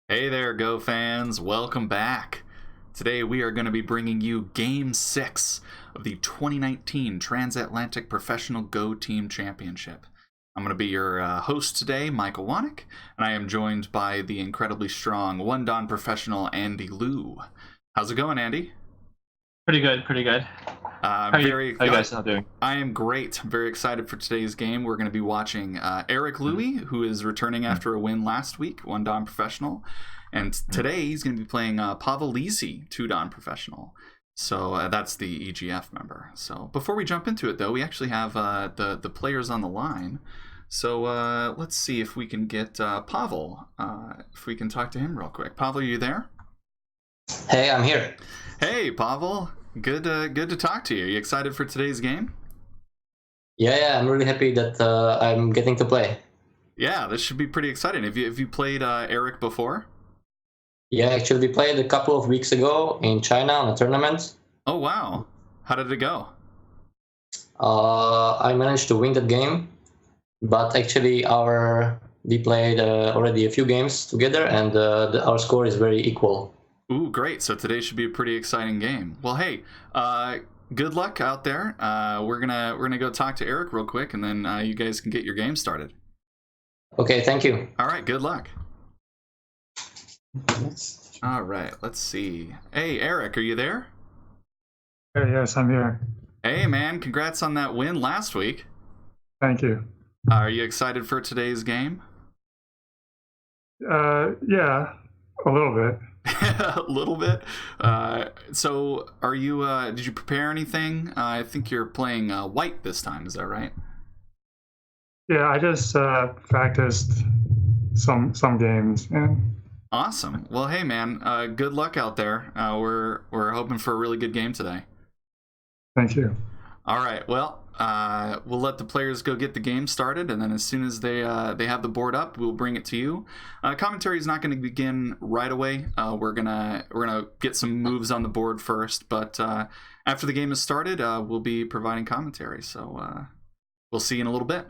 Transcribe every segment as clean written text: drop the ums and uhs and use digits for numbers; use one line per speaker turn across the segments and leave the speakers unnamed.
Hey there, Go fans. Welcome back. Today we are going to be bringing you Game 6 of the 2019 Transatlantic Professional Go Team Championship. I'm going to be your host today, Michael Wanek, and I am joined by the incredibly strong one-dan professional Andy Liu. How's it going, Andy?
Pretty good, pretty good.
Uh, very.
How you guys all doing?
I am great. I'm very excited for today's game. We're going to be watching Eric Louie, who is returning after a win last week, one dan professional, and today he's going to be playing Pavol Lisy, two dan professional. So that's the EGF member. So before we jump into it, though, we actually have the players on the line. So let's see if we can get Pavel. If we can talk to him real quick. Pavel, are you there?
Hey, I'm here.
Hey, Pavel. Good to talk to you. Are you excited for today's game?
Yeah, I'm really happy that I'm getting to play.
Yeah, this should be pretty exciting. Have you played Eric before?
Yeah, actually, we played a couple of weeks ago in China on a tournament.
Oh, wow. How did it go?
I managed to win that game, but actually, we played already a few games together, and our score is very equal.
Ooh, great. So today should be a pretty exciting game. Well, hey, good luck out there. We're gonna go talk to Eric real quick, and then you guys can get your game started.
Okay, thank you.
All right, good luck. All right, let's see. Hey, Eric, are you there?
Hey, yes, I'm here.
Hey, man, congrats on that win last week.
Thank you.
Are you excited for today's game?
Yeah, a little bit.
A little bit. So, are you? Did you prepare anything? I think you're playing white this time. Is that right?
Yeah, I just practiced some games, and
Awesome. Well, hey, man. Good luck out there. We're hoping for a really good game today.
thank you.
All right. Well, we'll let the players go get the game started, and then as soon as they have the board up, we'll bring it to you. Commentary is not going to begin right away. We're gonna get some moves on the board first, but after the game is started, we'll be providing commentary. So we'll see you in a little bit.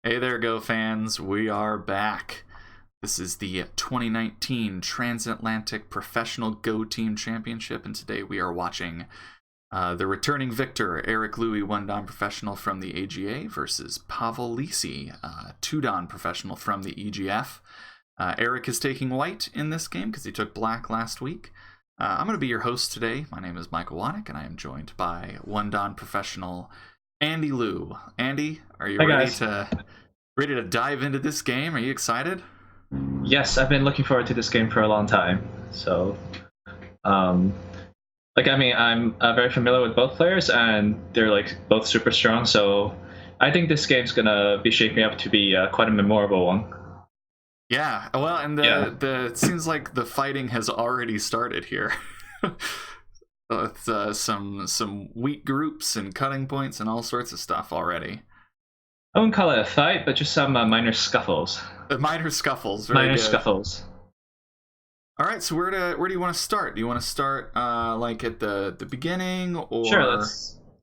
Hey there, Go fans. We are back. This is the 2019 Transatlantic Professional Go Team Championship, and today we are watching the returning victor, Eric Louis, 1-Dan Professional from the AGA, versus Pavol Lisy, 2-Dan Professional from the EGF. Eric is taking white in this game because he took black last week. I'm going to be your host today. My name is Michael Wanek, and I am joined by 1-Dan Professional Andy Liu. Andy, are you ready to dive into this game? Are you excited?
Yes, I've been looking forward to this game for a long time. So, I'm very familiar with both players, and they're both super strong. So, I think this game's gonna be shaping up to be quite a memorable one.
Yeah, well, and it seems like the fighting has already started here. With some weak groups and cutting points and all sorts of stuff already.
I wouldn't call it a fight, but just some minor scuffles.
Minor scuffles.
Scuffles.
All right, so where do you want to start? Do you want to start at the beginning, or
sure?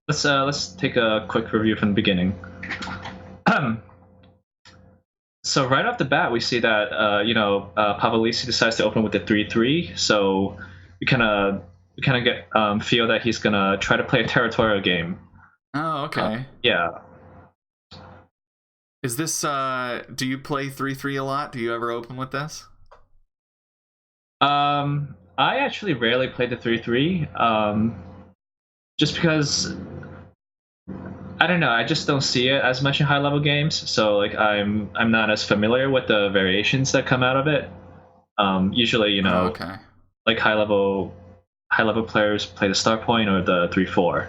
Let's take a quick review from the beginning. So right off the bat, we see that Pavol Lisy decides to open with the 3-3. So we kind of get feel that he's gonna try to play a territorial game.
Oh, okay.
Yeah.
Is this do you play 3-3 a lot? Do you ever open with this?
I actually rarely play the 3-3. Just because I don't know, I just don't see it as much in high level games. So I'm not as familiar with the variations that come out of it. Usually,
okay.
High level players play the start point or the 3-4.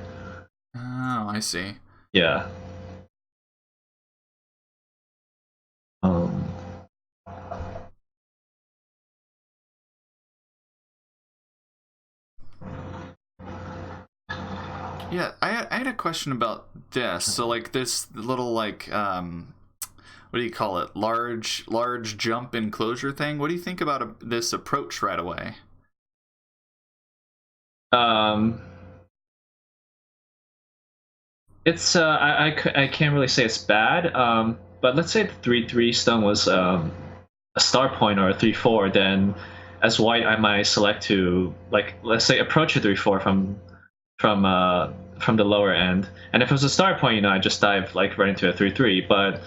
Oh, I see.
Yeah.
Yeah, I had a question about this. So this little what do you call it? Large jump enclosure thing. What do you think about this approach right away?
It's I can't really say it's bad. But let's say the 3-3 stone was a start point or a 3-4, then as white I might select to let's say approach a 3-4 from the lower end, and if it was a start point, I just dive right into a 3-3. But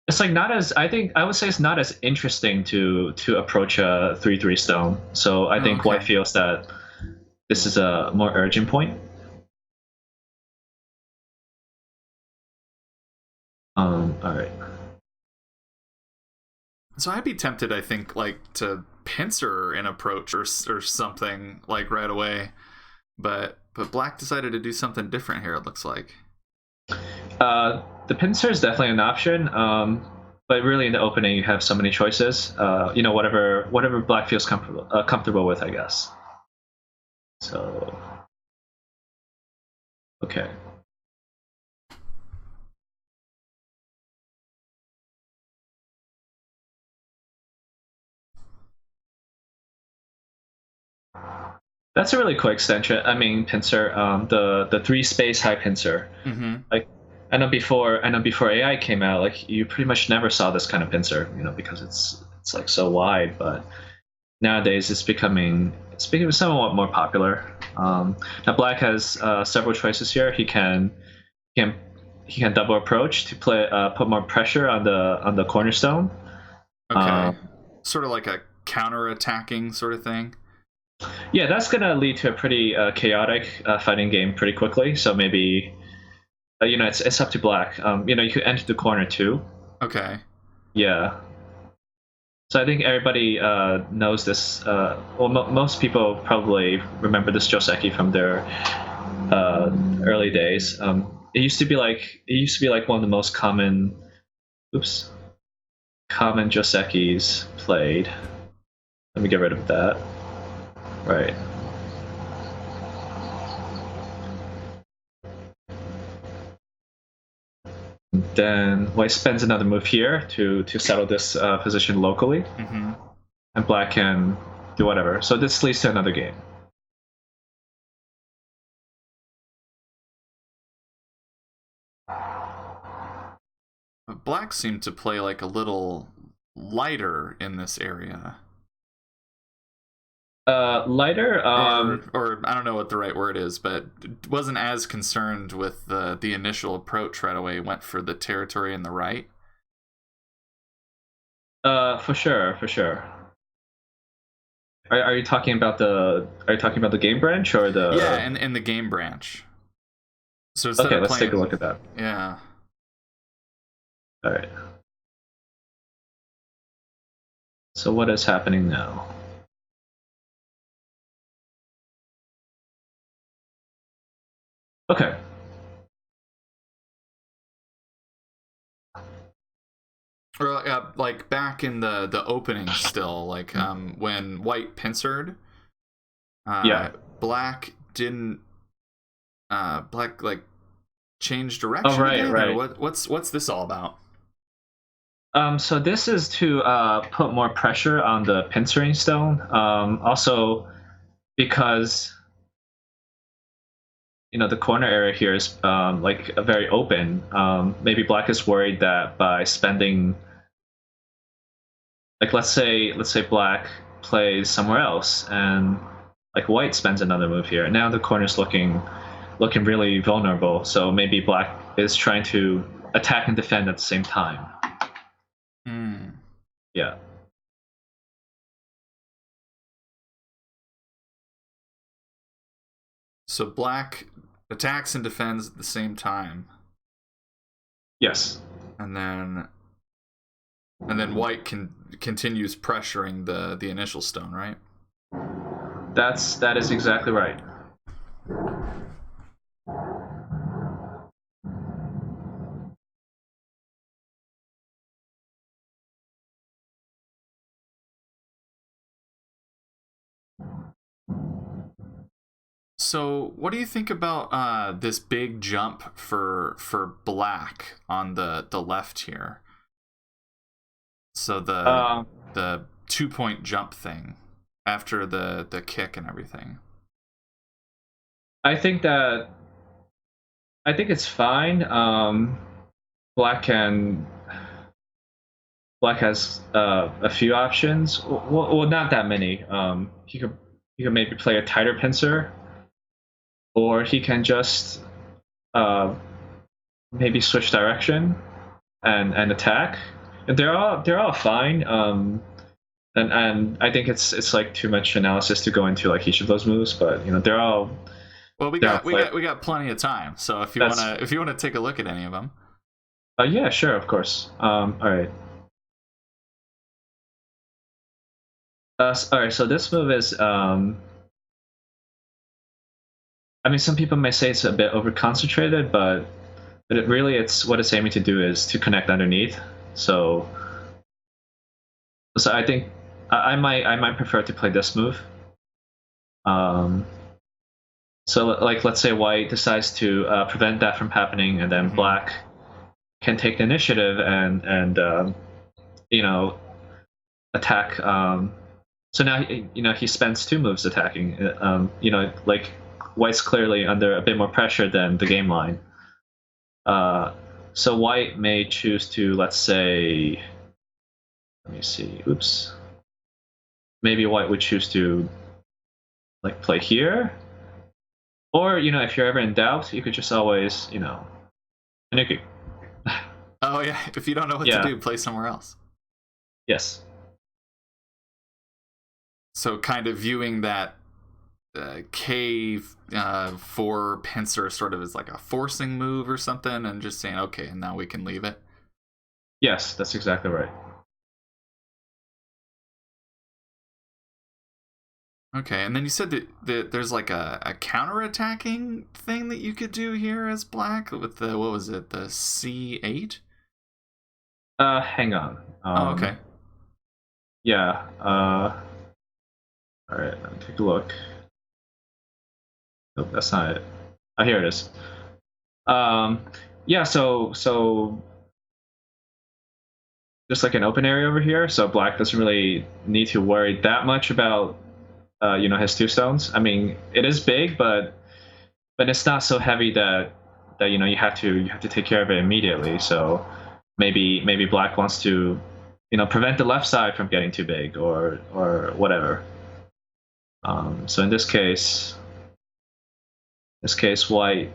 it's not as I would say it's not as interesting to approach a 3-3 stone. So I think white feels that this is a more urgent point. All right.
So I'd be tempted, I think, to pincer an approach or something right away, but black decided to do something different here. It looks like.
The pincer is definitely an option, but really in the opening you have so many choices. Whatever black feels comfortable with, I guess. So, okay. That's a really cool extension. I mean, pincer. The 3-space high pincer.
Mm-hmm.
I know before AI came out, you pretty much never saw this kind of pincer. Because it's so wide. But nowadays it's becoming somewhat more popular. Now black has several choices here. He can double approach to put more pressure on the cornerstone.
Okay. Sort of like a counter-attacking sort of thing.
Yeah, that's gonna lead to a pretty chaotic fighting game pretty quickly. So maybe, it's up to black. You could enter the corner too.
Okay.
Yeah. So I think everybody knows this. Most people probably remember this Joseki from their early days. It used to be one of the most common Josekis played. Let me get rid of that. Right. Then white spends another move here to settle this position locally.
Mm-hmm.
And black can do whatever. So this leads to another game.
Black seemed to play like a little lighter in this area.
Lighter,
or I don't know what the right word is, but wasn't as concerned with the initial approach right away. Went for the territory in the right.
For sure. Are you talking about the game branch or the?
Yeah, in the game branch. So
okay, let's take a look at that.
Yeah.
All right. So what is happening now? Okay.
Or like back in the opening still, like when white pincered,
Yeah.
black didn't black like change direction.
Oh, right,
again?
right.
Or what's this all about?
So this is to put more pressure on the pincering stone. Also because the corner area here is like very open. Maybe black is worried that by spending, like let's say black plays somewhere else and like white spends another move here. Now the corner's looking really vulnerable. So maybe black is trying to attack and defend at the same time. Yeah.
So black attacks and defends at the same time.
Yes.
And then white continues pressuring the initial stone, right?
That is exactly right.
So, what do you think about this big jump for black on the left here? So the 2-point jump thing after the kick and everything.
I think it's fine. Black has a few options. Well, not that many. He could maybe play a tighter pincer, or he can just maybe switch direction and attack. And they're all fine. And I think it's like too much analysis to go into like each of those moves, but they're all.
Well, we got plenty of time. So if you wanna take a look at any of them.
Yeah, sure, of course. All right. All right. So this move is. I mean, some people may say it's a bit over concentrated, but what it's aiming to do is to connect underneath. So I think I might prefer to play this move. So like let's say white decides to prevent that from happening, and then black can take the initiative and attack. So now he spends 2 moves attacking. Like white's clearly under a bit more pressure than the game line. So white may choose to, let's say, let me see. Oops. Maybe white would choose to like play here. Or, if you're ever in doubt, you could just always, Nuki.
Oh yeah, if you don't know what to do, play somewhere else.
Yes.
So kind of viewing that K4 pincer sort of as like a forcing move or something, and just saying, okay, and now we can leave it.
Yes, that's exactly right.
Okay, and then you said that there's like a counter-attacking thing that you could do here as black with the, what was it, the C8?
Hang on.
Oh, okay.
Yeah. All right, let me take a look. Nope, that's not it. Oh, here it is. Yeah, so just like an open area over here, so black doesn't really need to worry that much about his 2 stones. I mean, it is big, but it's not so heavy that you have to take care of it immediately. So maybe black wants to, prevent the left side from getting too big or whatever. So in this case, white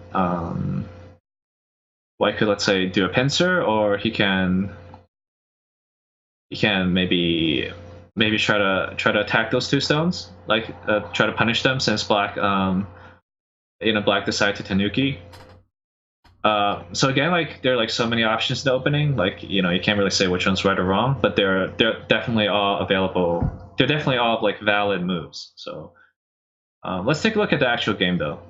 could, let's say, do a pincer, or he can maybe try to attack those two stones, like try to punish them, since black black decided to tanuki. So again, like, there are like so many options in the opening, like, you can't really say which one's right or wrong, but they're definitely all available. They're definitely all like valid moves. So let's take a look at the actual game, though.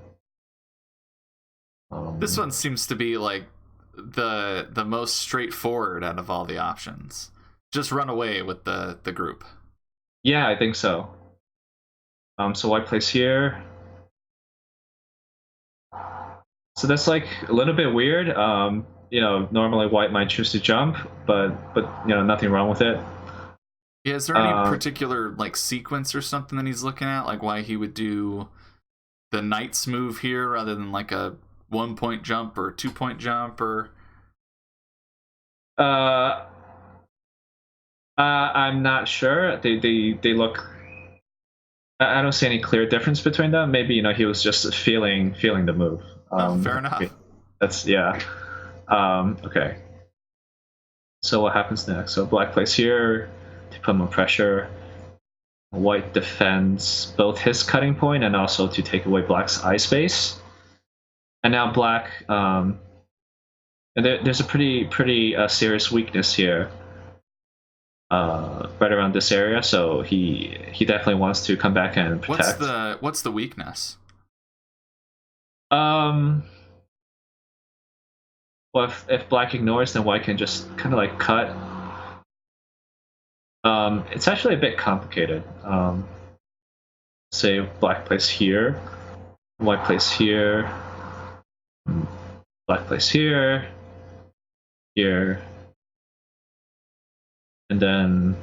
This one seems to be like the most straightforward out of all the options. Just run away with the group.
Yeah, I think so. So white plays here. So that's like a little bit weird. Normally white might choose to jump, but nothing wrong with it.
Yeah, is there any particular like sequence or something that he's looking at, like why he would do the knight's move here rather than like a 1-point jump or 2-point jump, or?
I'm not sure. They look. I don't see any clear difference between them. Maybe he was just feeling the move.
Fair enough.
That's okay. So what happens next? So black plays here to put more pressure. White defends both his cutting point and also to take away black's eye space. And now black, and there's a pretty serious weakness here, right around this area. So he definitely wants to come back and protect.
What's the weakness?
Well, if black ignores, then white can just kind of like cut. It's actually a bit complicated. Say black plays here, white plays here, black plays here, here, and then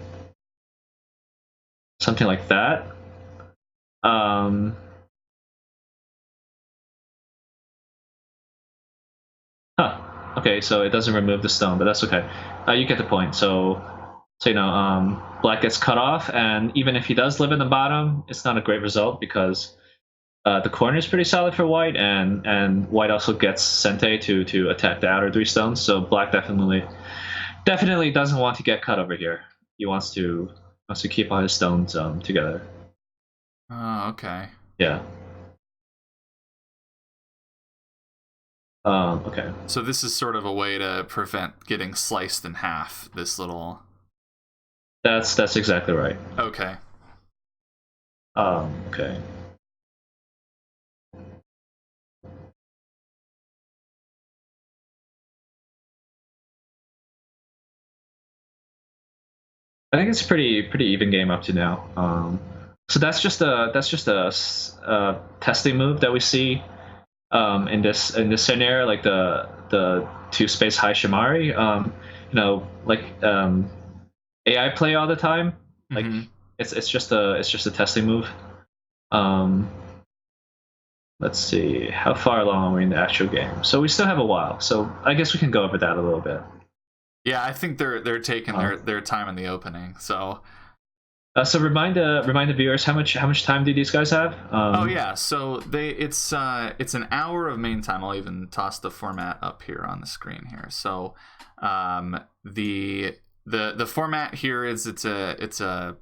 something like that. Okay, so it doesn't remove the stone, but that's okay. You get the point. So black gets cut off, and even if he does live in the bottom, it's not a great result because the corner is pretty solid for white, and white also gets Sente to attack the outer 3 stones. So black definitely doesn't want to get cut over here. He wants to keep all his stones together.
Oh, okay.
Yeah. Okay.
So this is sort of a way to prevent getting sliced in half. This little.
That's exactly right.
Okay.
Okay. I think it's a pretty even game up to now. So that's just a testing move that we see in this scenario, like the 2-space high Shimari. AI play all the time. Like it's just a testing move. Let's see, how far along are we in the actual game? So we still have a while. So I guess we can go over that a little bit.
Yeah, I think they're taking their time in the opening. So
so remind the viewers how much time do these guys have?
So it's an hour of main time. I'll even toss the format up here on the screen here. So the format here is it's a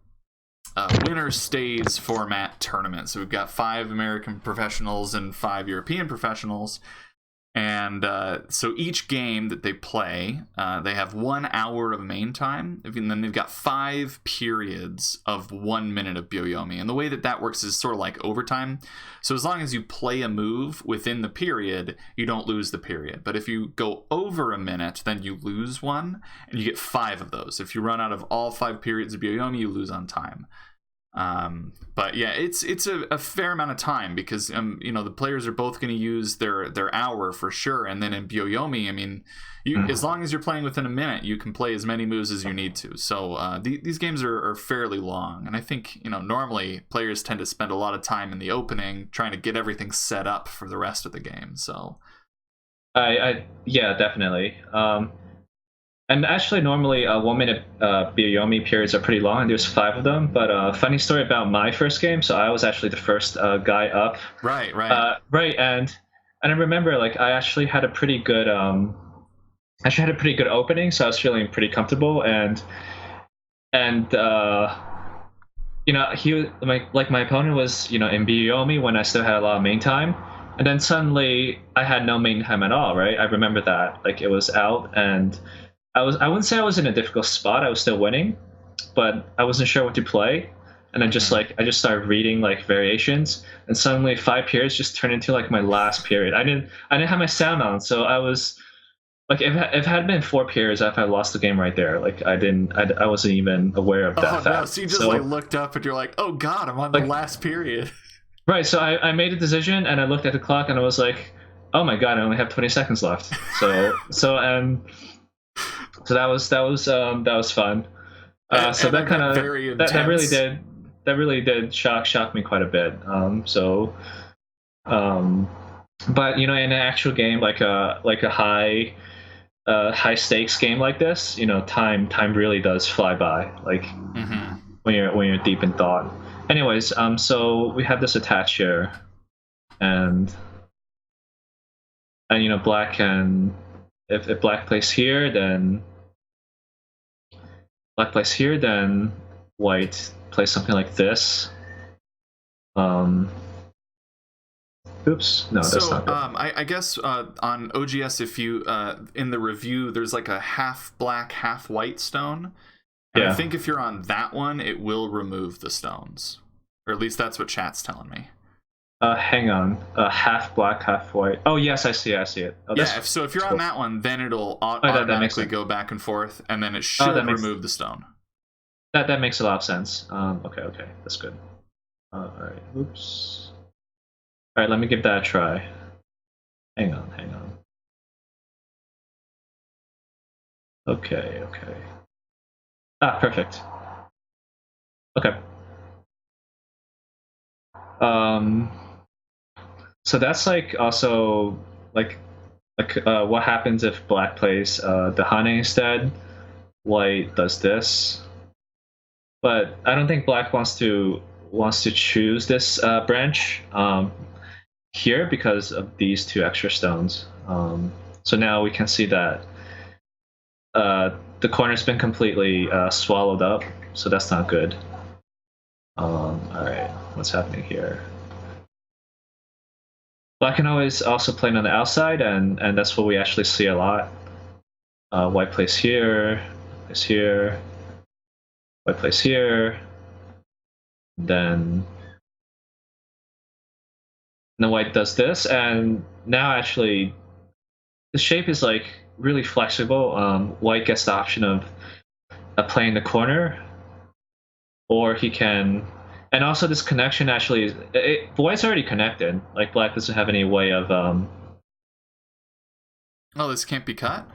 winner stays format tournament. So we've got 5 American professionals and 5 European professionals. And so each game that they play, they have 1 hour of main time, and then they've got 5 periods of 1 minute of Byoyomi. And the way that works is sort of like overtime. So as long as you play a move within the period, you don't lose the period. But if you go over a minute, then you lose 1, and you get 5 of those. If you run out of all 5 periods of Byoyomi, you lose on time. But yeah, it's a fair amount of time because the players are both going to use their hour for sure, and then in Byoyomi, I mean, as long as you're playing within a minute, you can play as many moves as you need to. So these games are fairly long, and I think normally players tend to spend a lot of time in the opening trying to get everything set up for the rest of the game. So
yeah, definitely. And actually, normally 1 minute Byoyomi periods are pretty long, and there's 5 of them. But funny story about my first game. So I was actually the first guy up.
Right.
Right, and I remember like I actually had a pretty good opening, so I was feeling pretty comfortable, and he was my opponent was in Byoyomi when I still had a lot of main time, and then suddenly I had no main time at all. Right, I remember that like it was out, and I wouldn't say I was in a difficult spot. I was still winning, but I wasn't sure what to play. And I just started reading like variations, and suddenly 5 periods just turned into like my last period. I didn't have my sound on, so I was like, if it had been 4 periods, I had lost the game right there. Like I wasn't even aware of that fact.
No, so you just like looked up and you're like, oh god, I'm on the last period.
Right, so I made a decision, and I looked at the clock, and I was like, oh my god, I only have 20 seconds left. So that was fun. So that kind of that really did shock me quite a bit. But in an actual game like a high stakes game like this, time really does fly by. Like when you're deep in thought. Anyways, so we have this attach here, and black can if black plays here, then white plays something like this. Oops, no, that's not good.
I guess on OGS, if you in the review, there's like a half black, half white stone. And I think if you're on that one, it will remove the stones, or at least that's what chat's telling me.
Hang on, half black, half white. Oh yes, I see it. Oh,
so if you're on that one, then it'll automatically go back and forth, and then it should remove the stone.
That makes a lot of sense. Okay, that's good. All right, oops. All right, let me give that a try. Hang on. Okay. Perfect. Okay. So that's like also like what happens if black plays the Hane instead? White does this, but I don't think black wants to choose this branch here because of these 2 extra stones. So now we can see that the corner's been completely swallowed up, so that's not good. All right, what's happening here? Black can always also play on the outside, and that's what we actually see a lot. White plays here, white plays here, then white does this, and now actually the shape is like really flexible. White gets the option of playing the corner, or he can, and also this connection actually white's already connected. Like black doesn't have any way of
this can't be cut?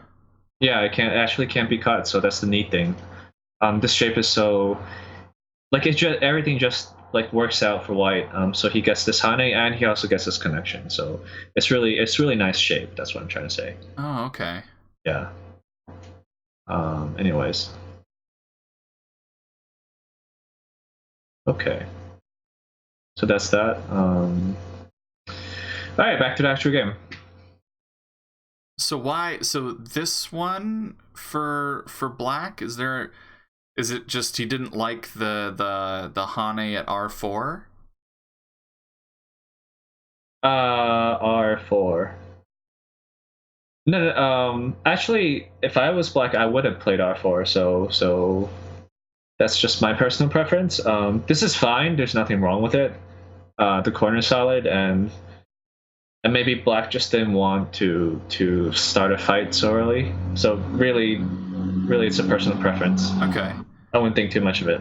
Yeah, it can't be cut, so that's the neat thing. This shape is so like everything just like works out for white. So he gets this Hane, and he also gets this connection. So it's really nice shape. That's what I'm trying to say.
Oh, okay.
Yeah. Anyways. Okay. So that's that. All right, back to the actual game.
So this one for black, is it just he didn't like the Hane at R4?
R4. No, actually, if I was black, I would have played R4. So that's just my personal preference. This is fine. There's nothing wrong with it. The corner's solid, and maybe black just didn't want to start a fight so early. So really, it's a personal preference.
Okay.
I wouldn't think too much of it.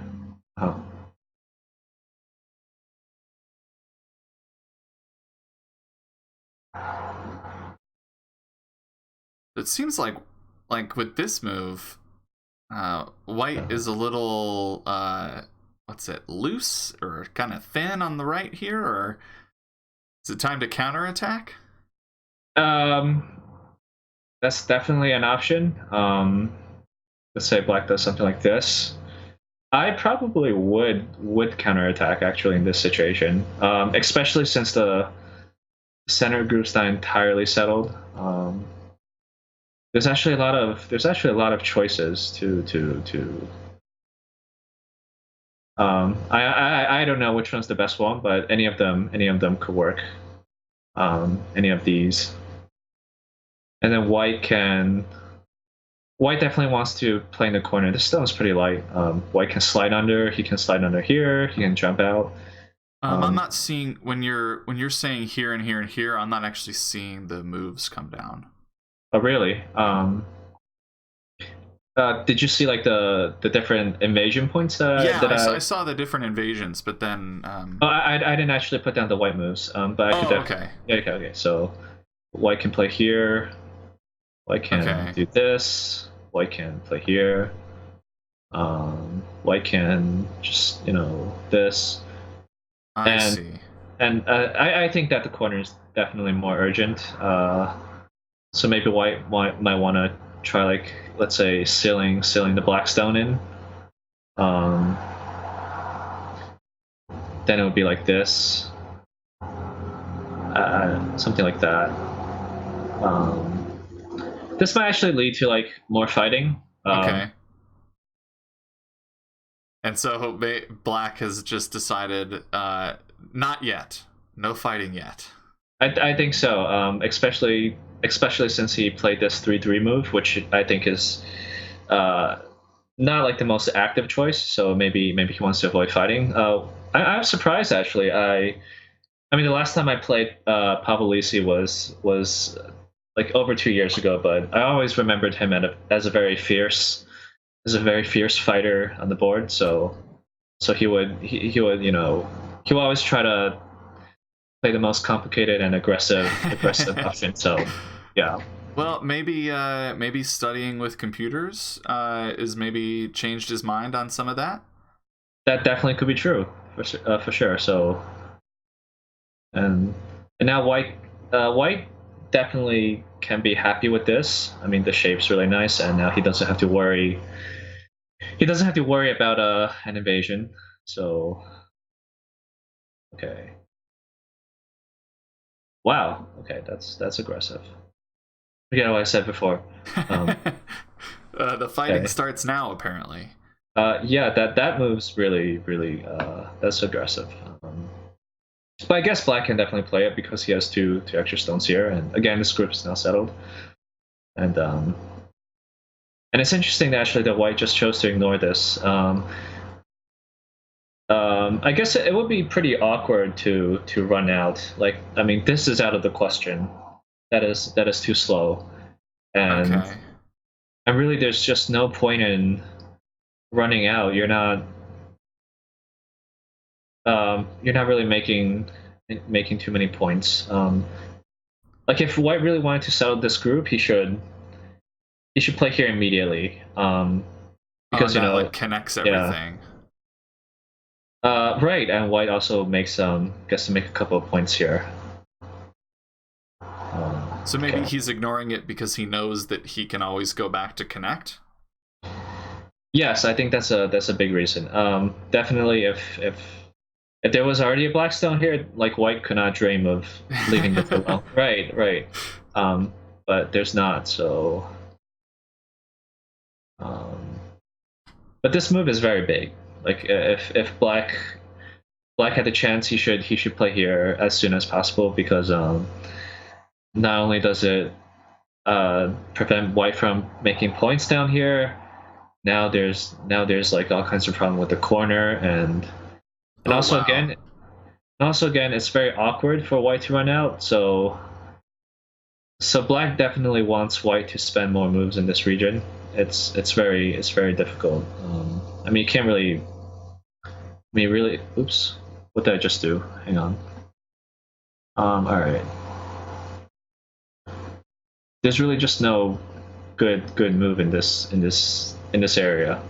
It seems like with this move, white is a little loose or kind of thin on the right here, or is it time to counterattack?
That's definitely an option. let's say black does something like this, I probably would counterattack actually in this situation, especially since the center group's not entirely settled. There's actually a lot of choices to. I don't know which one's the best one, but any of them could work. Any of these, and then white definitely wants to play in the corner. This stone's pretty light. White can slide under. He can slide under here. He can jump out.
I'm not seeing when you're saying here and here and here. I'm not actually seeing the moves come down.
Oh really? Did you see like the different invasion points that?
Yeah,
that
I saw the different invasions, but then.
I didn't actually put down the white moves. But I could definitely.
Okay.
Yeah, okay. So, white can play here. White can do this. White can play here. White can just this.
I see.
And I think that the corner is definitely more urgent. So maybe white might want to try, like, let's say sealing the black stone in. Then it would be like this. Something like that. This might actually lead to like more fighting.
Okay. And so black has just decided, not yet, no fighting yet.
I think so. Especially since he played this 3-3 move, which I think is not like the most active choice. So maybe he wants to avoid fighting. I'm surprised actually. I mean, the last time I played Pavol Lisy was like over 2 years ago, but I always remembered him as a very fierce fighter on the board. So he would always try to play the most complicated and aggressive option. So yeah.
Well, maybe studying with computers is maybe changed his mind on some of that.
That definitely could be true for sure. So and now white definitely can be happy with this. I mean, the shape's really nice, and now he doesn't have to worry. He doesn't have to worry about an invasion. So okay. Wow. Okay, that's aggressive. Forget what I said before.
The fighting starts now, apparently.
Yeah, that move's really that's aggressive. But I guess black can definitely play it because he has two extra stones here, and again, this group is now settled. And it's interesting that actually that white just chose to ignore this. I guess it would be pretty awkward to run out. Like, I mean, this is out of the question. That is too slow, and really, there's just no point in running out. You're not really making too many points. Like, if white really wanted to settle this group, he should play here immediately. Because
it connects everything.
Right, and white also gets to make a couple of points here.
So maybe he's ignoring it because he knows that he can always go back to connect.
Yes, I think that's a big reason. Definitely, if there was already a black stone here, like white could not dream of leaving this alone. Right. But there's not. So, but this move is very big. Like, if black had the chance, he should play here as soon as possible, because not only does it prevent white from making points down here, now there's like all kinds of problem with the corner, and also again, it's very awkward for white to run out. So black definitely wants white to spend more moves in this region. It's very difficult. I mean, you can't really. Oops, what did I just do? Hang on. All right. There's really just no good move in this area.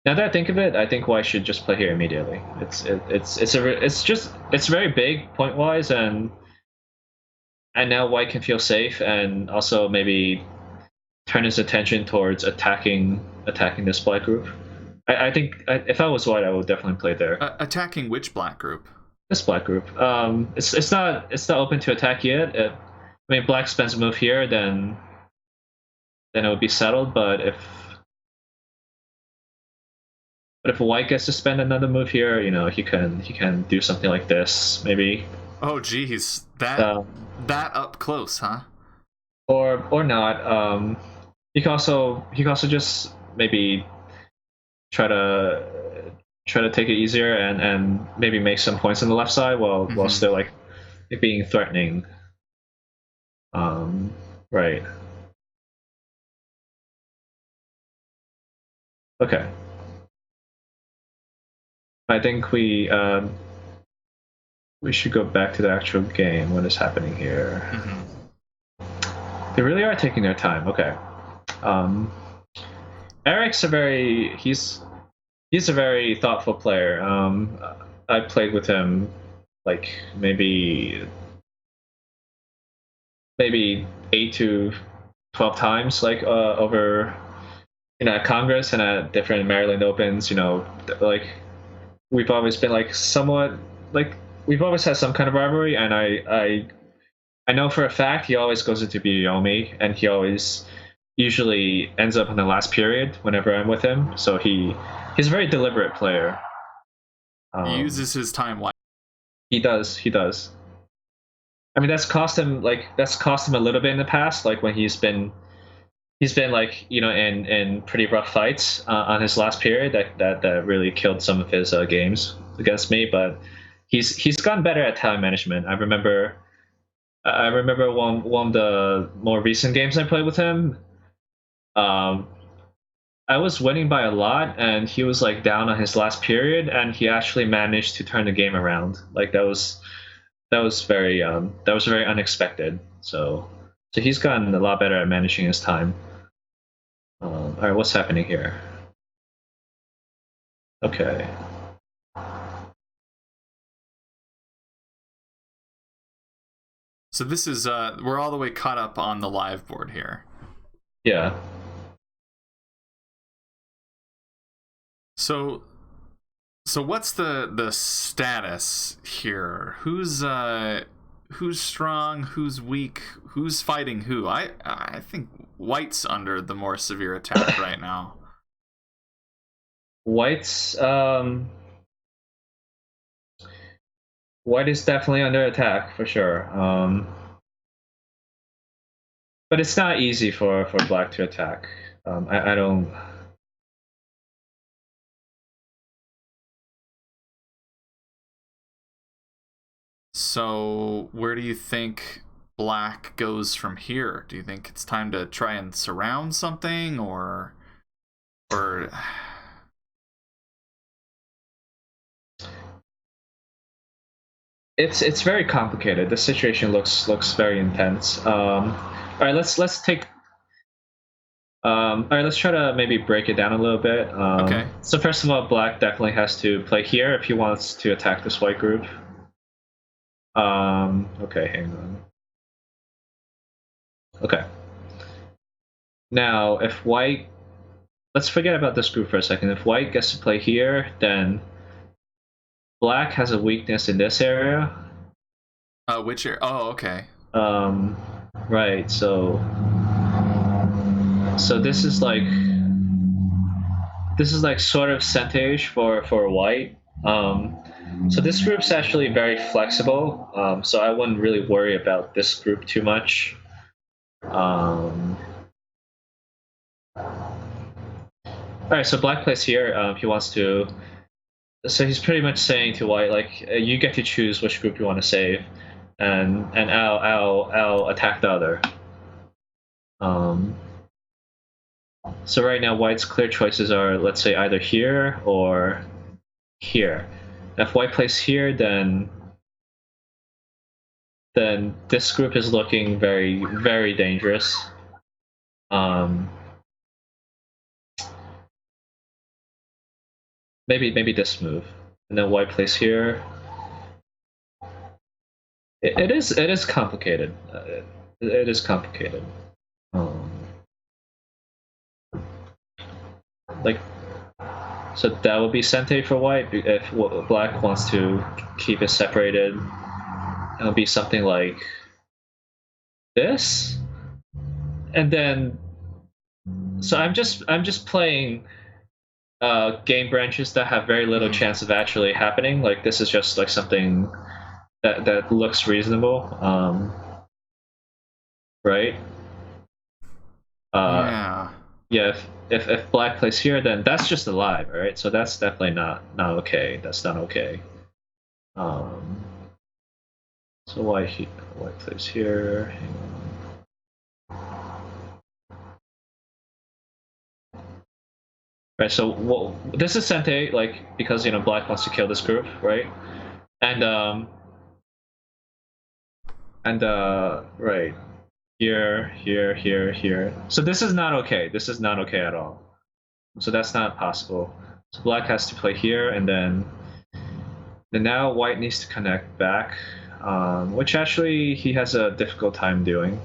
Now that I think of it, I think white should just play here immediately. It's very big point wise, and now white can feel safe, and also maybe turn his attention towards attacking this black group. I think if I was white, I would definitely play there.
Attacking which black group?
This black group. It's not open to attack yet. I mean, black spends a move here, then it would be settled. But if white gets to spend another move here, you know, he can do something like this, maybe.
Oh, geez, that up close, huh?
Or not. He can also just maybe try to take it easier and maybe make some points on the left side while still like being threatening. Right. Okay. I think we should go back to the actual game. What is happening here? They really are taking their time. Okay. Eric's he's a very thoughtful player. I played with him like maybe 8 to 12 times, like over, you know, at Congress and at different Maryland Opens. You know, like we've always been like somewhat like we've always had some kind of rivalry, and I know for a fact he always goes into Biyomi, and he always usually ends up in the last period whenever I'm with him. So he's a very deliberate player.
He uses his time wisely.
He does. I mean, that's cost him a little bit in the past, like when he's been like, you know, in pretty rough fights on his last period that really killed some of his games against me. But he's gotten better at time management. I remember one of the more recent games I played with him. I was winning by a lot, and he was like down on his last period, and he actually managed to turn the game around. Like that was very unexpected. So he's gotten a lot better at managing his time. All right, what's happening here? Okay.
So this is we're all the way caught up on the live board here.
Yeah.
So what's the status here? Who's strong? Who's weak? Who's fighting who? I think White's under the more severe attack right now.
White's White is definitely under attack for sure. But it's not easy for Black to attack. I don't.
So where do you think Black goes from here? Do you think it's time to try and surround something, or
It's very complicated. The situation looks very intense. All right, let's take. All right, let's try to maybe break it down a little bit.
Okay.
So first of all, Black definitely has to play here if he wants to attack this white group. Okay, hang on. Okay. Now, if White, let's forget about this group for a second. If White gets to play here, then Black has a weakness in this area.
Which area? Oh, okay.
Right. So this is like sort of centage for White. So this group's actually very flexible. So I wouldn't really worry about this group too much. All right. So Black plays here. He wants to. So he's pretty much saying to White, like, you get to choose which group you want to save, and I'll attack the other. So right now, White's clear choices are, let's say, either here or here. If White plays here, then this group is looking very, very dangerous. Maybe this move, and then White plays here. It is complicated. It is complicated. like, so that would be Sente for white. If black wants to keep it separated, it'll be something like this, and then. So I'm just playing game branches that have very little chance of actually happening. Like this is just like something that looks reasonable, right?
Yeah.
Yeah. If black plays here, then that's just alive, right? So that's definitely not okay. That's not okay. So white plays here. Hang on. Right. So this is Sente, like because black wants to kill this group, right? And right. Here. So this is not okay. This is not okay at all. So that's not possible. So black has to play here, and then now white needs to connect back, which actually he has a difficult time doing.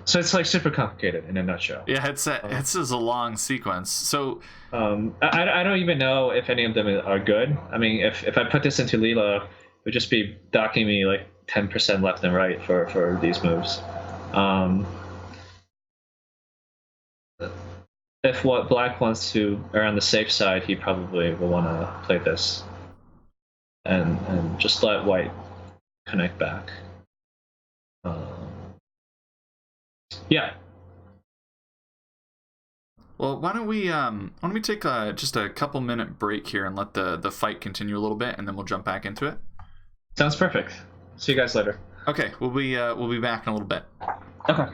So it's like super complicated in a nutshell.
Yeah, it's a long sequence. So
I don't even know if any of them are good. I mean, if I put this into Leela, it would just be docking me like 10% left and right for these moves. If what black wants to err on the safe side, he probably will want to play this and just let white connect back. Yeah.
Well, why don't we take just a couple minute break here and let the fight continue a little bit, and then we'll jump back into it.
Sounds perfect. See you guys later.
Okay, we'll be back in a little bit.
Okay.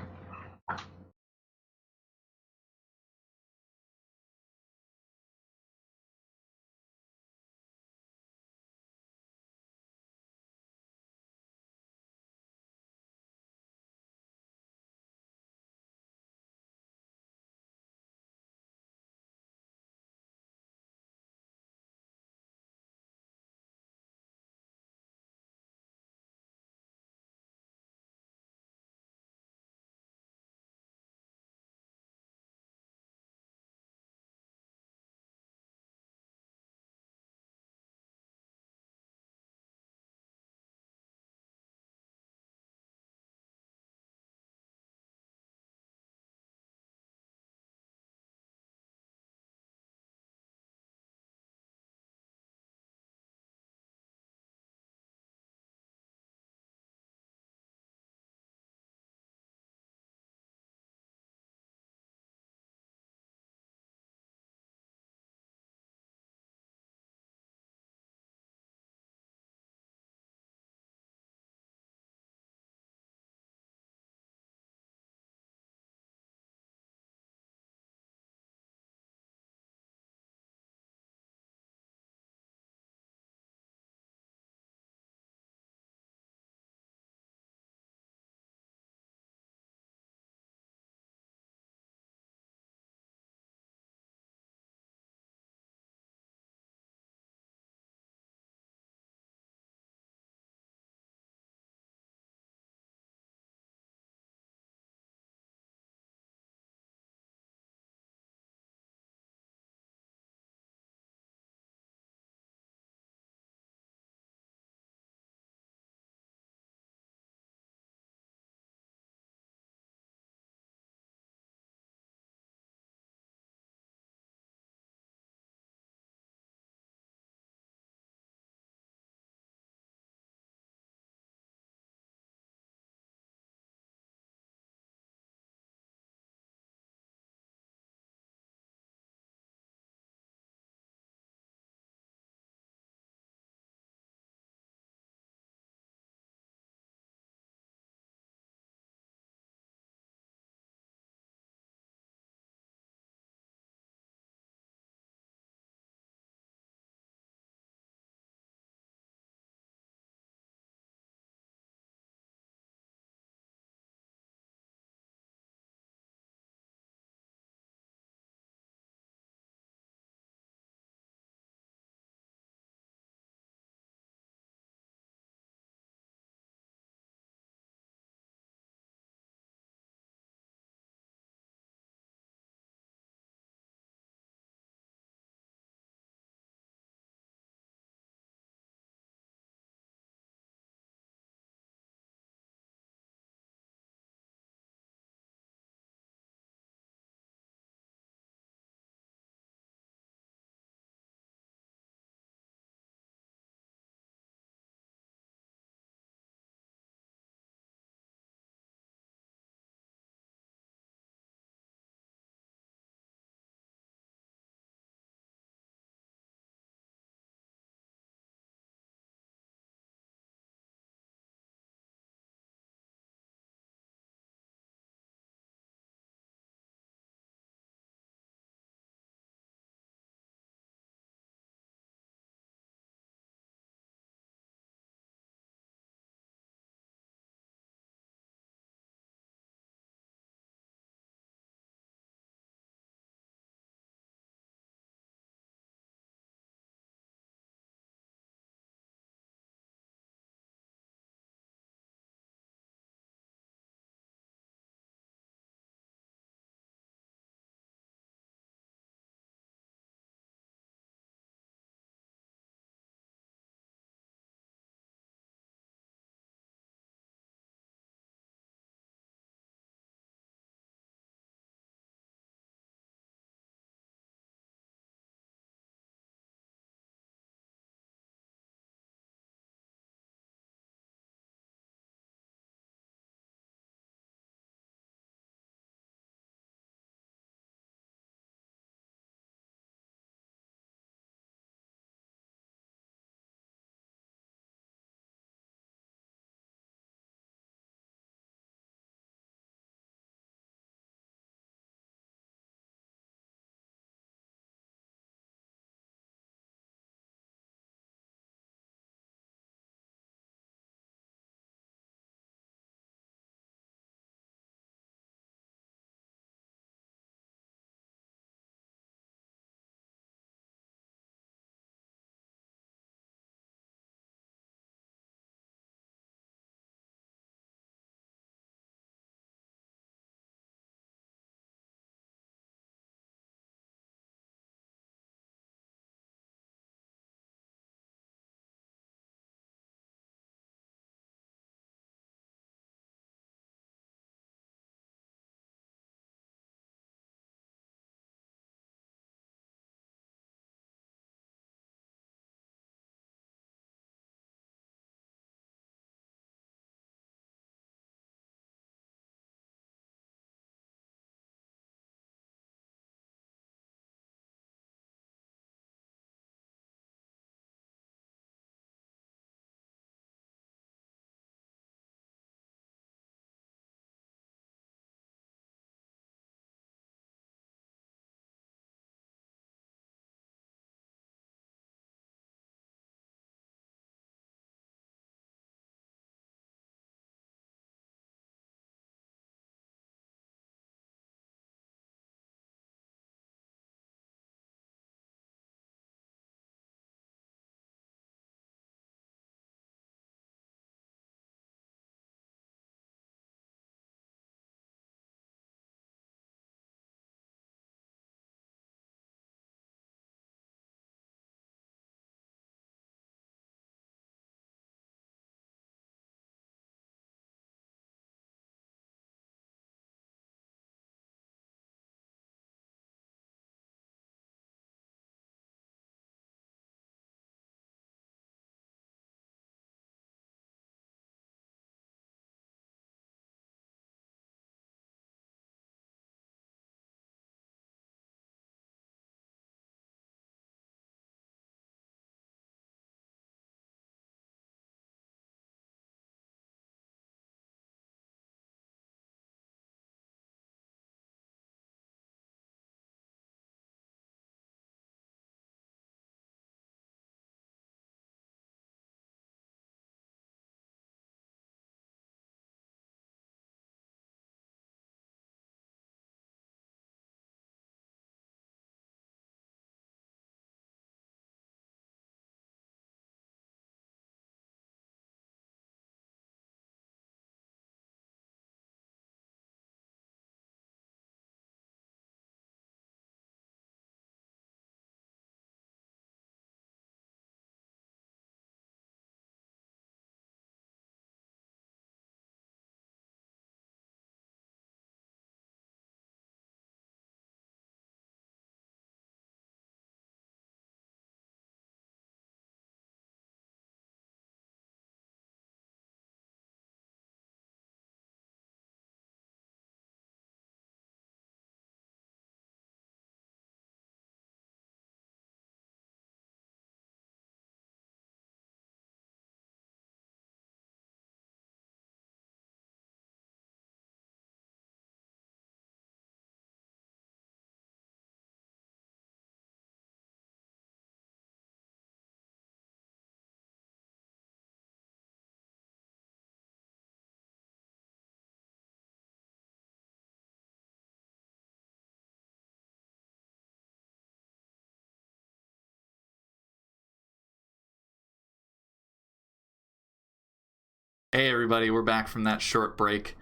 Hey everybody, we're back from that short break.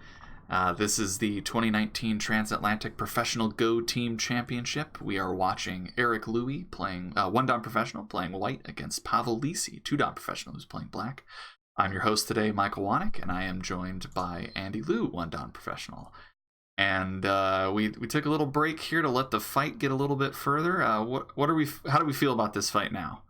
This is the 2019 Transatlantic Professional Go Team Championship. We are watching Eric Louie playing one-dom professional, playing white against Pavol Lisy, two-dom professional, who's playing black. I'm your host today, Michael Wanek, and I am joined by Andy Liu, one-dom professional. And we took a little break here to let the fight get a little bit further. How do we feel about this fight now?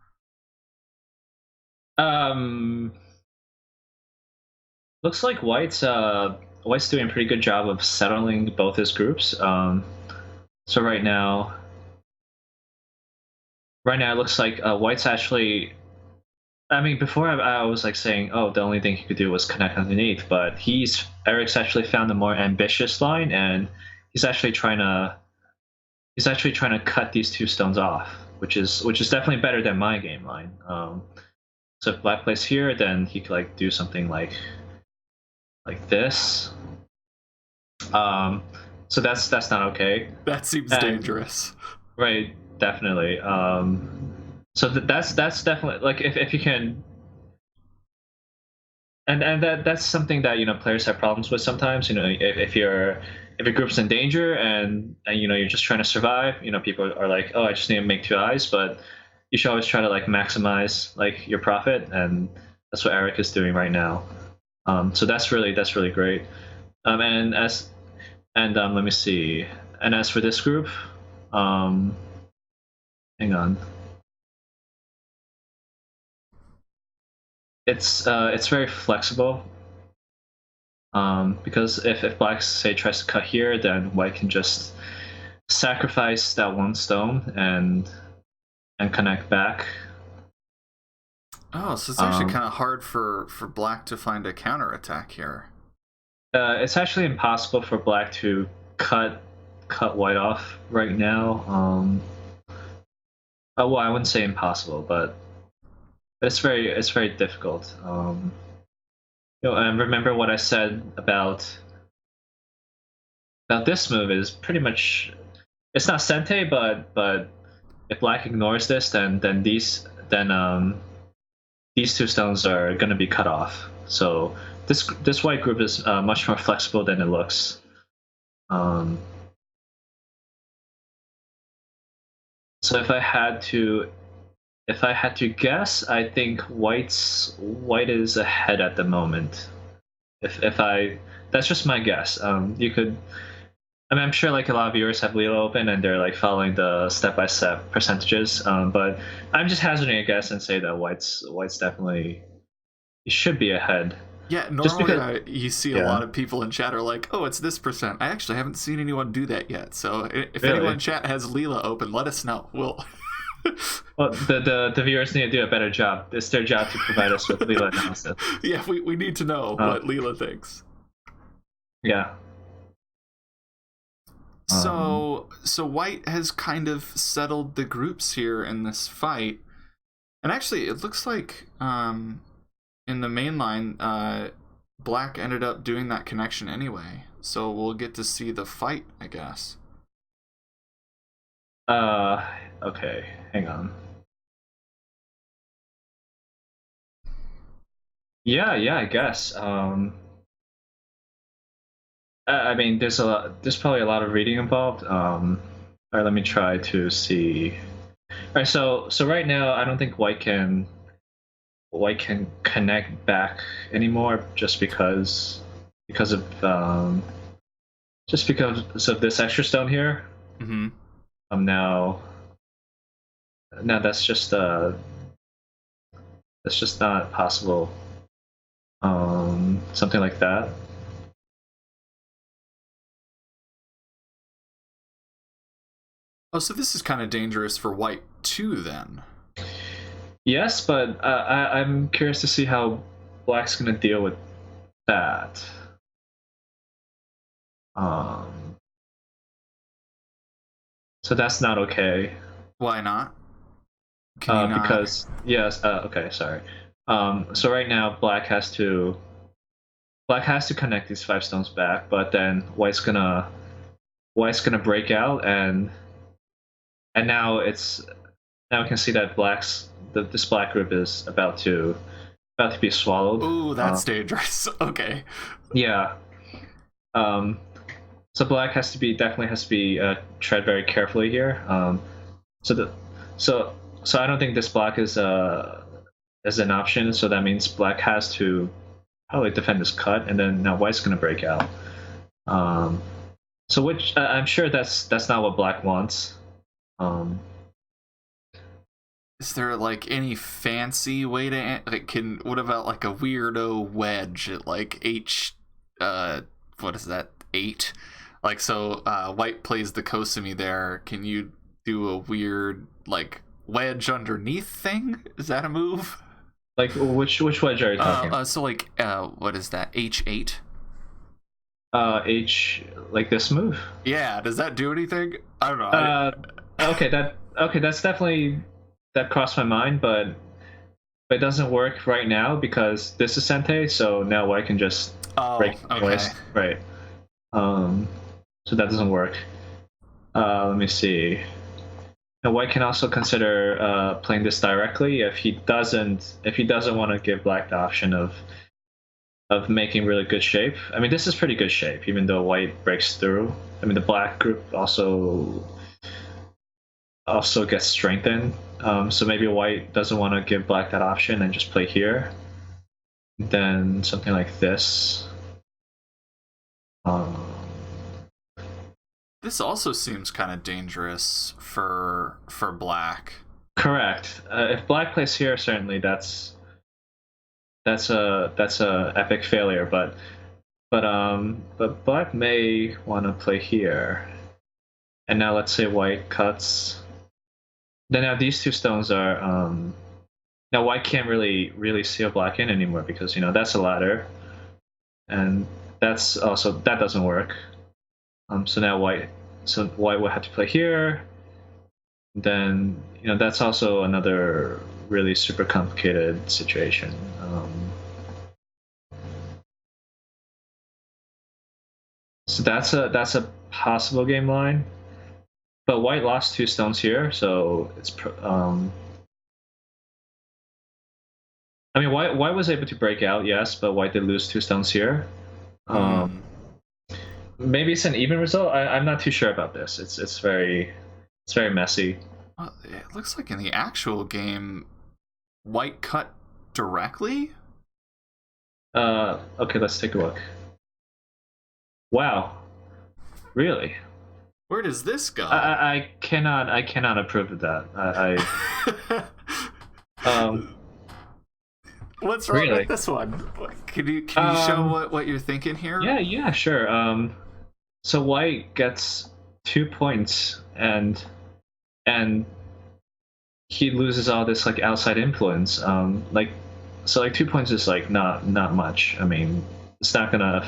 Looks like White's doing a pretty good job of settling both his groups. So right now it looks like White's actually. I mean, before I was like saying, oh, the only thing he could do was connect underneath, but Eric's actually found a more ambitious line, and he's actually trying to cut these two stones off, which is definitely better than my game line. So if Black plays here, then he could like do something like this. So that's not okay.
That seems dangerous.
Right, definitely. So that's definitely like if you can, and that's something that players have problems with sometimes. If your group's in danger and you're just trying to survive, people are like, oh, I just need to make two eyes, but you should always try to like maximize like your profit, and that's what Eric is doing right now. So that's really great. Let me see. And as for this group, hang on. It's very flexible. Because if Black say tries to cut here, then White can just sacrifice that one stone and connect back.
Oh, so it's actually kind of hard for Black to find a counterattack here.
It's actually impossible for Black to cut White off right now. Well, I wouldn't say impossible, but it's very difficult. And remember what I said about this move is pretty much, it's not Sente, but if Black ignores this, then these two stones are going to be cut off. So this white group is much more flexible than it looks. So if I had to guess, I think white is ahead at the moment. That's just my guess. I'm sure like a lot of viewers have Lila open and they're like following the step-by-step percentages. But I'm just hazarding a guess and say that white's definitely, he should be ahead.
Yeah, normally you see a lot of people in chat are like, oh, it's this percent. I actually haven't seen anyone do that yet. So if anyone in chat has Lila open, let us know. Well,
the viewers need to do a better job. It's their job to provide us with Lila analysis.
Yeah, we need to know what Lila thinks.
Yeah.
So White has kind of settled the groups here in this fight. And actually, it looks like in the main line, Black ended up doing that connection anyway. So we'll get to see the fight, I guess.
Okay, hang on. Yeah, I guess. I mean, there's probably a lot of reading involved. All right, let me try to see. All right, so right now, I don't think White can connect back anymore, just because of this extra stone here.
Mm-hmm.
Now that's just not possible. Something like that.
Oh, so this is kind of dangerous for White too, then.
Yes, but I'm curious to see how Black's gonna deal with that. So that's not okay.
Why not? Not?
Because yes. Okay, sorry. So right now, Black has to connect these 5 stones back, but then White's gonna break out, and now we can see that this Black group is about to about to be swallowed.
Ooh, that's dangerous. Okay.
Yeah. So black definitely has to be tread very carefully here. So I don't think this block is an option. So that means black has to probably defend this cut, and then now white's gonna break out. So which I'm sure that's not what black wants.
Is there like any fancy way to what about like a weirdo wedge at like what is that, 8? Like, so white plays the Kosumi there. Can you do a weird like wedge underneath thing? Is that a move?
Like which wedge are you talking about?
So like what is that, H8?
H, like this move?
Yeah, does that do anything? I don't know.
Okay, that's definitely, that crossed my mind, but it doesn't work right now because this is Sente, so now white can just break anyways. Right. So that doesn't work. Let me see. Now white can also consider playing this directly if he doesn't want to give black the option of making really good shape. I mean, this is pretty good shape, even though white breaks through. I mean, the black group also gets strengthened. So maybe white doesn't want to give black that option and just play here. Then something like this.
This also seems kind of dangerous for black.
Correct. If black plays here, certainly that's a epic failure. But black may want to play here. And now let's say white cuts. Then now these two stones are now white can't really seal black in anymore because that's a ladder, and that doesn't work. So now white will have to play here. Then that's also another really super complicated situation. So that's a possible game line. But white lost 2 stones here, so it's. I mean, white was able to break out, yes, but white did lose 2 stones here. Maybe it's an even result. I'm not too sure about this. It's very messy.
Well, it looks like in the actual game, white cut directly.
Okay, let's take a look. Wow, really?
Where does this go?
I cannot approve of that.
What's wrong
really?
with this one? Can you show what you're thinking here?
Yeah, sure. So white gets 2 points, and he loses all this like outside influence. So 2 points is like not much. I mean, it's not gonna.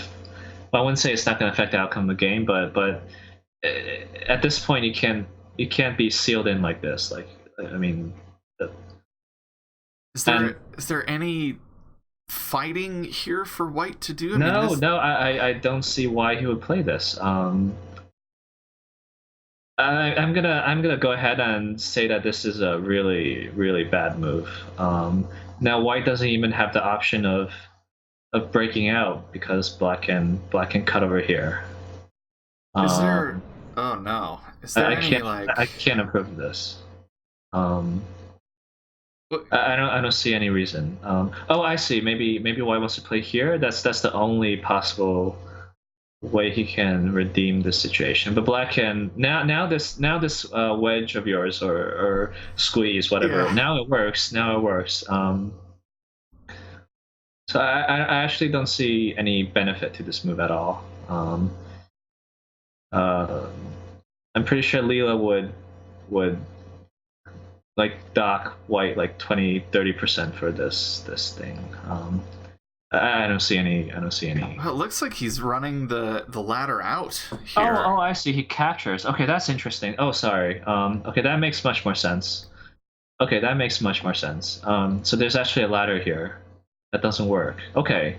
Well, I wouldn't say it's not gonna affect the outcome of the game, but at this point you can't be sealed in like this. Like, I mean,
is there any fighting here for white to do?
I don't see why he would play this. I'm gonna go ahead and say that this is a really, really bad move. Now white doesn't even have the option of breaking out because black can cut over here.
Is there? Oh no! Is there
I can't approve of this. I don't see any reason. I see. Maybe white wants to play here. That's the only possible way he can redeem this situation. But black can now this wedge of yours or squeeze, whatever. Yeah. Now it works. So I actually don't see any benefit to this move at all. I'm pretty sure Leela would like dock white like 20-30% for this thing. I don't see any.
Well, it looks like he's running the ladder out here.
Oh, I see. He captures. Okay, that's interesting. Oh, sorry. Okay, that makes much more sense. So there's actually a ladder here. That doesn't work. Okay.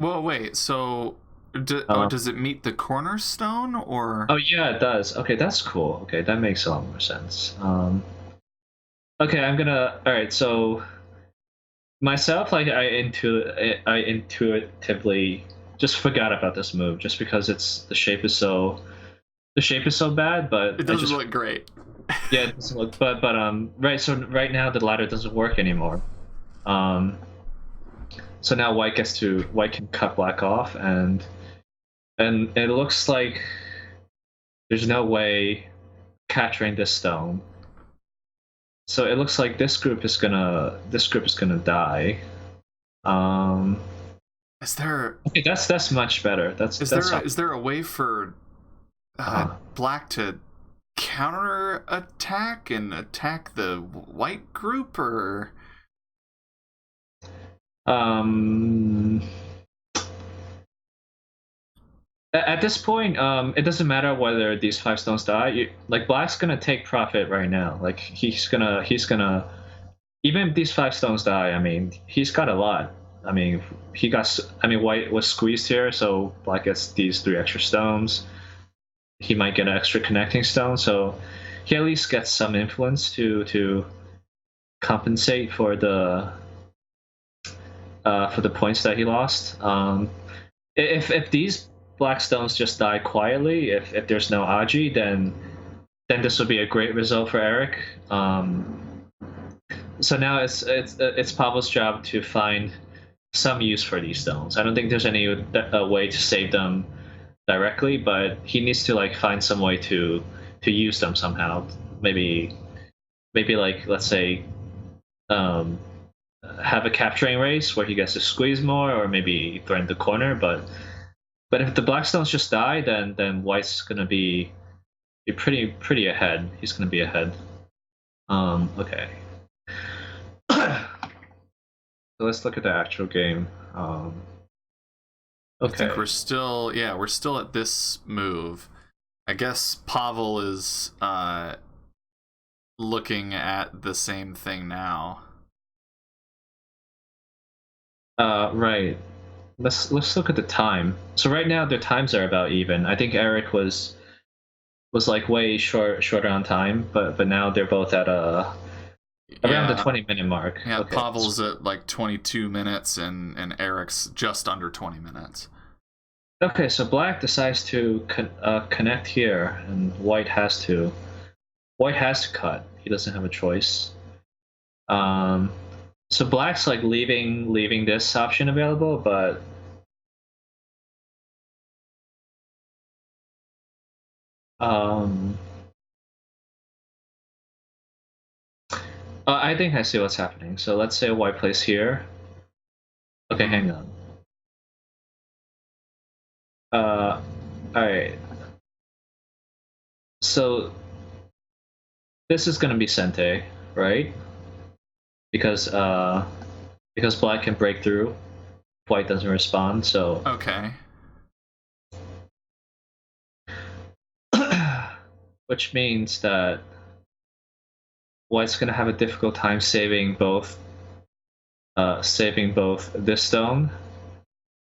Well, wait. So, does it meet the cornerstone or?
Oh yeah, it does. Okay, that's cool. Okay, that makes a lot more sense. Okay, all right. So myself, like I intuitively just forgot about this move just because the shape is so bad. But
It doesn't look great.
Yeah, it doesn't look. But right. So right now the ladder doesn't work anymore. So now white can cut black off, and it looks like there's no way capturing this stone. So it looks like this group is gonna die.
Is there?
Okay, that's much better.
Is there a way for black to counter attack and attack the white group, or?
At this point, it doesn't matter whether these 5 stones die. Like black's gonna take profit right now. Like he's gonna even if these 5 stones die. I mean, he's got a lot. I mean, white was squeezed here, so black gets these 3 extra stones. He might get an extra connecting stone, so he at least gets some influence to compensate for the points that he lost. If these black stones just die quietly, if there's no Aji, then this would be a great result for Eric. So now it's Pavel's job to find some use for these stones. I don't think there's any way to save them directly, but he needs to like find some way to use them somehow. Maybe like, let's say, have a capturing race where he gets to squeeze more, or maybe threaten the corner. But if the black stones just die, then white's gonna be pretty ahead. He's gonna be ahead. Okay. So let's look at the actual game. Okay.
I think we're still at this move. I guess Pavel is looking at the same thing now.
Right. Let's look at the time. So right now their times are about even. I think Eric was like way shorter on time, but now they're both at around the 20-minute mark.
Yeah,
okay.
Pavel's at like 22 minutes and Eric's just under 20 minutes.
Okay, so black decides to connect here, and white has to cut. He doesn't have a choice. So black's like leaving this option available, but I think I see what's happening. So let's say white plays here. Okay, hang on. All right. So this is gonna be Sente, right? Because black can break through, white doesn't respond. So
okay.
Which means that white's gonna have a difficult time saving both this stone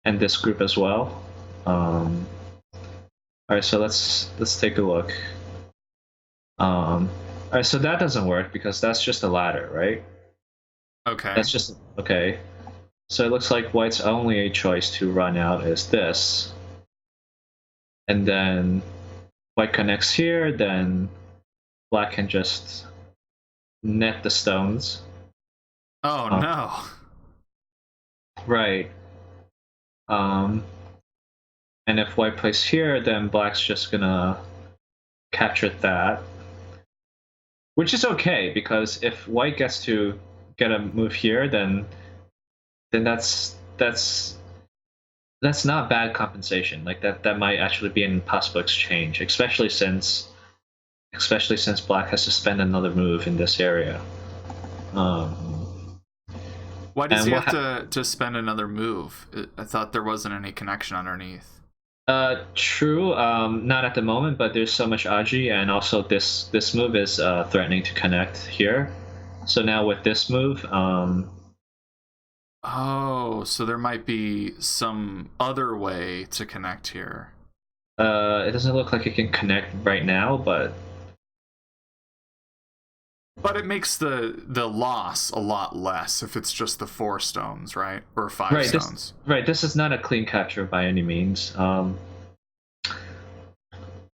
and this group as well. All right, so let's take a look. All right, so that doesn't work because that's just a ladder, right?
Okay.
That's just okay. So it looks like white's only choice to run out is this, and then white connects here. Then black can just net the stones.
Oh no.
Right. And if white plays here, then black's just gonna capture that, which is okay because if white gets to get a move here, then that's not bad compensation. Like that might actually be an impossible exchange, especially since black has to spend another move in this area.
Why does he have to spend another move? I thought there wasn't any connection underneath.
True. Not at the moment, but there's so much Aji, and also this move is threatening to connect here. So now with this move,
oh, so there might be some other way to connect here.
It doesn't look like it can connect right now, but
But it makes the loss a lot less if it's just the 4 stones, right? Or 5
Right.
stones.
This is not a clean capture by any means.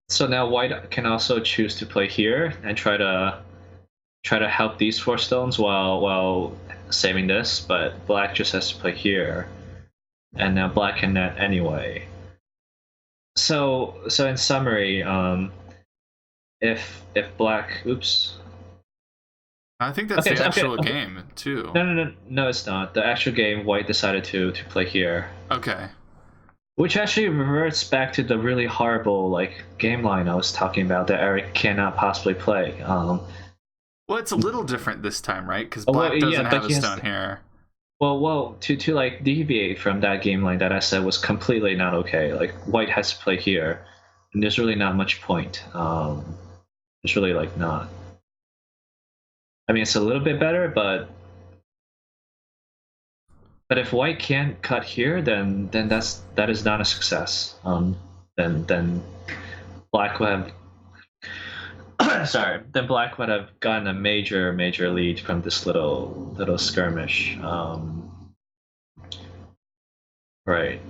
So now white can also choose to play here and try to help these 4 stones while saving this, but black just has to play here, and now black can net anyway. So in summary, if black, oops.
I think that's the actual game too.
No, it's not. The actual game, white decided to play here.
Okay.
Which actually reverts back to the really horrible game line I was talking about that Eric cannot possibly play.
Well, it's a little different this time, right? Because black doesn't have a stone here.
Well, to deviate from that game line that I said was completely not okay. Like white has to play here, and there's really not much point. There's really not. I mean, it's a little bit better, but if white can't cut here, then that is not a success. Then black would have. Sorry. Then black would have gotten a major lead from this little skirmish. Right.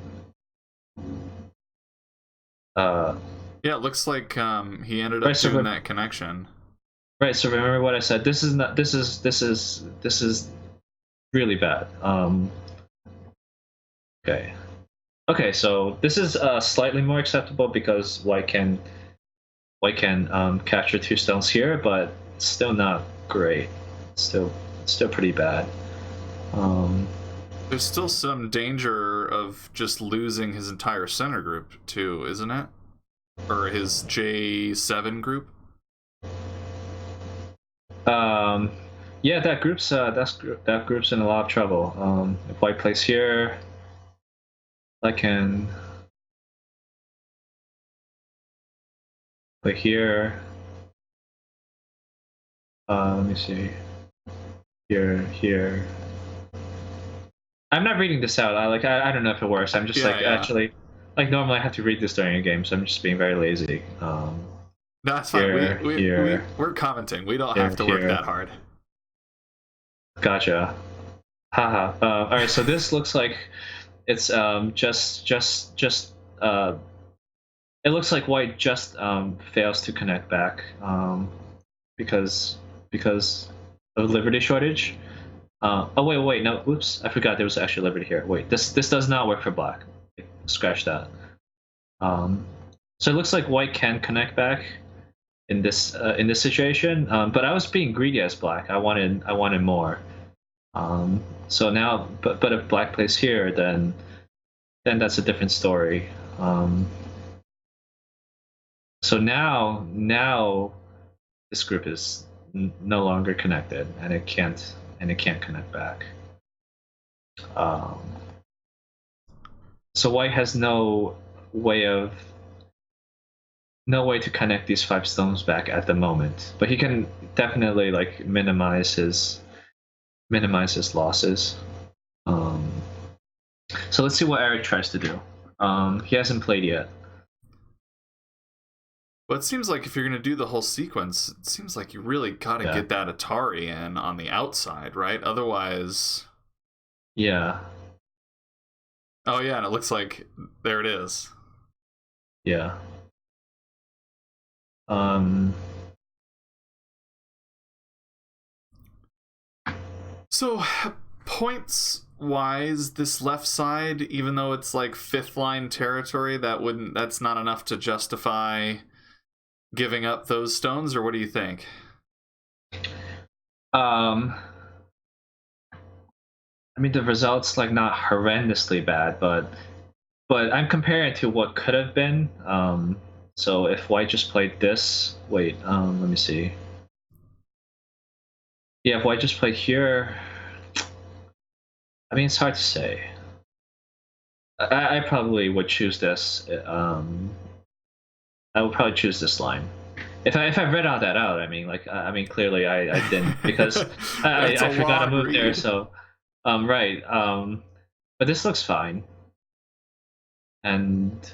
Yeah, it looks like he ended up doing that connection.
Right. So remember what I said. This is really bad. Okay. Okay. So this is slightly more acceptable because white can capture 2 stones here, but still not great. Still pretty bad.
There's still some danger of just losing his entire center group too, isn't it? Or his J7 group?
Yeah, that group's in a lot of trouble. If white plays here, I can play here. Let me see. Here. I'm not reading this out. I don't know if it works. I'm just actually normally I have to read this during a game, so I'm just being very lazy.
That's fine. We're commenting. We don't have to work that hard.
Gotcha. Haha. All right. So this looks like it's just it looks like white just fails to connect back because of liberty shortage. Oh wait, no, oops, I forgot there was actually liberty here. Wait, this does not work for black. Scratch that. So it looks like white can connect back in this situation, but I was being greedy as black. I wanted more. So now, but if black plays here, then that's a different story. So now this group is no longer connected, and it can't connect back. So white has no way to connect these 5 stones back at the moment, but he can definitely minimize his losses. So let's see what Eric tries to do. He hasn't played yet.
Well, it seems like if you're going to do the whole sequence, it seems like you really got to get that Atari in on the outside, right? Otherwise...
Yeah.
Oh, yeah, and it looks like there it is.
Yeah.
So, points-wise, this left side, even though it's 5th line territory, that's not enough to justify giving up those stones, or what do you think?
I mean, the results not horrendously bad, but I'm comparing it to what could have been. So if white just played this, wait, let me see. Yeah, if white just played here, I mean, it's hard to say. I probably would choose this. I would probably choose this line. If I read all that out, I mean, clearly I didn't because I forgot to move there. So, right. But this looks fine. And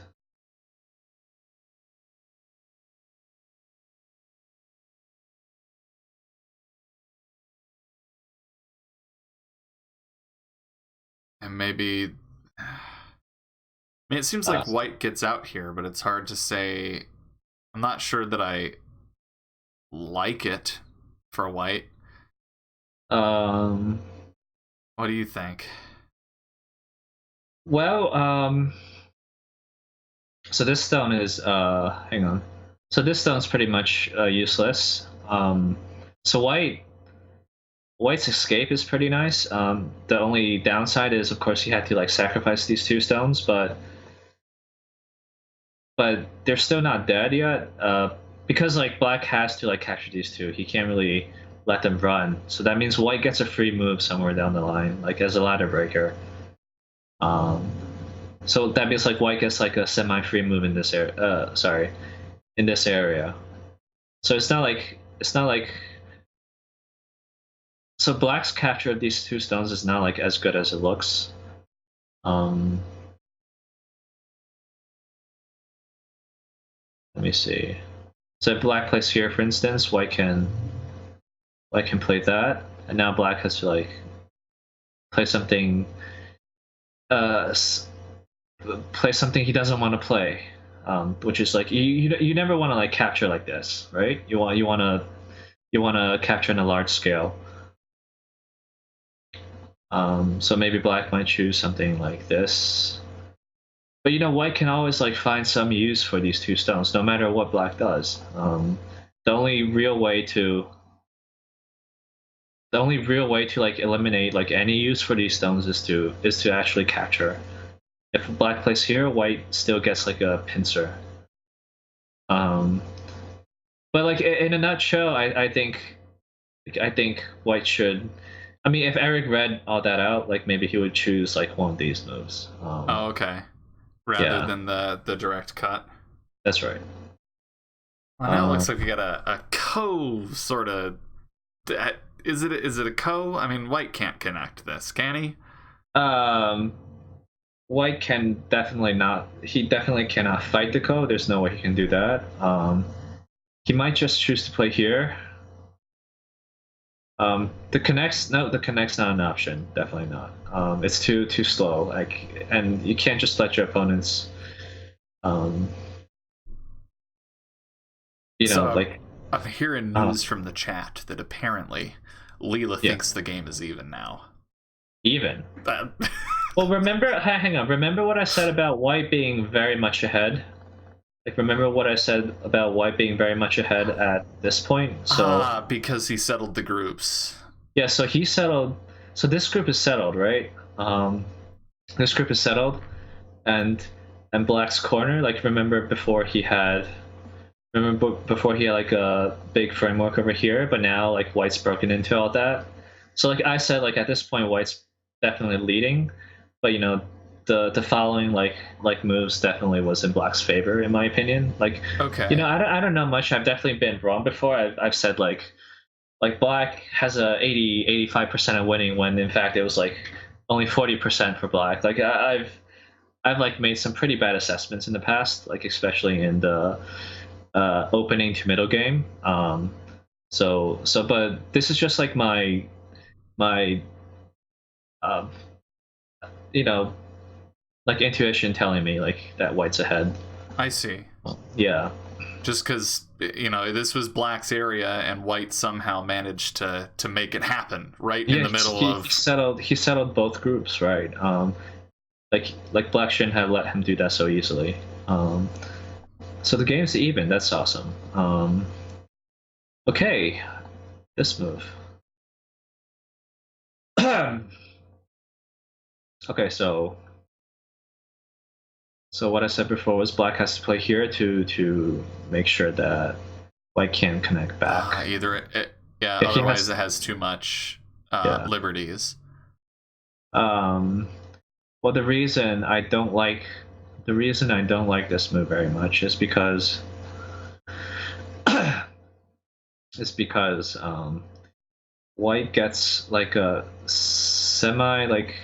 And maybe... I mean, it seems like white gets out here, but it's hard to say. I'm not sure that I like it for white. What do you think?
Well, so this stone is hang on. So this stone's pretty much useless. So white's escape is pretty nice. The only downside is, of course, you have to like sacrifice these 2 stones, but they're still not dead yet. Because like black has to like capture these 2, he can't really let them run. So that means white gets a free move somewhere down the line, like as a ladder breaker. So that means like white gets like a semi-free move in this area. In this area. So it's not like so black's capture of these 2 stones is not like as good as it looks. Let me see. So if black plays here, for instance, white can play that, and now black has to like play something play something he doesn't want to play, which is like you never want to like capture like this, right? You want to capture in a large scale. So maybe black might choose something like this, but white can always like find some use for these 2 stones, no matter what black does. The only real way to like eliminate like any use for these stones is to actually capture. If black plays here, white still gets like a pincer. But like in a nutshell, I think white should. I mean, if Eric read all that out, like maybe he would choose like one of these moves.
Okay. Rather than the direct cut.
That's right.
Well, now it looks like we got a co sort of. Is it a co? I mean, white can't connect this, can he?
White can definitely not. He definitely cannot fight the co. There's no way he can do that. He might just choose to play here. The connect's not an option. Definitely not. It's too slow. Like, and you can't just let your opponents. Like.
I'm hearing news from the chat that apparently Leela thinks the game is even now.
Even. Well, hang on. Remember what I said about white being very much ahead? Like, remember what I said about white being very much ahead at this point? So
because he settled the groups.
Yeah, so he settled. So this group is settled, right? This group is settled, and black's corner. Like, remember before he had like a big framework over here, but now like white's broken into all that. So like I said, like at this point, white's definitely leading, but the following like moves definitely was in black's favor, in my opinion. Like,
okay,
I don't know much. I've definitely been wrong before. I've said like black has a 85% of winning, when in fact it was like only 40% for black. Like I've like made some pretty bad assessments in the past, like especially in the opening to middle game. So but this is just like my like intuition telling me like that white's ahead.
I see.
Yeah.
Just because this was black's area and white somehow managed to make it happen right in the middle of.
He settled both groups, right? Like black shouldn't have let him do that so easily. So the game's even. That's awesome. Okay, this move. Okay, so what I said before was black has to play here to make sure that white can't connect back.
Otherwise it has too much liberties.
Well, the reason I don't like this move very much is because white gets like a semi like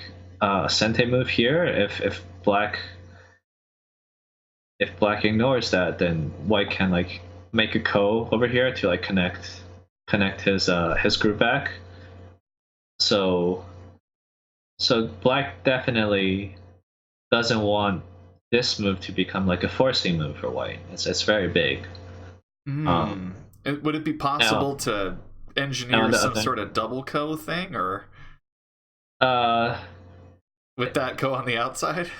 sente move here. If black ignores that, then white can like make a ko over here to like connect his group back. So So black definitely doesn't want this move to become like a forcing move for white. It's very big.
Would it be possible to engineer some sort of double co thing, or would that go on the outside?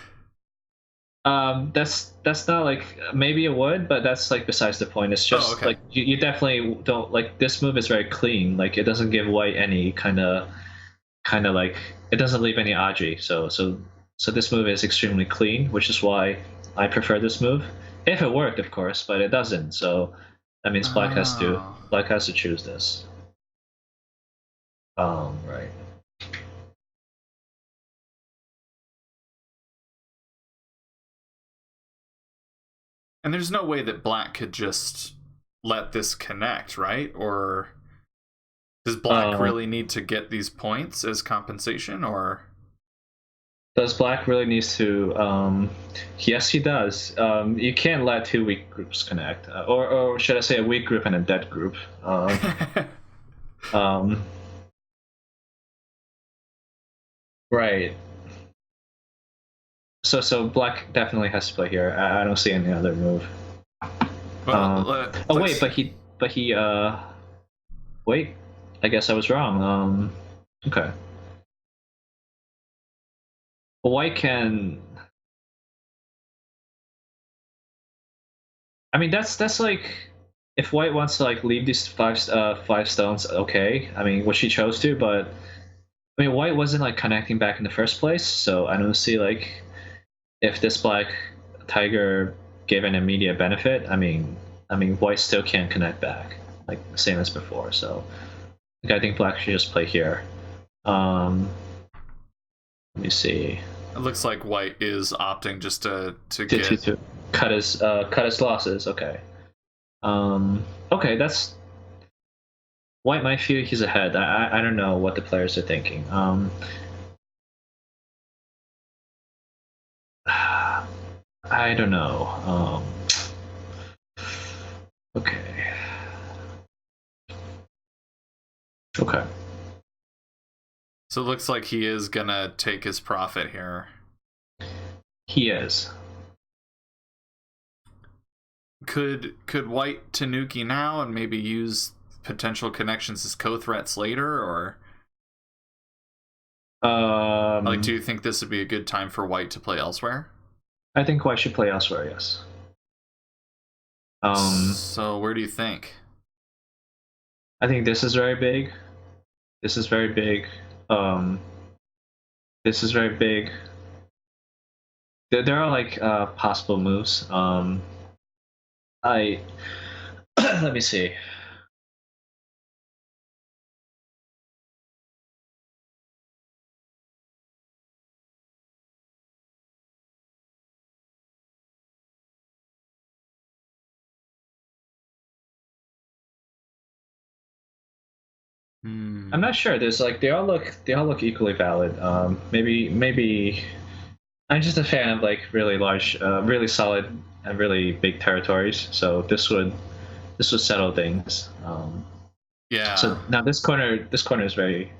That's not like, maybe it would, but that's like besides the point. It's just like you definitely don't like, this move is very clean. Like it doesn't give white any kind of like, it doesn't leave any aji. So this move is extremely clean, which is why I prefer this move. If it worked, of course, but it doesn't. So that means black has to choose this. Right.
And there's no way that black could just let this connect, right? Or does black really need to get these points as compensation, or
does black really needs to? Yes, he does. You can't let two weak groups connect, or should I say a weak group and a dead group. Right. So black definitely has to play here. I don't see any other move.
Well,
wait, but he wait. I guess I was wrong. Okay. White can. I mean, that's like, if white wants to like leave these five stones, okay. I mean, which he chose to, but I mean, white wasn't like connecting back in the first place, so I don't see like, if this black tiger gave an immediate benefit. I mean, white still can't connect back, like same as before. So, like, I think black should just play here. Let me see.
It looks like white is opting just to
cut his losses. Okay. Okay, that's. White might feel he's ahead. I don't know what the players are thinking. I don't know. Okay. Okay.
So it looks like he is gonna take his profit here.
He is.
Could white Tanuki now and maybe use potential connections as co-threats later, or like, do you think this would be a good time for white to play elsewhere?
I think white should play elsewhere, yes.
So where do you think?
I think this is very big. This is very big. This is very big. There are like possible moves. Let me see. I'm not sure. There's like, they all look equally valid. Maybe I'm just a fan of like really large, really solid and really big territories. So this would settle things.
Yeah.
So now this corner is very,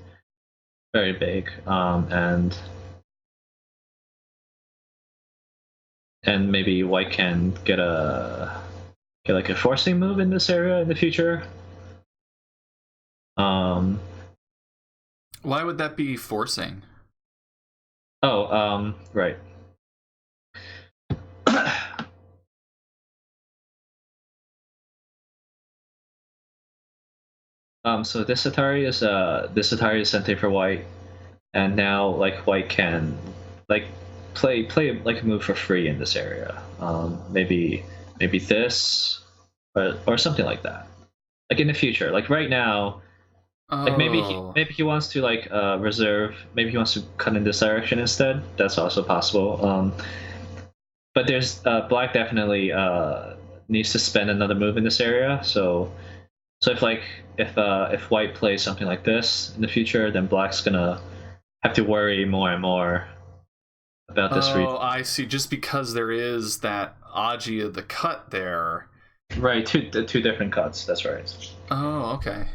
very big, and maybe white can get like a forcing move in this area in the future.
Why would that be forcing?
Oh, right. So this Atari is something for white, and now like white can like play like a move for free in this area. Maybe this, or something like that. Like in the future, like right now. Like maybe he wants to like reserve. Maybe he wants to cut in this direction instead. That's also possible. But there's black definitely needs to spend another move in this area. So if white plays something like this in the future, then black's gonna have to worry more and more about this region.
Oh, I see. Just because there is that aji of the cut there.
Right, two different cuts. That's right.
Oh, okay.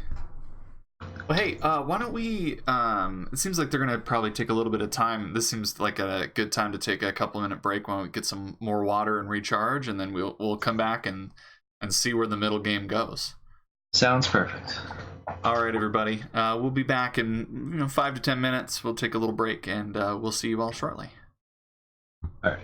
Well, hey, why don't we? It seems like they're gonna probably take a little bit of time. This seems like a good time to take a couple-minute break while we get some more water and recharge, and then we'll come back and see where the middle game goes.
Sounds perfect.
All right, everybody. We'll be back in 5 to 10 minutes. We'll take a little break, and we'll see you all shortly.
All right.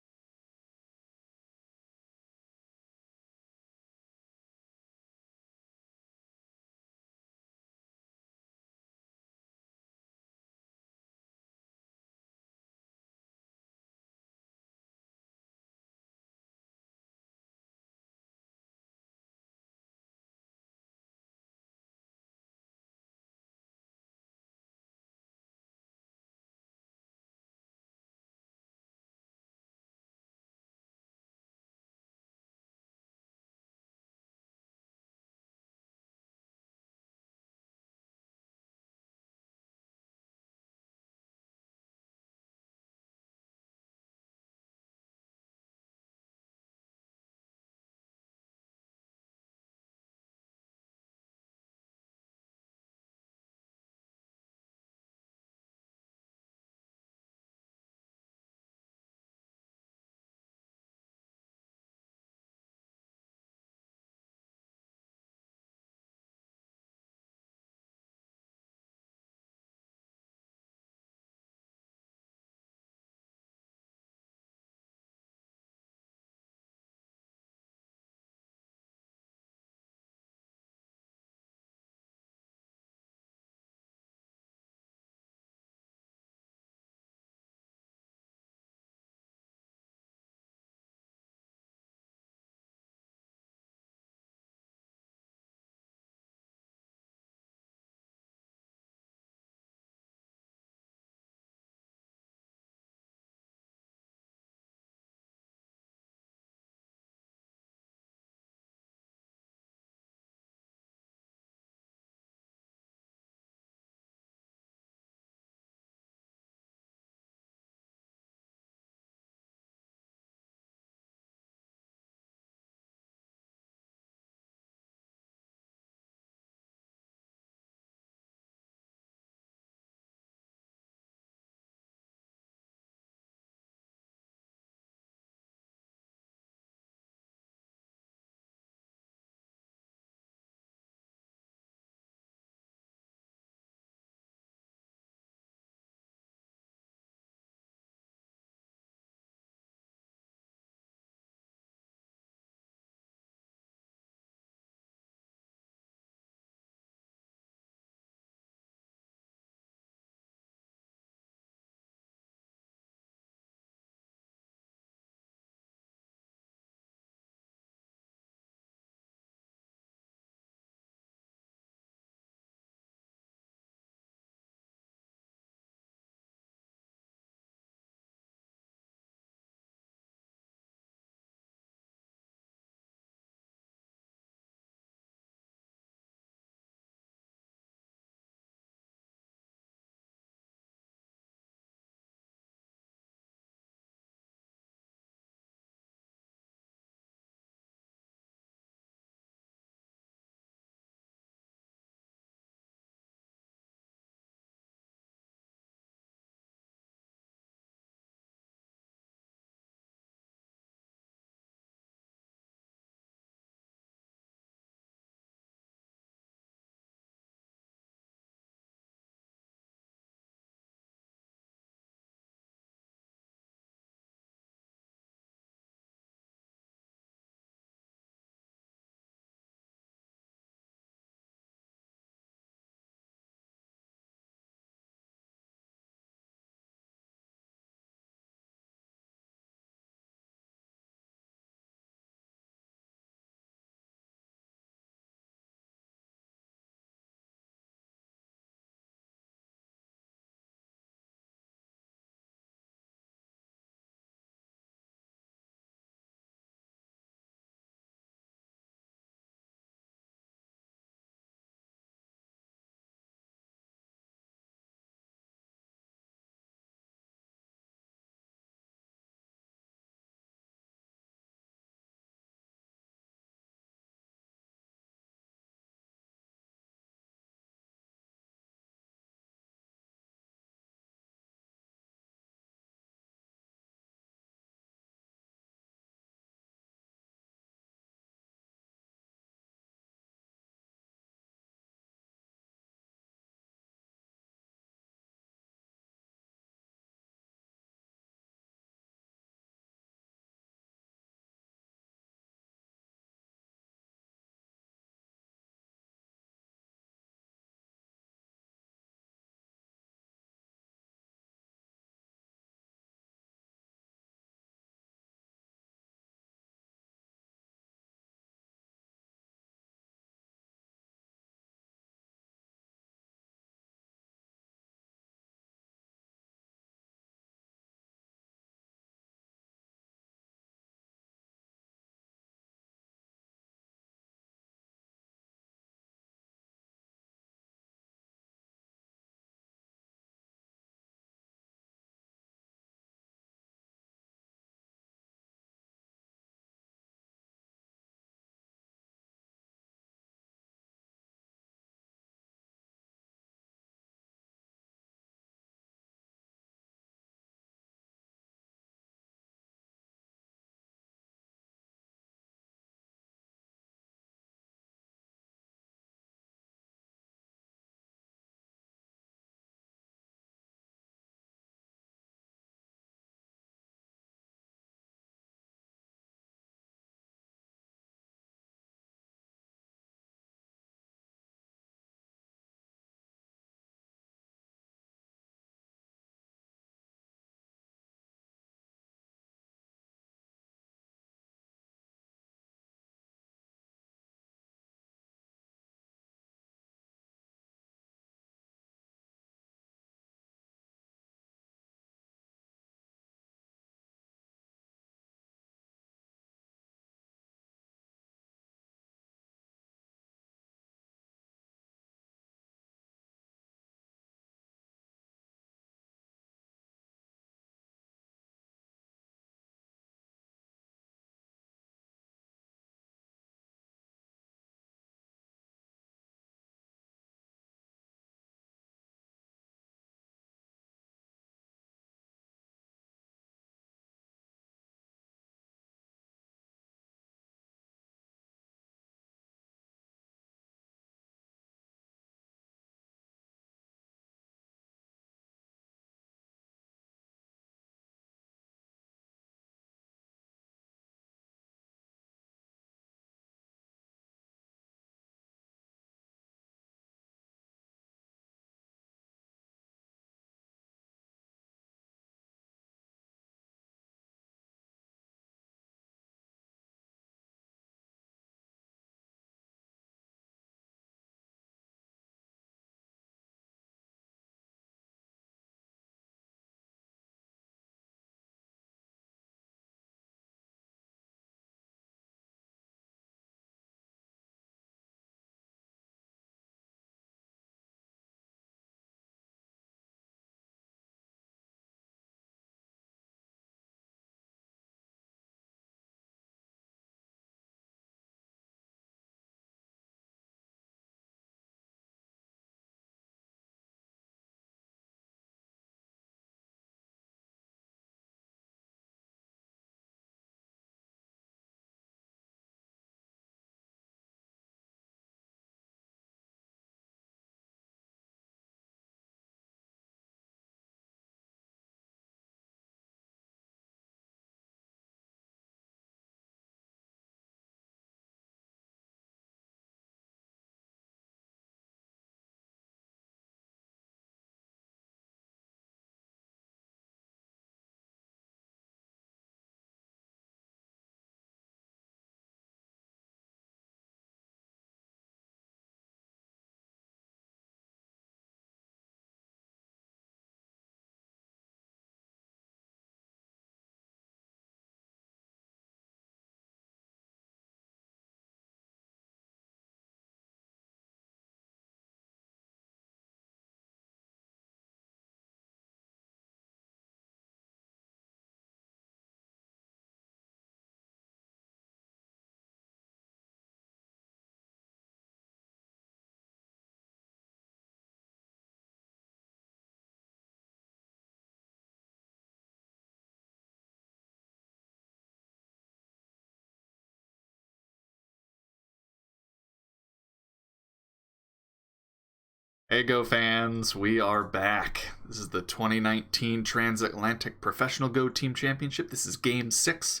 Hey Go fans, we are back. This is the 2019 Transatlantic Professional Go Team Championship. This is Game 6.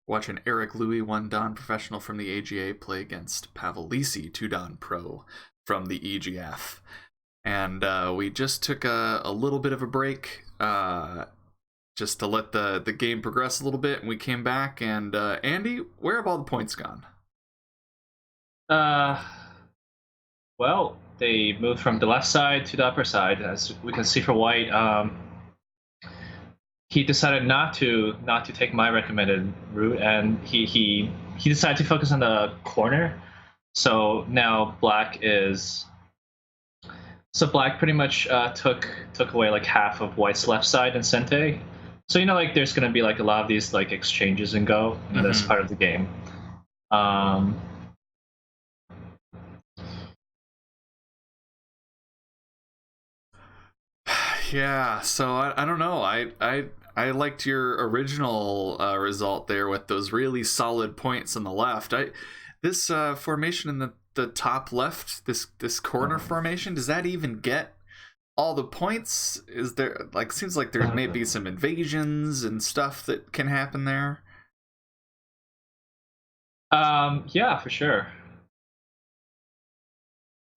Watching Eric Louis, 1-Dan Professional from the AGA, play against Pavol Lisy, 2-Dan Pro from the EGF. And we just took a little bit of a break just to let the game progress a little bit, and we came back. And Andy, where have all the points gone?
Well, they moved from the left side to the upper side. As we can see for White, he decided not to take my recommended route, and he decided to focus on the corner. So now Black pretty much took away like half of White's left side in Sente. So like there's gonna be like a lot of these like exchanges in Go. That's part of the game.
Yeah, so I don't know. I liked your original result there with those really solid points on the left. This formation in the top left, this corner formation, does that even get all the points? Is there seems like there may be some invasions and stuff that can happen there?
Yeah, for sure.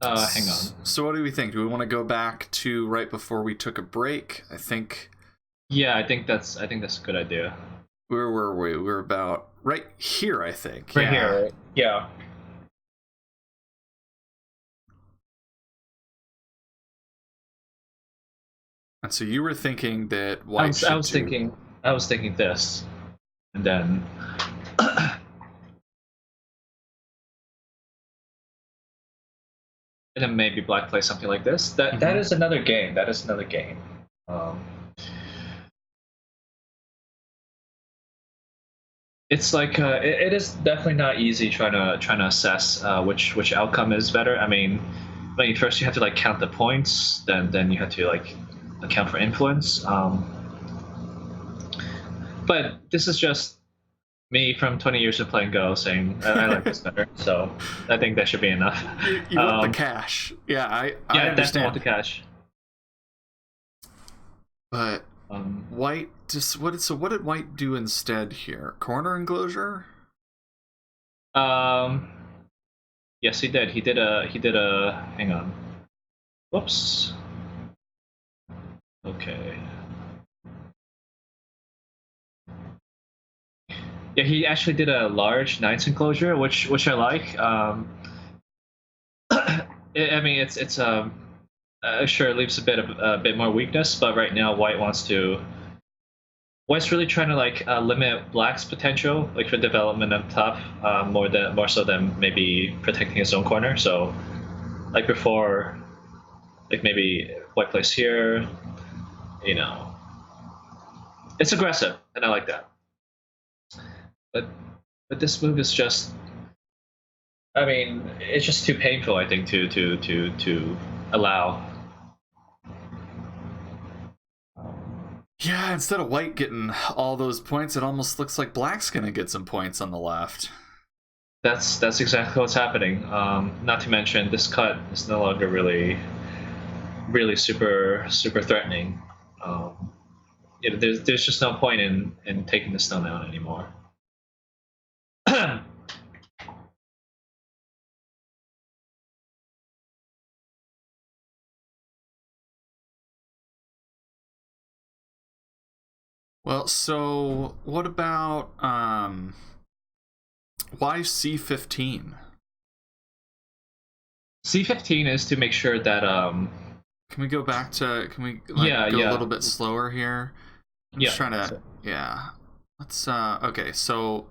Hang on.
So what do we think? Do we want to go back to right before we took a break? I think.
Yeah, I think that's a good idea.
Where were we? We were about right here, I think.
Right here. Right? Yeah.
And so you were thinking that White.
I was thinking this, and then. And then maybe Black plays something like this. That is another game. It's like it is definitely not easy trying to assess which outcome is better. I mean, first you have to like count the points, then you have to like account for influence. But this is just me from 20 years of playing Go saying I like this better, so I think that should be enough.
You want the cash. Yeah, I understand.
Want the cash.
But White just what did White do instead here? Corner enclosure?
Yes, he did. He did a hang on. Whoops. Okay. Yeah, he actually did a large Knights enclosure, which I like. I mean, it's sure it leaves a bit more weakness, but right now White's really trying to like limit Black's potential, like for development up top, more so than maybe protecting his own corner. So, like before, like maybe White plays here, it's aggressive, and I like that. But this move is just, I mean, it's just too painful, I think, to allow.
Yeah, instead of White getting all those points, it almost looks like Black's gonna get some points on the left.
That's exactly what's happening. Not to mention, this cut is no longer really super threatening. There's just no point in taking the stone out anymore.
Well, so what about why C15?
C15 is to make sure that
Can we go back to? Can we go a little bit slower here? I'm just trying to. Yeah. Let's. Okay. So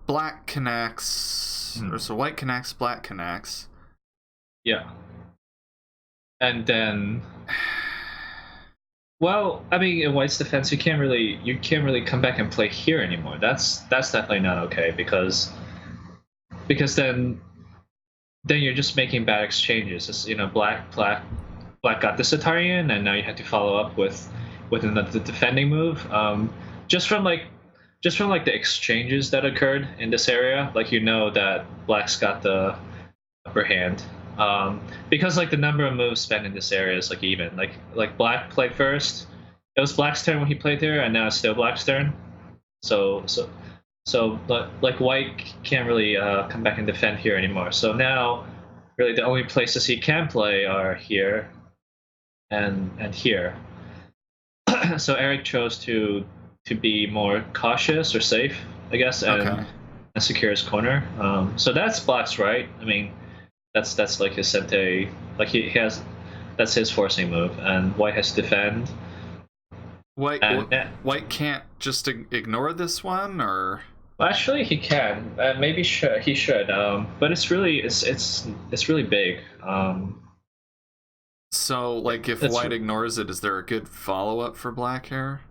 Black connects, or so White connects, Black connects.
Yeah. And then. Well, I mean, in White's defense, you can't really come back and play here anymore. That's definitely not okay because then you're just making bad exchanges. It's, Black got this Atarian, and now you have to follow up with another defending move. Just from the exchanges that occurred in this area, like that Black's got the upper hand. because like the number of moves spent in this area is like even. Like Black played first. It was Black's turn when he played there, and now it's still Black's turn. But like White can't really come back and defend here anymore. So now, really, the only places he can play are here and here. So Eric chose to be more cautious or safe, I guess, and secure his corner. So that's Black's right. I mean, that's like his Sente. Like he has, that's his forcing move, and White has to defend.
White can't just ignore this one, or
actually he can. Maybe he should. But it's really big.
So like if White ignores it, is there a good follow up for Black here?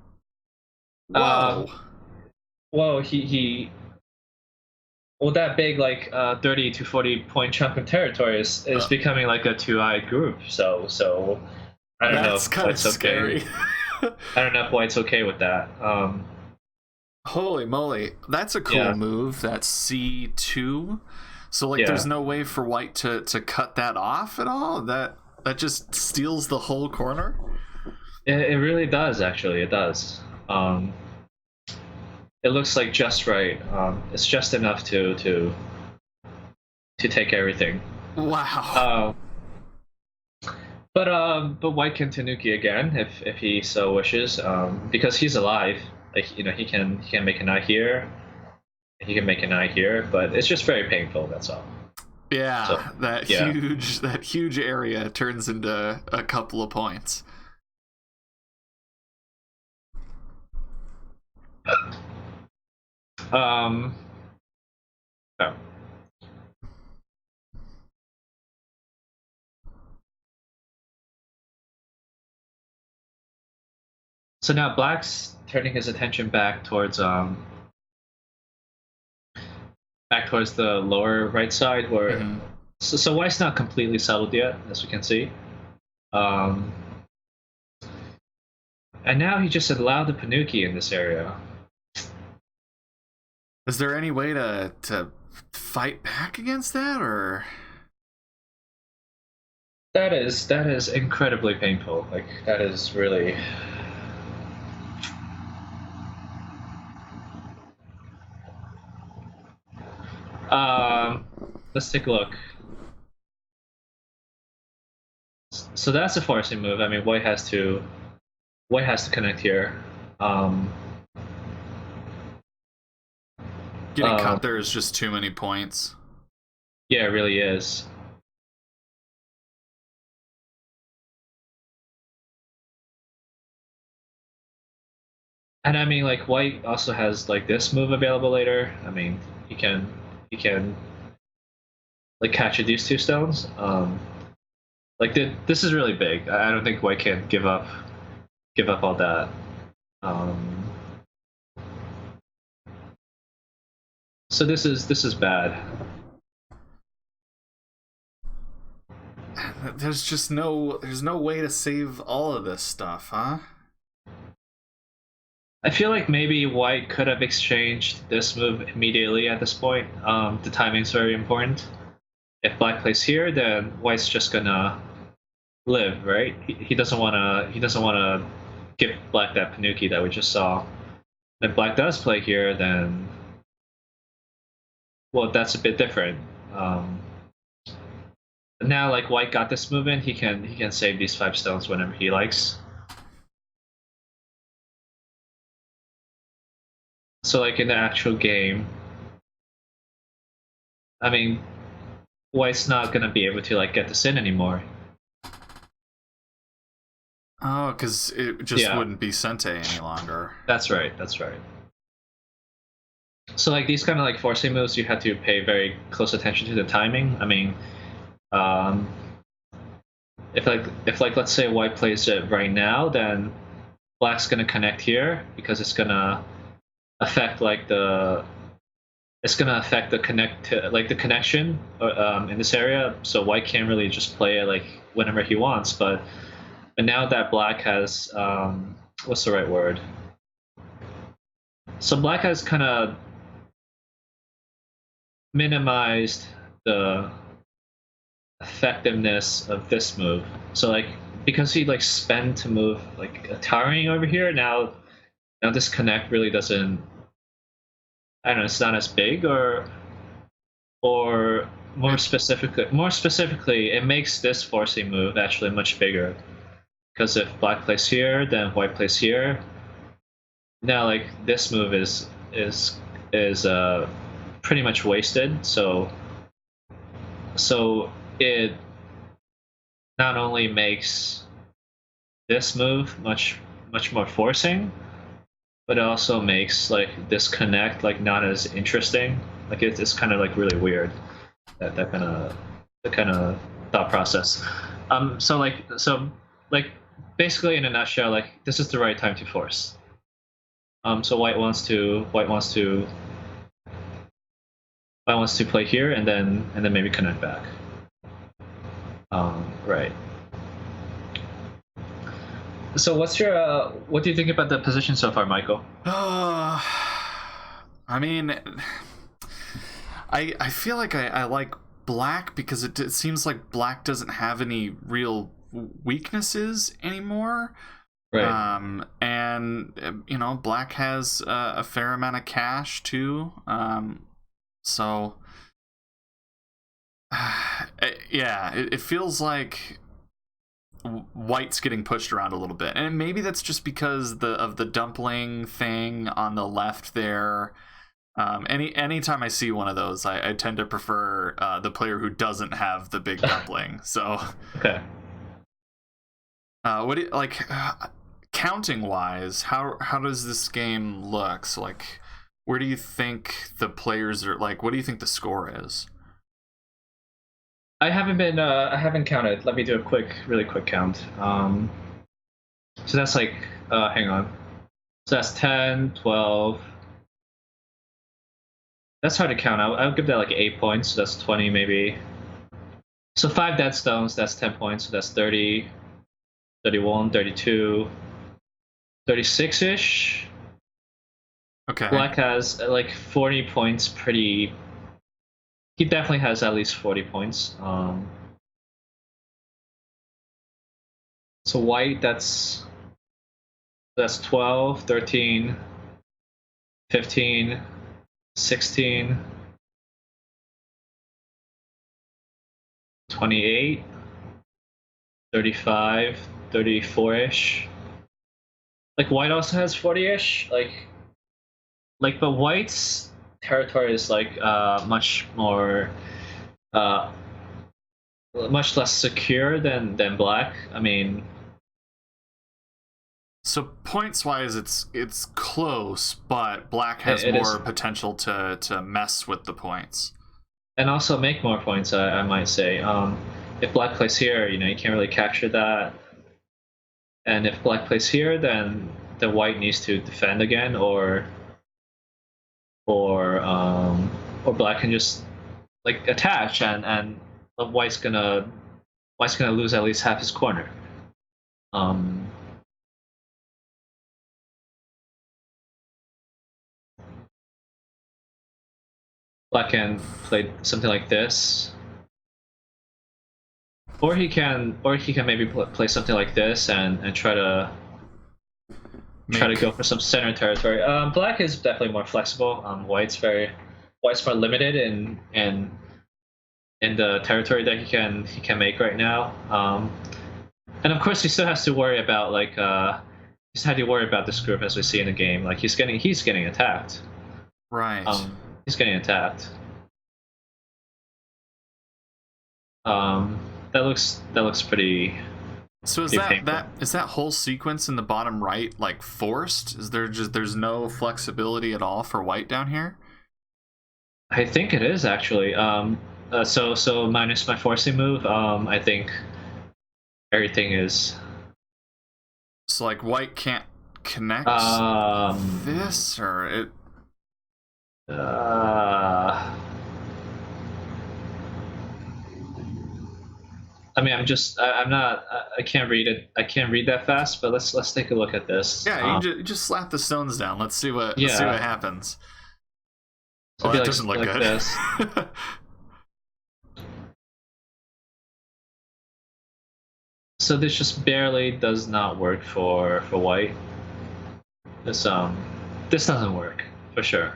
Whoa. Well, well, that big like 30 to 40 point chunk of territory is becoming like a two-eyed group. So I don't know if White's scary. I don't know if White's okay with that.
Holy moly, that's a cool move. That's C2. So like, there's no way for White to cut that off at all. That just steals the whole corner.
It really does. Actually, it does. It looks like just right. It's just enough to take everything.
Wow.
But White can Tanuki again if he so wishes, because he's alive. Like he can make an eye here, he can make an eye here, but it's just very painful. That's all.
Yeah, so, that huge area turns into a couple of points.
No. So now Black's turning his attention back towards the lower right side, where so White's not completely settled yet, as we can see. And now he just allowed the Panuki in this area.
Is there any way to fight back against that, or?
That is incredibly painful. Like that is really. Let's take a look. So that's a forcing move. I mean, White has to connect here.
Getting cut there is just too many points.
Yeah, it really is. And I mean, like White also has like this move available later. I mean, he can like catch these two stones. Like this is really big. I don't think White can give up all that. So this is bad.
There's no way to save all of this stuff, huh?
I feel like maybe White could have exchanged this move immediately at this point. The timing's very important. If Black plays here, then White's just gonna live, right? He doesn't wanna give Black that Panuki that we just saw. If Black does play here, then well, that's a bit different. Now, like White got this move in, he can save these 5 stones whenever he likes. So, like in the actual game, I mean, White's not gonna be able to like get this in anymore.
Oh, because it just wouldn't be Sente any longer. That's right.
So like these kind of like forcing moves, you have to pay very close attention to the timing. I mean, if let's say White plays it right now, then Black's gonna connect here because it's gonna affect the connection in this area. So White can't really just play it like whenever he wants. But now that Black has what's the right word? So Black has kind of minimized the effectiveness of this move. So like because he like spent to move like a towering over here, now this connect really doesn't. I don't know. It's not as big, or more specifically, it makes this forcing move actually much bigger. Because if black plays here, then white plays here. Now, like this move is pretty much wasted. So it not only makes this move much more forcing, but it also makes like this connect like not as interesting. Like it's kind of like really weird that kind of thought process. So basically in a nutshell, like this is the right time to force. So white wants to play here and then maybe connect back. Right. So what do you think about the position so far, Michael?
I mean, I feel like I like black because it seems like black doesn't have any real weaknesses anymore.
Right.
And you know, black has a fair amount of cash too. So yeah, it feels like white's getting pushed around a little bit, and maybe that's just because of the dumpling thing on the left there. Anytime I see one of those, I tend to prefer the player who doesn't have the big dumpling. So
okay.
What do you, like counting wise? How does this game look? So like, where do you think the players are? Like, what do you think the score is?
I haven't counted. Let me do a really quick count. So that's like, hang on. So that's 10, 12. That's hard to count. I'll give that like 8 points. So that's 20 maybe. So 5 dead stones, that's 10 points. So that's 30, 31, 32, 36-ish.
Okay.
Black has like 40 points pretty... He definitely has at least 40 points. So white, that's 12, 13, 15, 16, 28, 35, 34-ish. Like white also has 40-ish. Like but white's territory is like much more much less secure than black. I mean,
so points wise it's close, but black has more potential to mess with the points
and also make more points. I might say, if black plays here, you know, you can't really capture that, and if black plays here, then the white needs to defend again, or black can just like attach, and white's gonna lose at least half his corner. Black can play something like this, or he can maybe play something like this and try to go for some center territory. Black is definitely more flexible. White's more limited in the territory that he can make right now. And of course, he still has to worry about he's had to worry about this group, as we see in the game. Like he's getting attacked.
Right.
He's getting attacked. That looks pretty.
So is that whole sequence in the bottom right like forced? Is there's no flexibility at all for white down here?
I think it is actually. So minus my forcing move, I think everything is.
So like white can't connect this, or it.
I mean, I can't read it. I can't read that fast, but let's take a look at this.
Yeah, you just slap the stones down. Let's see what happens. Well, that doesn't look good.
So this just barely does not work for white. This doesn't work for sure.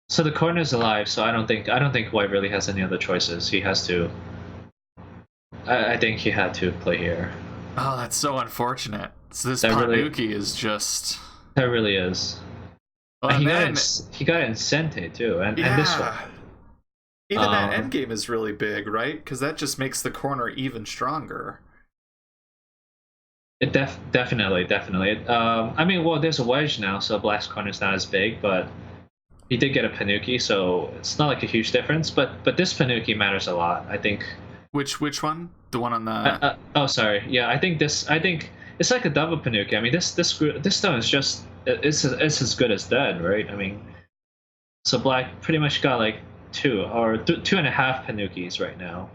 So the corner is alive, so I don't think white really has any other choices. He has to. I think he had to play here.
Oh, that's so unfortunate. So this
That
Panuki is just.
That really is.
Well,
he got Incente too, and this one.
Even that endgame is really big, right? Because that just makes the corner even stronger.
It definitely. I mean, well, there's a wedge now, so black's corner is not as big, but he did get a Panuki, so it's not like a huge difference. But this Panuki matters a lot, I think.
Which one? The one on the.
Oh, sorry. Yeah, I think it's like a double Panuki. I mean, this stone is just it's as good as dead, right? I mean, so black pretty much got like 2 or 2.5 Panukis right now.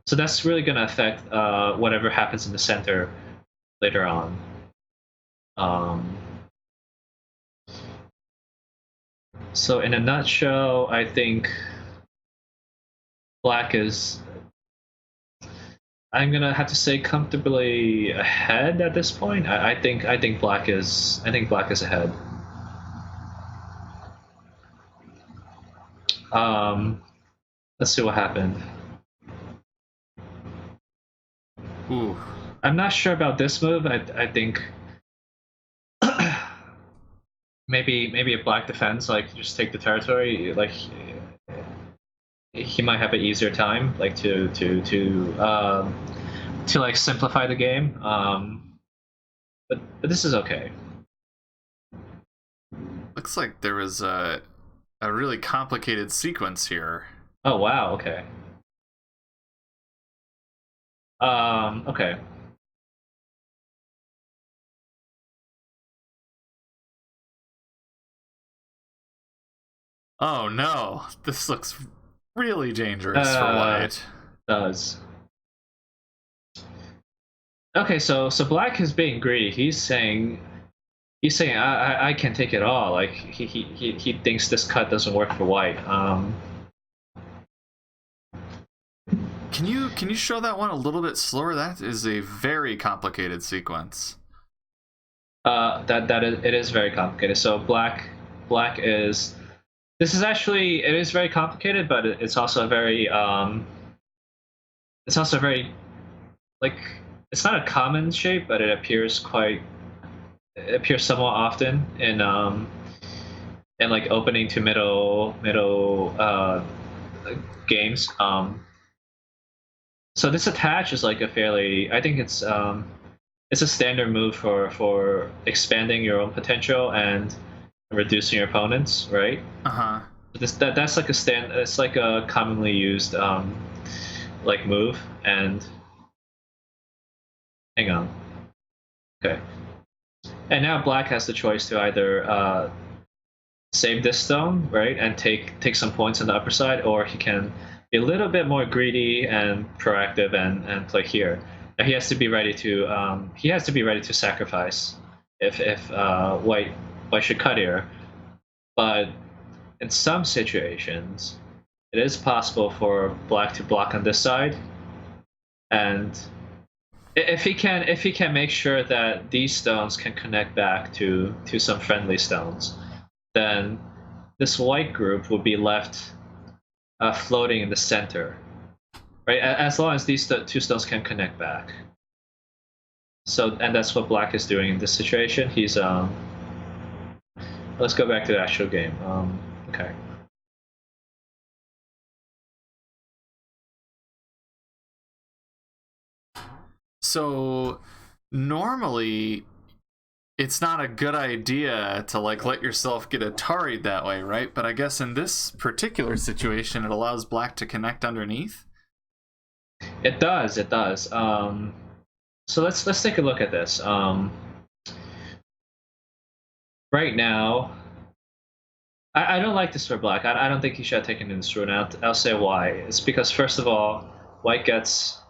So that's really gonna affect whatever happens in the center later on. So in a nutshell, I think black is. I'm gonna have to say comfortably ahead at this point. I think black is ahead. Let's see what happened.
Ooh.
I'm not sure about this move. I think maybe if black defends, like just take the territory, like he might have an easier time, like to like simplify the game. But this is okay.
Looks like there was a really complicated sequence here.
Oh wow, okay. Okay.
Oh no, this looks really dangerous for white.
Does. Okay, so black is being greedy. He's saying I can take it all. Like he thinks this cut doesn't work for white.
Can you show that one a little bit slower? That is a very complicated sequence.
It is very complicated. So black is. This is actually, it is very complicated, but it's also very like, it's not a common shape, but it appears somewhat often in like opening to middle games. So this attach is like a fairly, I think it's a standard move for expanding your own potential and reducing your opponents, right? That's like it's like a commonly used like move. And hang on, okay. And now black has the choice to either save this stone, right, and take some points on the upper side, or he can be a little bit more greedy and proactive and play here. Now he has to be ready to sacrifice if white should cut here. But in some situations, it is possible for black to block on this side, and if he can make sure that these stones can connect back to some friendly stones, then this white group will be left floating in the center, right? As long as these two stones can connect back. So, and that's what black is doing in this situation. He's let's go back to the actual game. Okay.
So normally it's not a good idea to like let yourself get Atari'd that way, right? But I guess in this particular situation, it allows black to connect underneath.
It does. So let's take a look at this. Right now, I don't like this for black. I don't think he should have taken in this rune. I'll say why. It's because first of all, white gets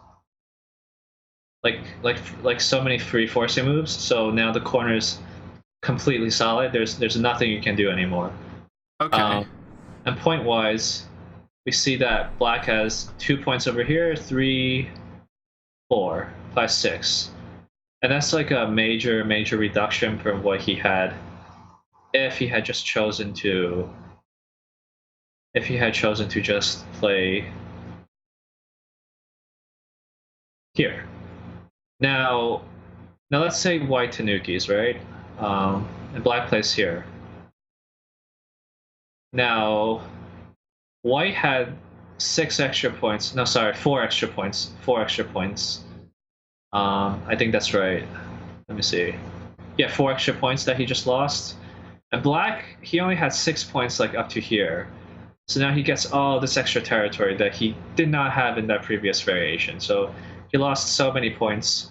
like so many free forcing moves. So now the corner's completely solid. There's nothing you can do anymore.
Okay.
And point-wise, we see that black has 2 points over here, 3, 4, 5, 6. And that's like a major reduction from what he had if he had chosen to just play here. Now let's say white tanukis, right? And black plays here. Now, white had 6 extra points. No, sorry, 4 extra points. 4 extra points. I think that's right. Let me see. Yeah, 4 extra points that he just lost. And black, he only had 6 points like up to here. So now he gets all this extra territory that he did not have in that previous variation. So he lost so many points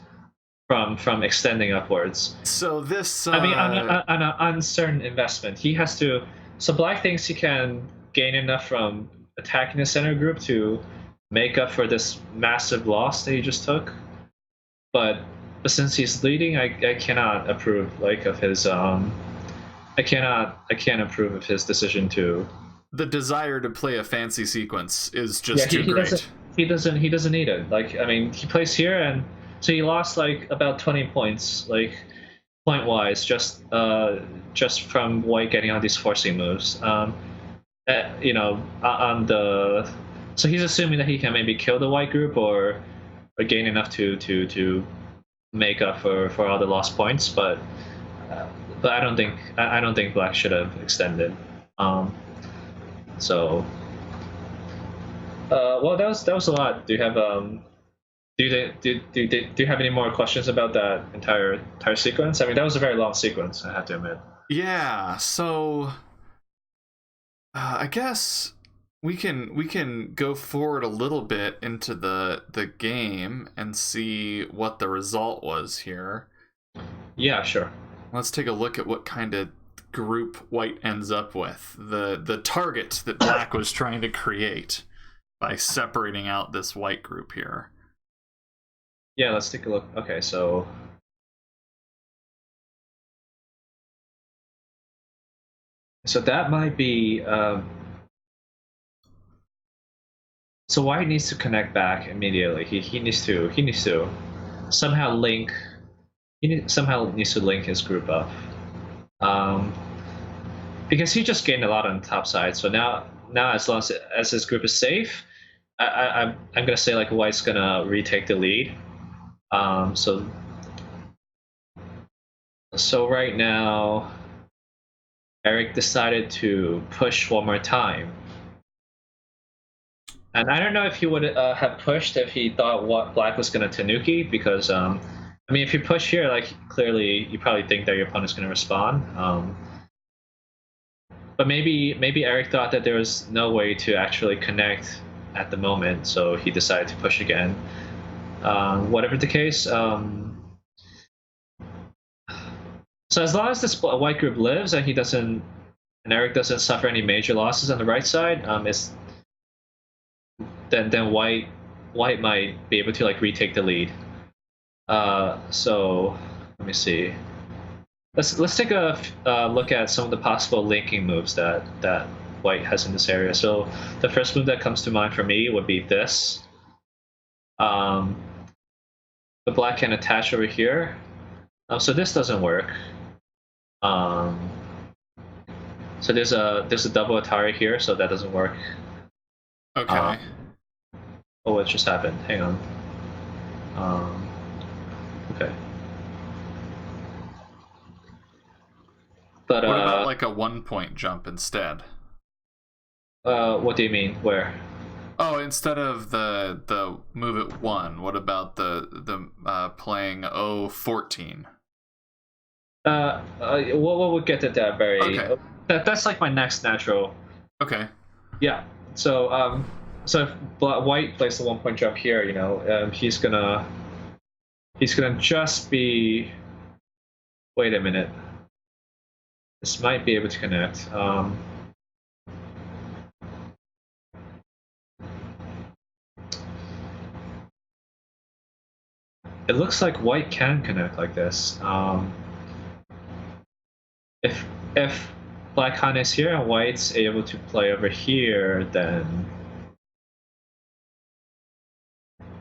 from extending upwards.
So this...
I mean, on an uncertain investment, he has to... So black thinks he can gain enough from attacking the center group to make up for this massive loss that he just took. But since he's leading, I cannot approve of his I can't approve of his decision to...
The desire to play a fancy sequence is just too great.
He doesn't need it. I mean, he plays here, and so he lost about 20 points, point wise, just from white getting on these forcing moves. On the... So he's assuming that he can maybe kill the white group or gain enough to make up for all the lost points, but I don't think black should have extended. So, well, that was a lot. Do you have do you have any more questions about that entire sequence? I mean, that was a very long sequence, I have to admit.
Yeah. So, I guess we can go forward a little bit into the game and see what the result was here.
Yeah, sure.
Let's take a look at what kind of group white ends up with. The target that black was trying to create by separating out this white group here.
Yeah, let's take a look. Okay, so that might be so white needs to connect back immediately. He needs to somehow link. Somehow needs to link his group up. Because he just gained a lot on the top side. So now as long as his group is safe, I'm gonna say white's gonna retake the lead. So right now, Eric decided to push one more time. And I don't know if he would have pushed if he thought what black was gonna tanuki, because I mean, if you push here, clearly you probably think that your opponent's gonna respond. But maybe Eric thought that there was no way to actually connect at the moment, so he decided to push again. Whatever the case, so as long as this white group lives and Eric doesn't suffer any major losses on the right side, then white might be able to retake the lead. So let me see. Let's take a look at some of the possible linking moves that white has in this area. So the first move that comes to mind for me would be this. The black can attach over here. So this doesn't work. So there's a double Atari here, so that doesn't work.
Okay.
Oh, what just happened? Hang on. Okay. But
what about a 1-point jump instead?
What do you mean? Where?
Oh, instead of the move at 1, what about the playing 14?
We'll get to that very.
Okay.
That's my next natural.
Okay.
Yeah. So if white plays the 1-point jump here, he's gonna just be. Wait a minute. This might be able to connect. It looks like white can connect like this. If black Hajin is here and white's able to play over here, then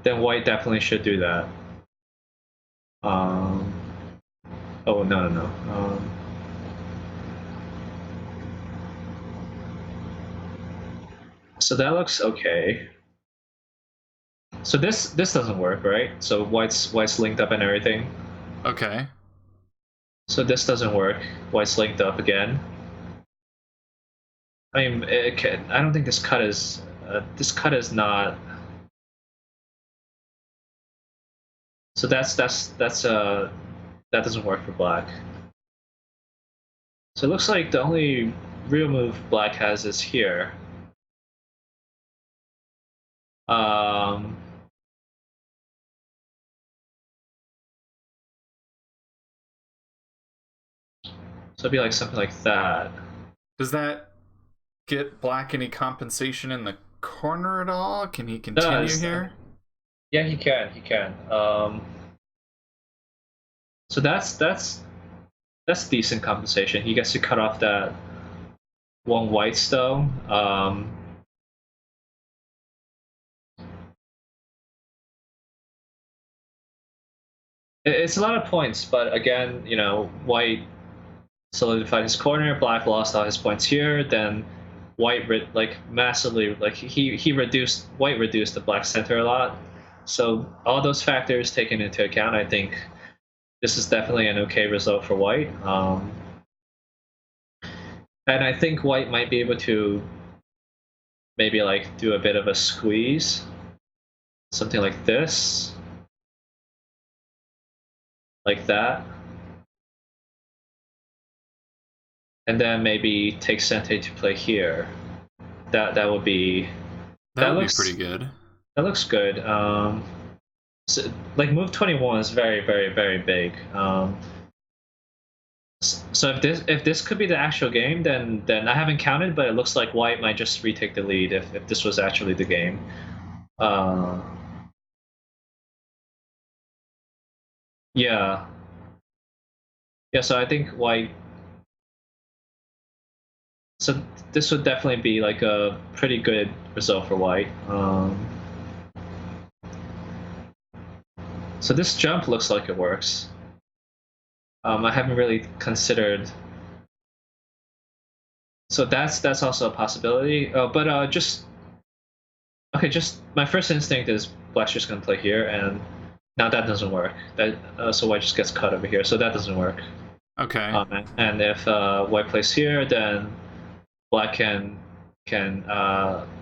white definitely should do that. Oh, no. So that looks okay. So this doesn't work, right? So white's linked up and everything.
Okay.
So this doesn't work. White's linked up again. I mean, I don't think this cut is not. So that doesn't work for black. So it looks like the only real move black has is here. So it'd be like something like that.
Does that get black any compensation in the corner at all? Can he continue here?
Yeah, he can. So that's decent compensation. He gets to cut off that one white though. It's a lot of points, but again, you know, white solidified his corner, black lost all his points here, then white massively, like white reduced the black center a lot. So all those factors taken into account, I think this is definitely an okay result for white. And I think white might be able to maybe like do a bit of a squeeze, something like this, like that. And then maybe take Sente to play here. That would be
pretty good.
That looks good. So, like move 21 is very, very, very big. So if this could be the actual game, then I haven't counted, but it looks like white might just retake the lead if this was actually the game. Yeah. So I think white. So this would definitely be like a pretty good result for white. So this jump looks like it works. I haven't really considered. So that's also a possibility. But just my first instinct is black's just gonna play here, and now that doesn't work. So white just gets cut over here, so that doesn't work.
Okay.
And if white plays here, then black can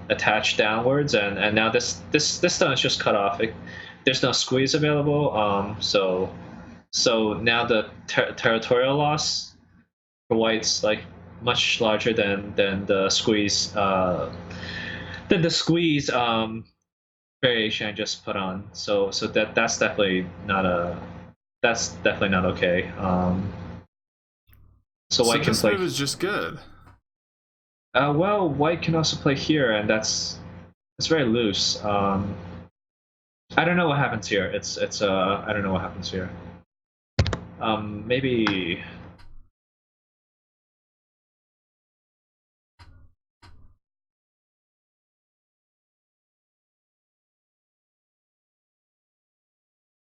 attach downwards, and now this stone is just cut off. There's no squeeze available. So now the territorial loss for white's like much larger than the squeeze variation I just put on. So that's definitely not okay. So white can
this
play.
Move is just good.
Well, white can also play here, and it's very loose. I don't know what happens here. I don't know what happens here. Maybe.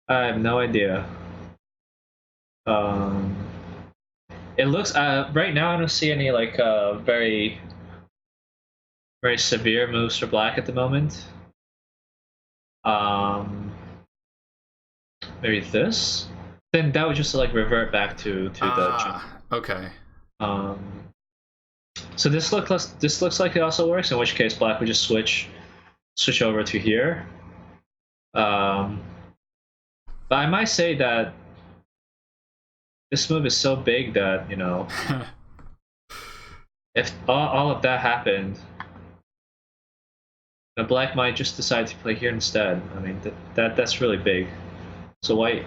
I have no idea. It looks right now I don't see any like very very severe moves for black at the moment. Maybe this. Then that would just like revert back to the jump.
Okay.
So this looks like it also works. In which case, black would just switch over to here. But I might say that this move is so big that, you know, if all of that happened, black might just decide to play here instead. I mean, that's really big. So white.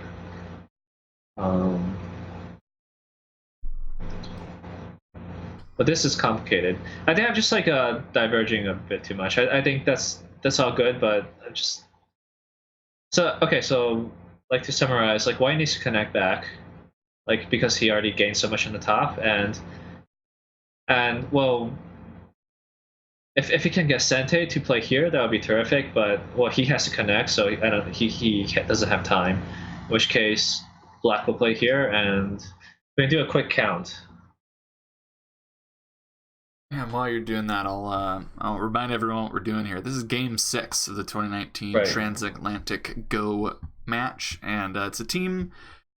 But this is complicated. I think I'm just like diverging a bit too much. I think that's all good, but I'm just. So okay, so like to summarize, like white needs to connect back, like because he already gained so much on the top, and And well, if he can get Sente to play here, that would be terrific. But well, he has to connect, so I don't. He doesn't have time. In which case, Black will play here, and we're gonna do a quick count.
And while you're doing that, I'll remind everyone what we're doing here. This is Game 6 of the 2019 Transatlantic Go match, and it's a team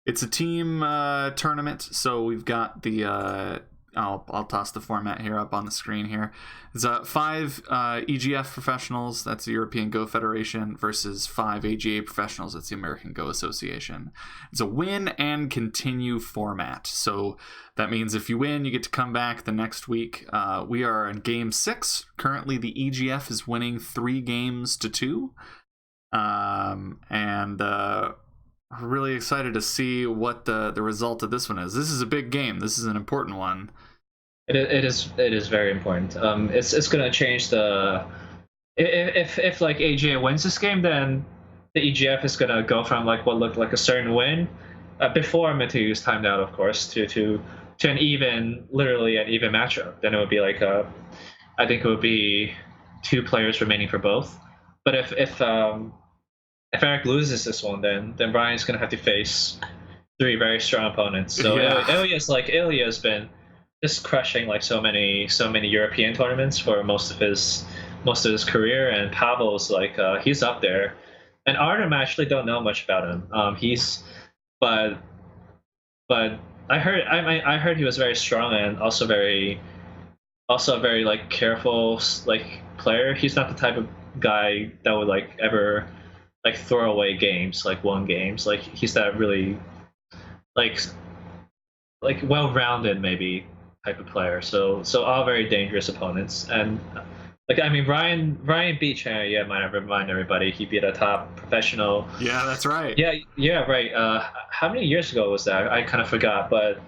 tournament. So we've got the I'll toss the format here up on the screen here. It's 5 EGF professionals, that's the European Go Federation, versus 5 AGA professionals, that's the American Go Association. It's a win and continue format. So that means if you win, you get to come back the next week. We are in Game 6. Currently, the EGF is winning 3 games to 2. I'm really excited to see what the result of this one is. This is a big game. This is an important one.
It is very important. It's gonna change the if like AGA wins this game, then the EGF is gonna go from like what looked like a certain win before Matthew's timed out, of course, to literally an even matchup. Then it would be like I think it would be 2 players remaining for both. But if Eric loses this one, then Brian's gonna have to face 3 very strong opponents. So Ilya has been just crushing like so many European tournaments for most of his career, and Pavel's like he's up there. And Artem, I actually don't know much about him. But I heard he was very strong and also very like careful like player. He's not the type of guy that would like ever like throw away games, like won games. Like he's that really like well-rounded maybe type of player. So all very dangerous opponents. And like I mean Ryan beat Chan. Yeah, might remind everybody he beat a top professional.
Yeah, that's right.
Yeah, right. How many years ago was that? I kind of forgot. But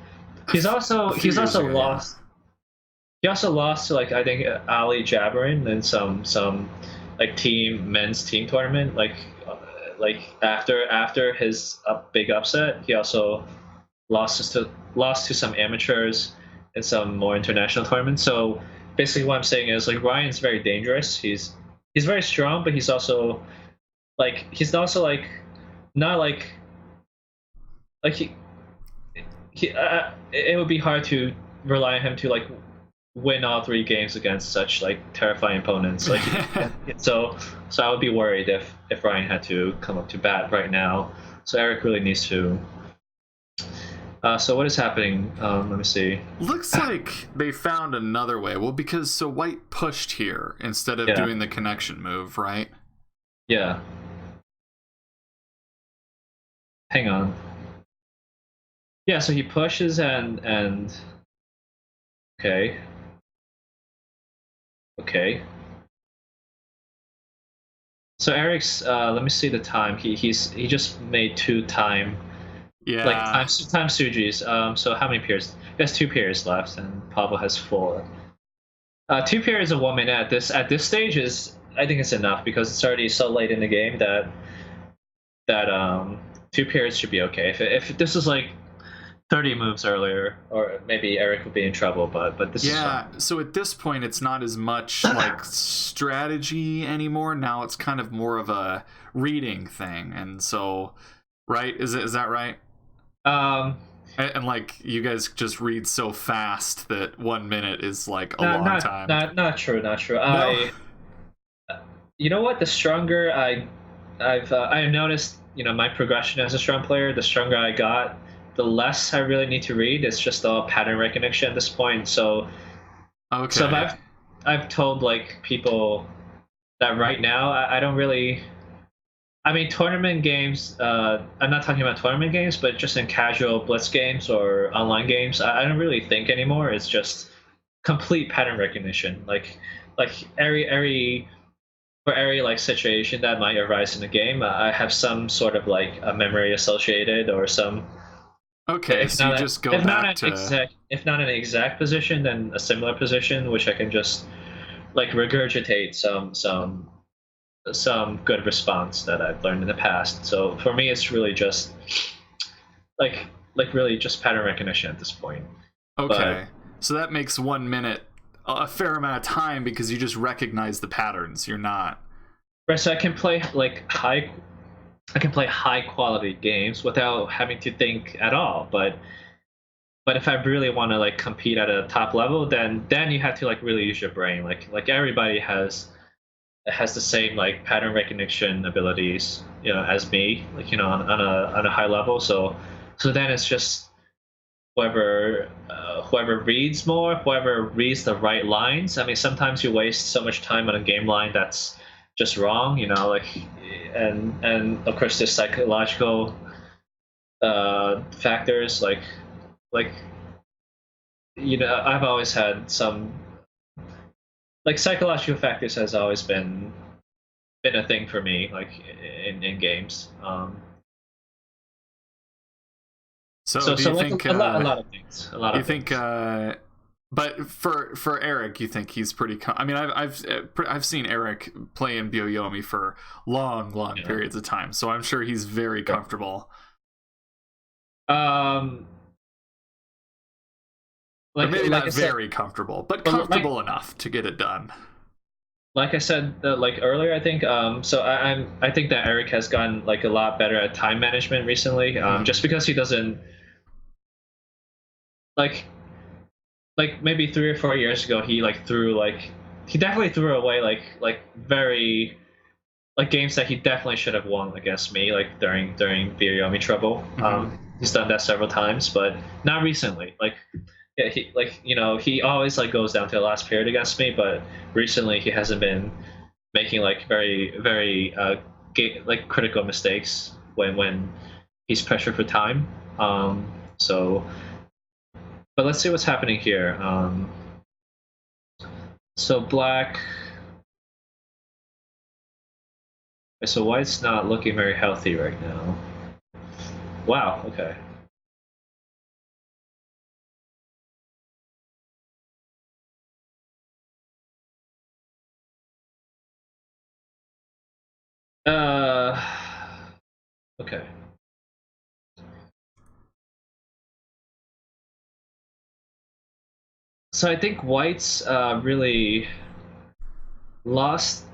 he's also lost. Yeah. He also lost to like I think Ali Jaberin in some like men's team tournament. Like after his big upset, he also lost to some amateurs in some more international tournaments. So basically, what I'm saying is like Ryan's very dangerous. He's very strong, but he's also like not like he it would be hard to rely on him to like win all 3 games against such like terrifying opponents. Like so I would be worried if Ryan had to come up to bat right now. So Eric really needs to. So what is happening? Let me see.
Looks like they found another way. Well, because White pushed here instead of doing the connection move, right?
Yeah. Hang on. Yeah, so he pushes and okay. So Eric's let me see the time. He just made 2 time.
Yeah.
Like time Suji's. So how many pairs? He has 2 pairs left, and Pavol has 4. 2 pairs of 1 minute at this stage is I think it's enough because it's already so late in the game that 2 pairs should be okay. If this is like 30 moves earlier, or maybe Eric would be in trouble, but this is fine.
So at this point it's not as much like strategy anymore. Now it's kind of more of a reading thing, and so right is that right? And like you guys just read so fast that 1 minute is like a long time.
Not true.
No?
You know what? The stronger I've noticed, my progression as a strong player, the stronger I got, the less I really need to read. It's just all pattern recognition at this point. So okay. So I've told like people that right now I don't really. I mean, tournament games, I'm not talking about tournament games, but just in casual blitz games or online games, I don't really think anymore. It's just complete pattern recognition. Like every like situation that might arise in the game, I have some sort of like a memory associated or some.
Okay, so you just go back to.
If not an exact position, then a similar position, which I can just like regurgitate some good response that I've learned in the past. So for me, it's really just like really just pattern recognition at this point.
Okay. So that makes 1 minute a fair amount of time because you just recognize the patterns. You're not.
Right, so I can play like high quality games without having to think at all. But if I really want to like compete at a top level, then you have to like really use your brain. Like everybody has the same like pattern recognition abilities, as me, like on a high level. So then it's just whoever reads more, whoever reads the right lines. I mean, sometimes you waste so much time on a game line that's just wrong, like, and of course there's psychological factors like I've always had some like psychological factors has always been a thing for me, like in games.
So do you
like
think
a lot of things?
You think, but for Eric, you think he's pretty? I mean, I've seen Eric play in Byo-Yomi for long periods of time, so I'm sure he's very comfortable. Like, or maybe not very comfortable, but comfortable enough to get it done.
Like I said, like earlier, I think. So I think that Eric has gotten like a lot better at time management recently. Just because he doesn't like maybe 3 or 4 years ago, he definitely threw away like very like games that he definitely should have won against me, like during Byo-Yomi trouble. He's done that several times, but not recently. Like. Yeah, he always like goes down to the last period against me, but recently he hasn't been making like very very like critical mistakes when he's pressured for time. So, but let's see what's happening here. So black. So white's not looking very healthy right now. Wow. Okay. Okay. So I think White's really lost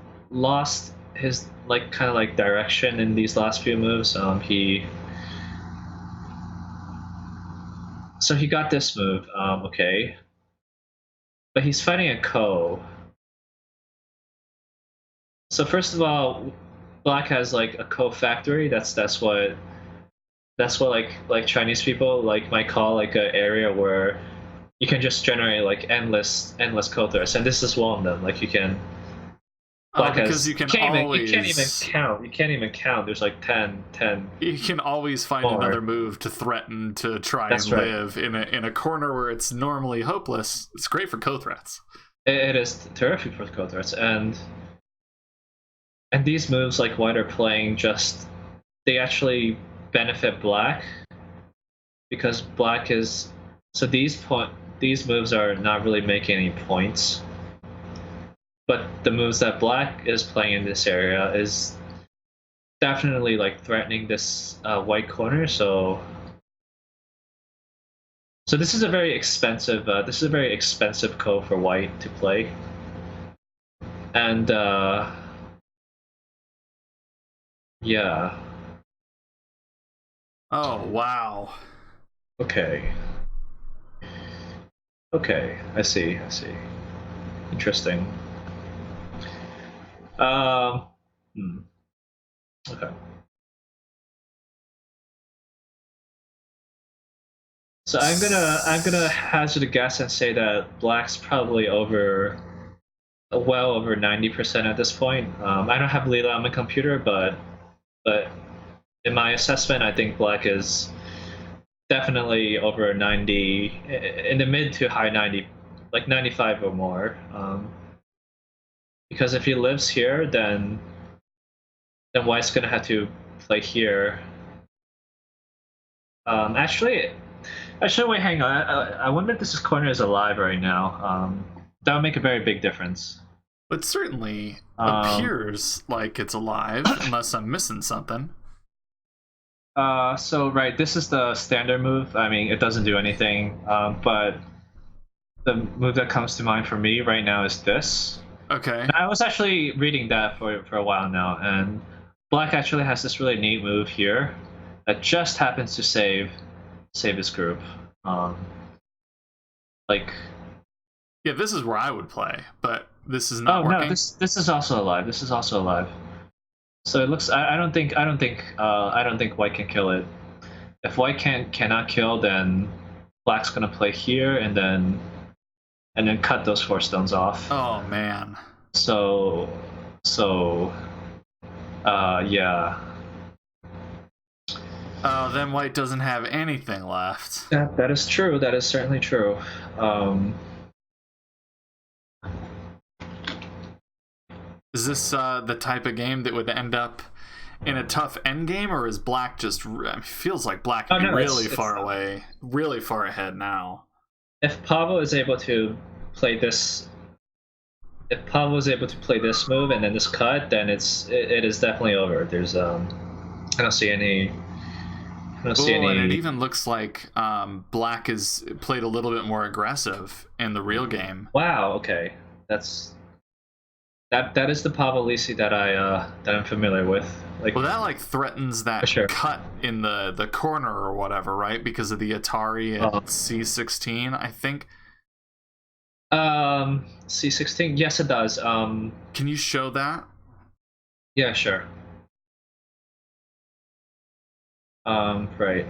his like kind of like direction in these last few moves. He got this move. Okay, but he's fighting a Ko. So first of all, Black has like a Ko factory. That's what like Chinese people like might call like an area where you can just generate like endless Ko threads, and this is one of them. Like you can.
Because you can't
even count. There's like 10.
You can always find another move to threaten to try and live in a corner where it's normally hopeless. It's great for Ko threats.
It is terrific for Ko threats, and these moves like White are playing they actually benefit Black because Black is these moves are not really making any points. But the moves that Black is playing in this area is definitely like threatening this white corner. So this is a very expensive. Ko for White to play, and yeah.
Oh wow.
Okay. I see. Interesting. Okay. So I'm gonna hazard a guess and say that Black's probably well over 90% at this point. I don't have Leela on my computer, but in my assessment, I think Black is definitely over 90, in the mid to high 90, like 95 or more. Because if he lives here, then White's gonna have to play here. Actually, wait, hang on. I wonder if this corner is alive right now. That would make a very big difference.
It certainly appears like it's alive, unless I'm missing something.
So right, this is the standard move. I mean, it doesn't do anything, but the move that comes to mind for me right now is this.
Okay.
And I was actually reading that for a while now, and Black actually has this really neat move here that just happens to save his group. Like,
Yeah, this is where I would play, but this is not
oh
working.
no, this is also alive. This is also alive. So it looks. I don't think White can kill it. If White cannot kill, then Black's gonna play here and then cut those 4 stones off.
Oh man.
So yeah.
Oh, then White doesn't have anything left.
That is true. That is certainly true.
Is this the type of game that would end up in a tough endgame, or is Black just feels like Black would be really far away, really far ahead now?
If Pavol is able to play this, move and then this cut, then it is definitely over. There's I don't see any.
And it even looks like Black is played a little bit more aggressive in the real game.
Wow. Okay, that is the Pavol Lisy that I'm familiar with. Like,
well, that like threatens that cut in the corner or whatever, right? Because of the Atari at C16, I think.
C16. Yes, it does.
Can you show that?
Yeah, sure. Right.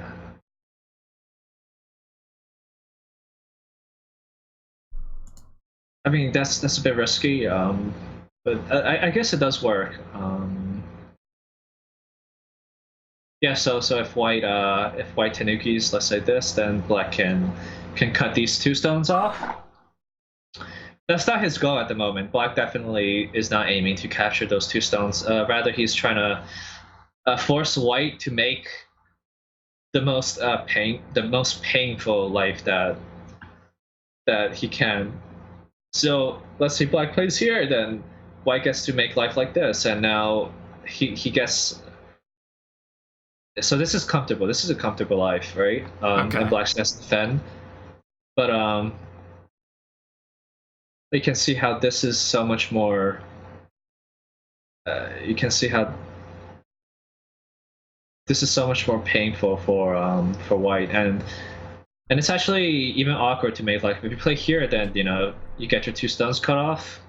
I mean, that's a bit risky, but I guess it does work. Yeah. So if White Tanukis, let's say this, then Black can cut these 2 stones off. That's not his goal at the moment. Black definitely is not aiming to capture those 2 stones. Rather, he's trying to force White to make the most painful life that he can. So let's say Black plays here, then White gets to make life like this, and now he gets. So this is comfortable. This is a comfortable life, right?
Okay.
And Black has to defend, but you can see how this is so much more. You can see how this is so much more painful for White, and it's actually even awkward to make. Like, if you play here, then you get your 2 stones cut off,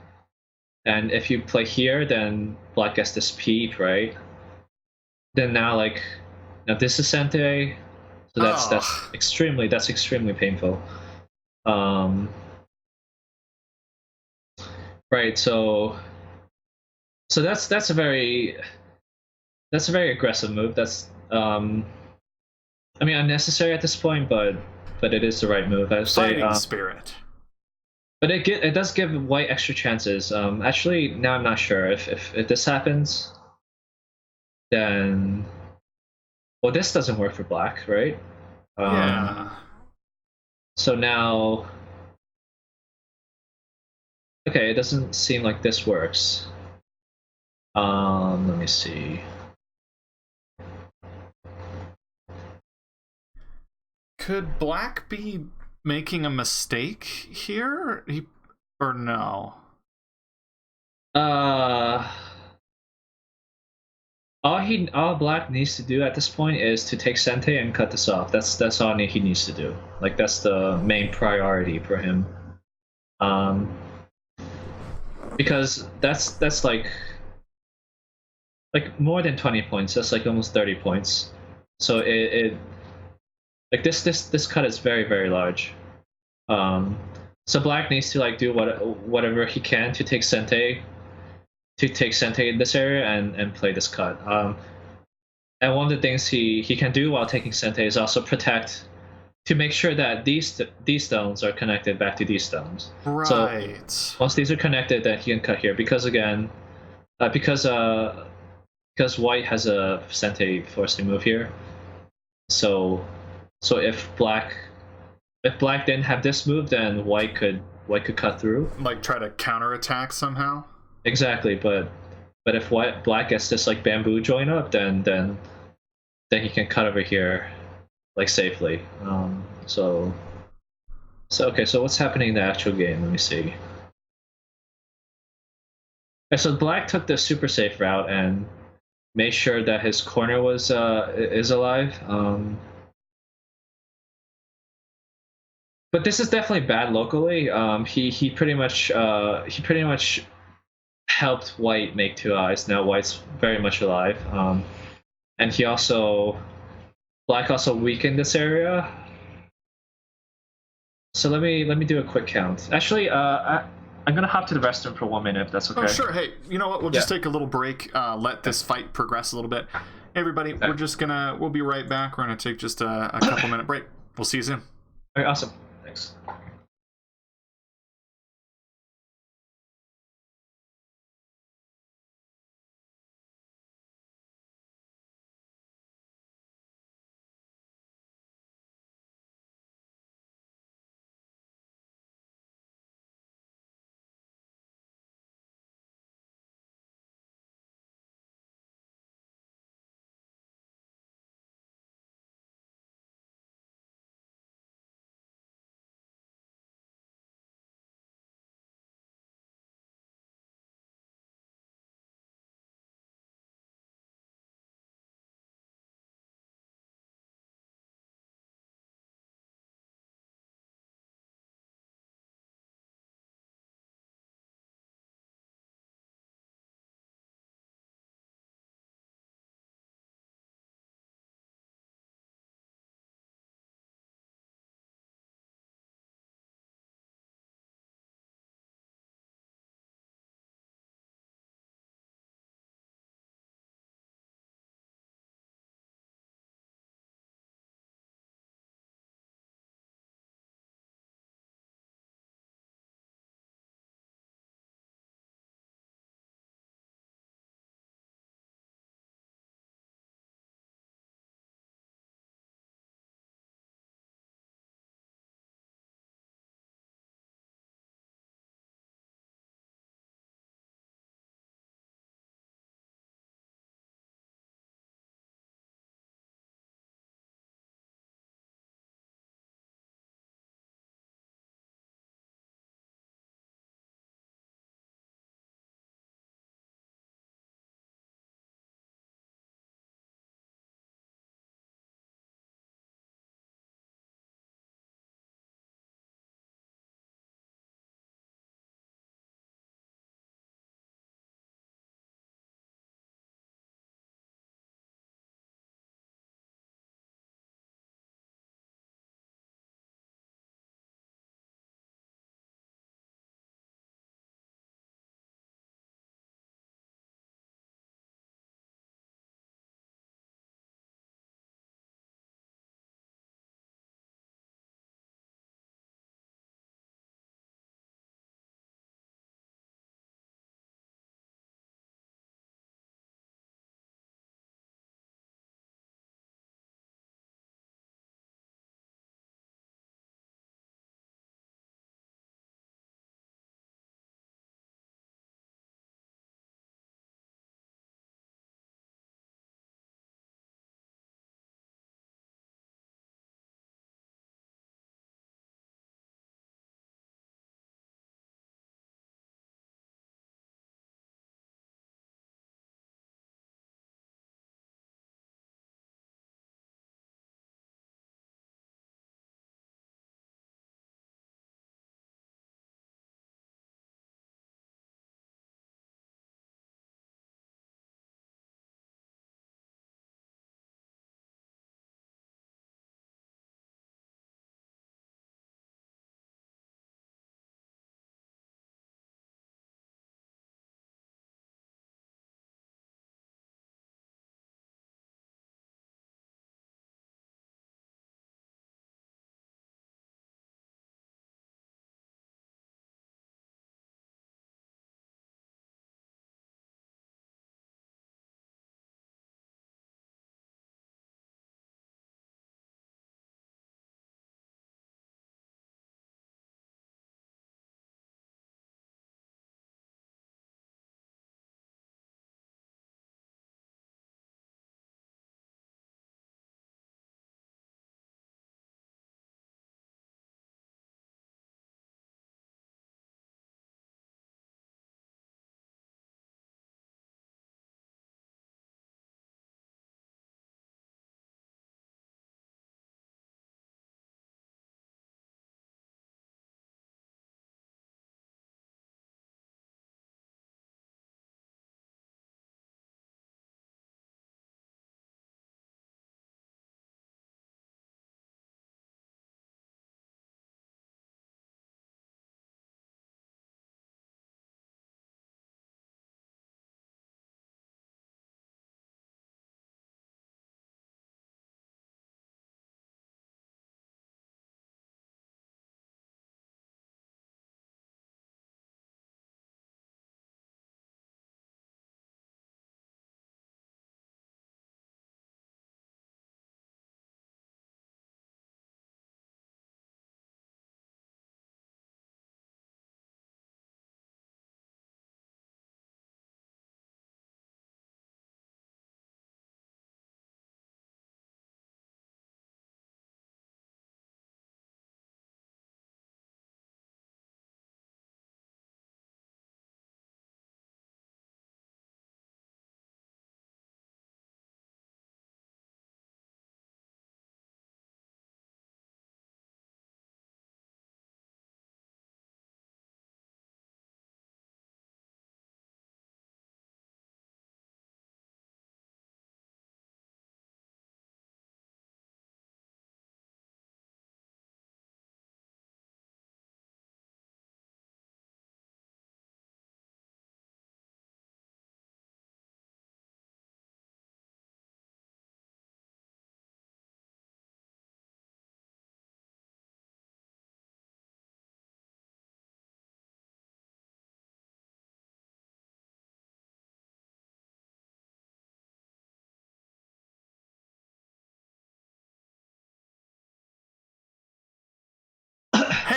and if you play here, then Black gets this peep, right? Then now this is Sente, so that's extremely painful. Right, so that's a very aggressive move. That's I mean, unnecessary at this point, but it is the right move. I say.
Fighting spirit.
But it does give White extra chances. Actually, now I'm not sure if this happens, then this doesn't work for Black, right?
Yeah.
So now, okay, it doesn't seem like this works. Let me see.
Could Black be making a mistake here? Or no?
All Black needs to do at this point is to take Sente and cut this off. That's all he needs to do. Like, that's the main priority for him. Because that's like more than 20 points. That's like almost 30 points. So it like this cut is very, very large. So Black needs to do whatever he can to take Sente in this area and play this cut. And one of the things he can do while taking Sente is also protect, to make sure that these stones are connected back to these stones.
Right.
So once these are connected, then he can cut here, because White has a Sente forcing move here. So if Black didn't have this move, then White could cut through.
Like, try to counterattack somehow?
Exactly, but if Black gets this bamboo join up, then he can cut over here safely. So So okay, so what's happening in the actual game? Let me see. Okay, so Black took the super safe route and made sure that his corner was is alive. But this is definitely bad locally. He pretty much helped White make two eyes. Now White's very much alive. And he also Black also weakened this area. So let me do a quick count. Actually, I'm gonna hop to the restroom for 1 minute if that's okay.
Oh, sure. Hey, you know what? We'll just take a little break. Let this fight progress a little bit. Hey, everybody, we'll be right back. We're gonna take just a couple minute break. We'll see you soon.
All right, awesome. Thanks.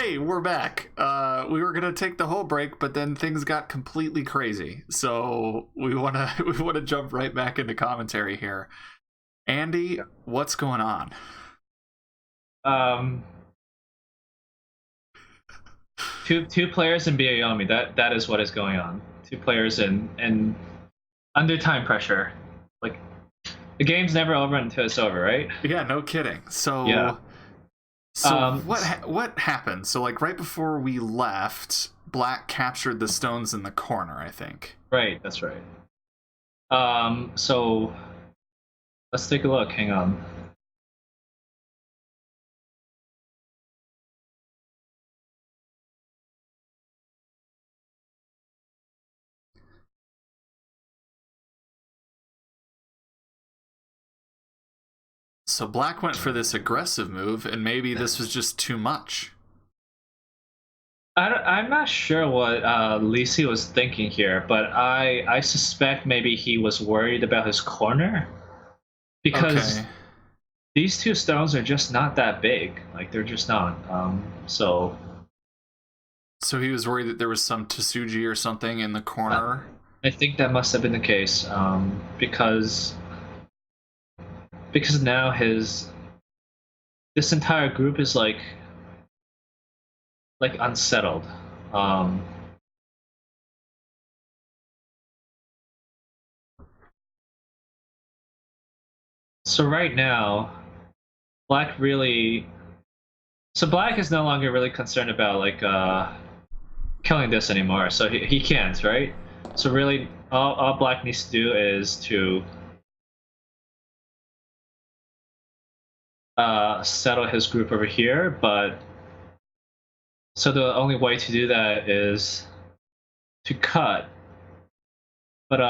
Hey, we're back. We were gonna take the whole break, but then things got completely crazy. So we wanna jump right back into commentary here. Andy, what's going on?
Two players in Biayomi. That is what is going on. Two players and under time pressure. Like the game's never over until it's over, right?
Yeah, no kidding. So
Yeah.
So what happened? So like right before we left, Black captured the stones in the corner, I think.
Right, that's right. So let's take a look. Hang on.
So Black went for this aggressive move, and maybe this was just too much.
I'm not sure what Lisy was thinking here, but I suspect maybe he was worried about his corner because these two stones are just not that big. Like they're just not. So
he was worried that there was some Tsuji or something in the corner.
I think that must have been the case because now this entire group is like unsettled. So right now, Black is no longer really concerned about like killing this anymore. So he can't, right? So really, all Black needs to do is to settle his group over here, but so the only way to do that is to cut. But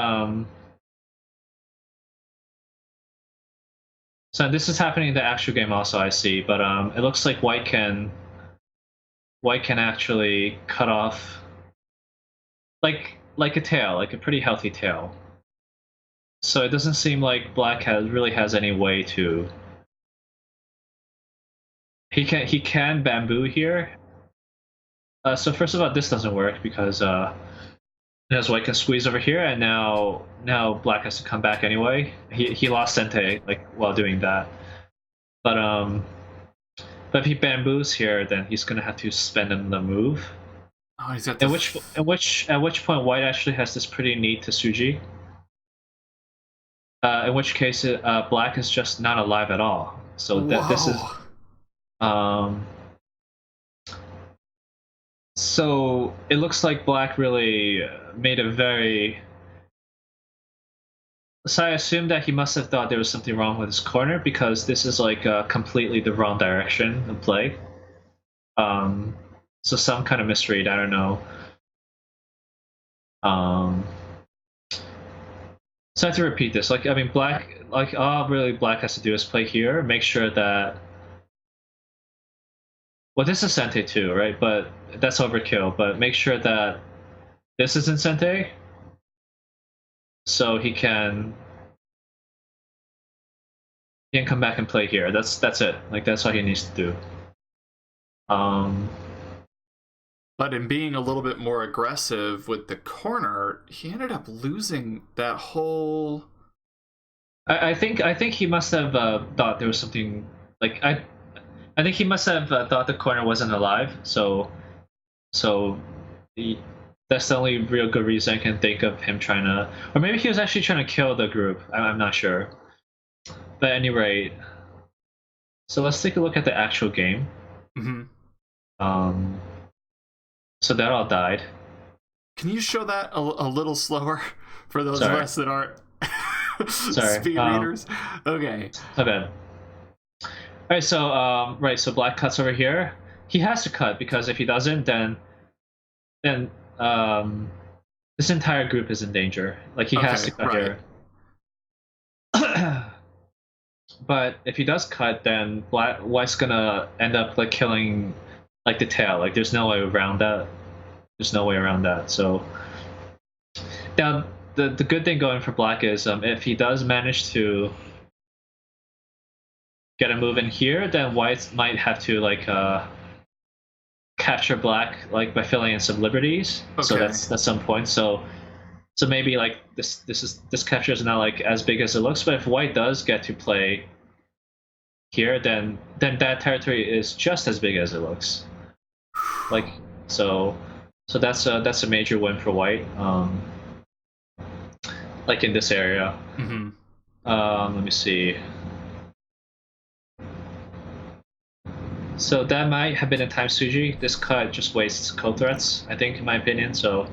so this is happening in the actual game also, I see, but it looks like White can actually cut off like a tail, like a pretty healthy tail. So it doesn't seem like Black really has any way to. He can bamboo here. So first of all, this doesn't work because as White can squeeze over here, and now Black has to come back anyway. He lost Sente like while doing that, but if he bamboos here, then he's gonna have to spend another move.
Oh, he's got
at which point White actually has this pretty neat Tsuji. In which case, Black is just not alive at all. So this is. So it looks like Black really made a very. So I assume that he must have thought there was something wrong with his corner because this is like completely the wrong direction of play. So some kind of misread, I don't know. So I have to repeat this. Like I mean, Black, like all really Black has to do is play here, make sure that. Well, this is Sente too, right? But that's overkill. But make sure that this isn't Sente, so he can come back and play here. That's it. Like that's all he needs to do.
But in being a little bit more aggressive with the corner, he ended up losing that whole.
I think he must have thought there was something like I think he must have thought the corner wasn't alive, so that's the only real good reason I can think of him trying to, or maybe he was actually trying to kill the group. I'm not sure. But at any rate, so let's take a look at the actual game.
Mm-hmm.
So that all died.
Can you show that a little slower for those of us that aren't speed readers? Okay.
My bad. Alright, so so Black cuts over here. He has to cut because if he doesn't, then this entire group is in danger. Like he has to cut here. But if he does cut, then White's gonna end up like killing like the tail. Like there's no way around that. So now the good thing going for Black is if he does manage to get a move in here, then White might have to like capture black like by filling in some liberties. So
Okay.
that's some point. So maybe like this capture is not like as big as it looks, but if white does get to play here, then that territory is just as big as it looks. Like so that's a major win for white. Like in this area.
Mm-hmm.
Let me see. So that might have been a time Suji. This cut just wastes code threats, I think, in my opinion. So.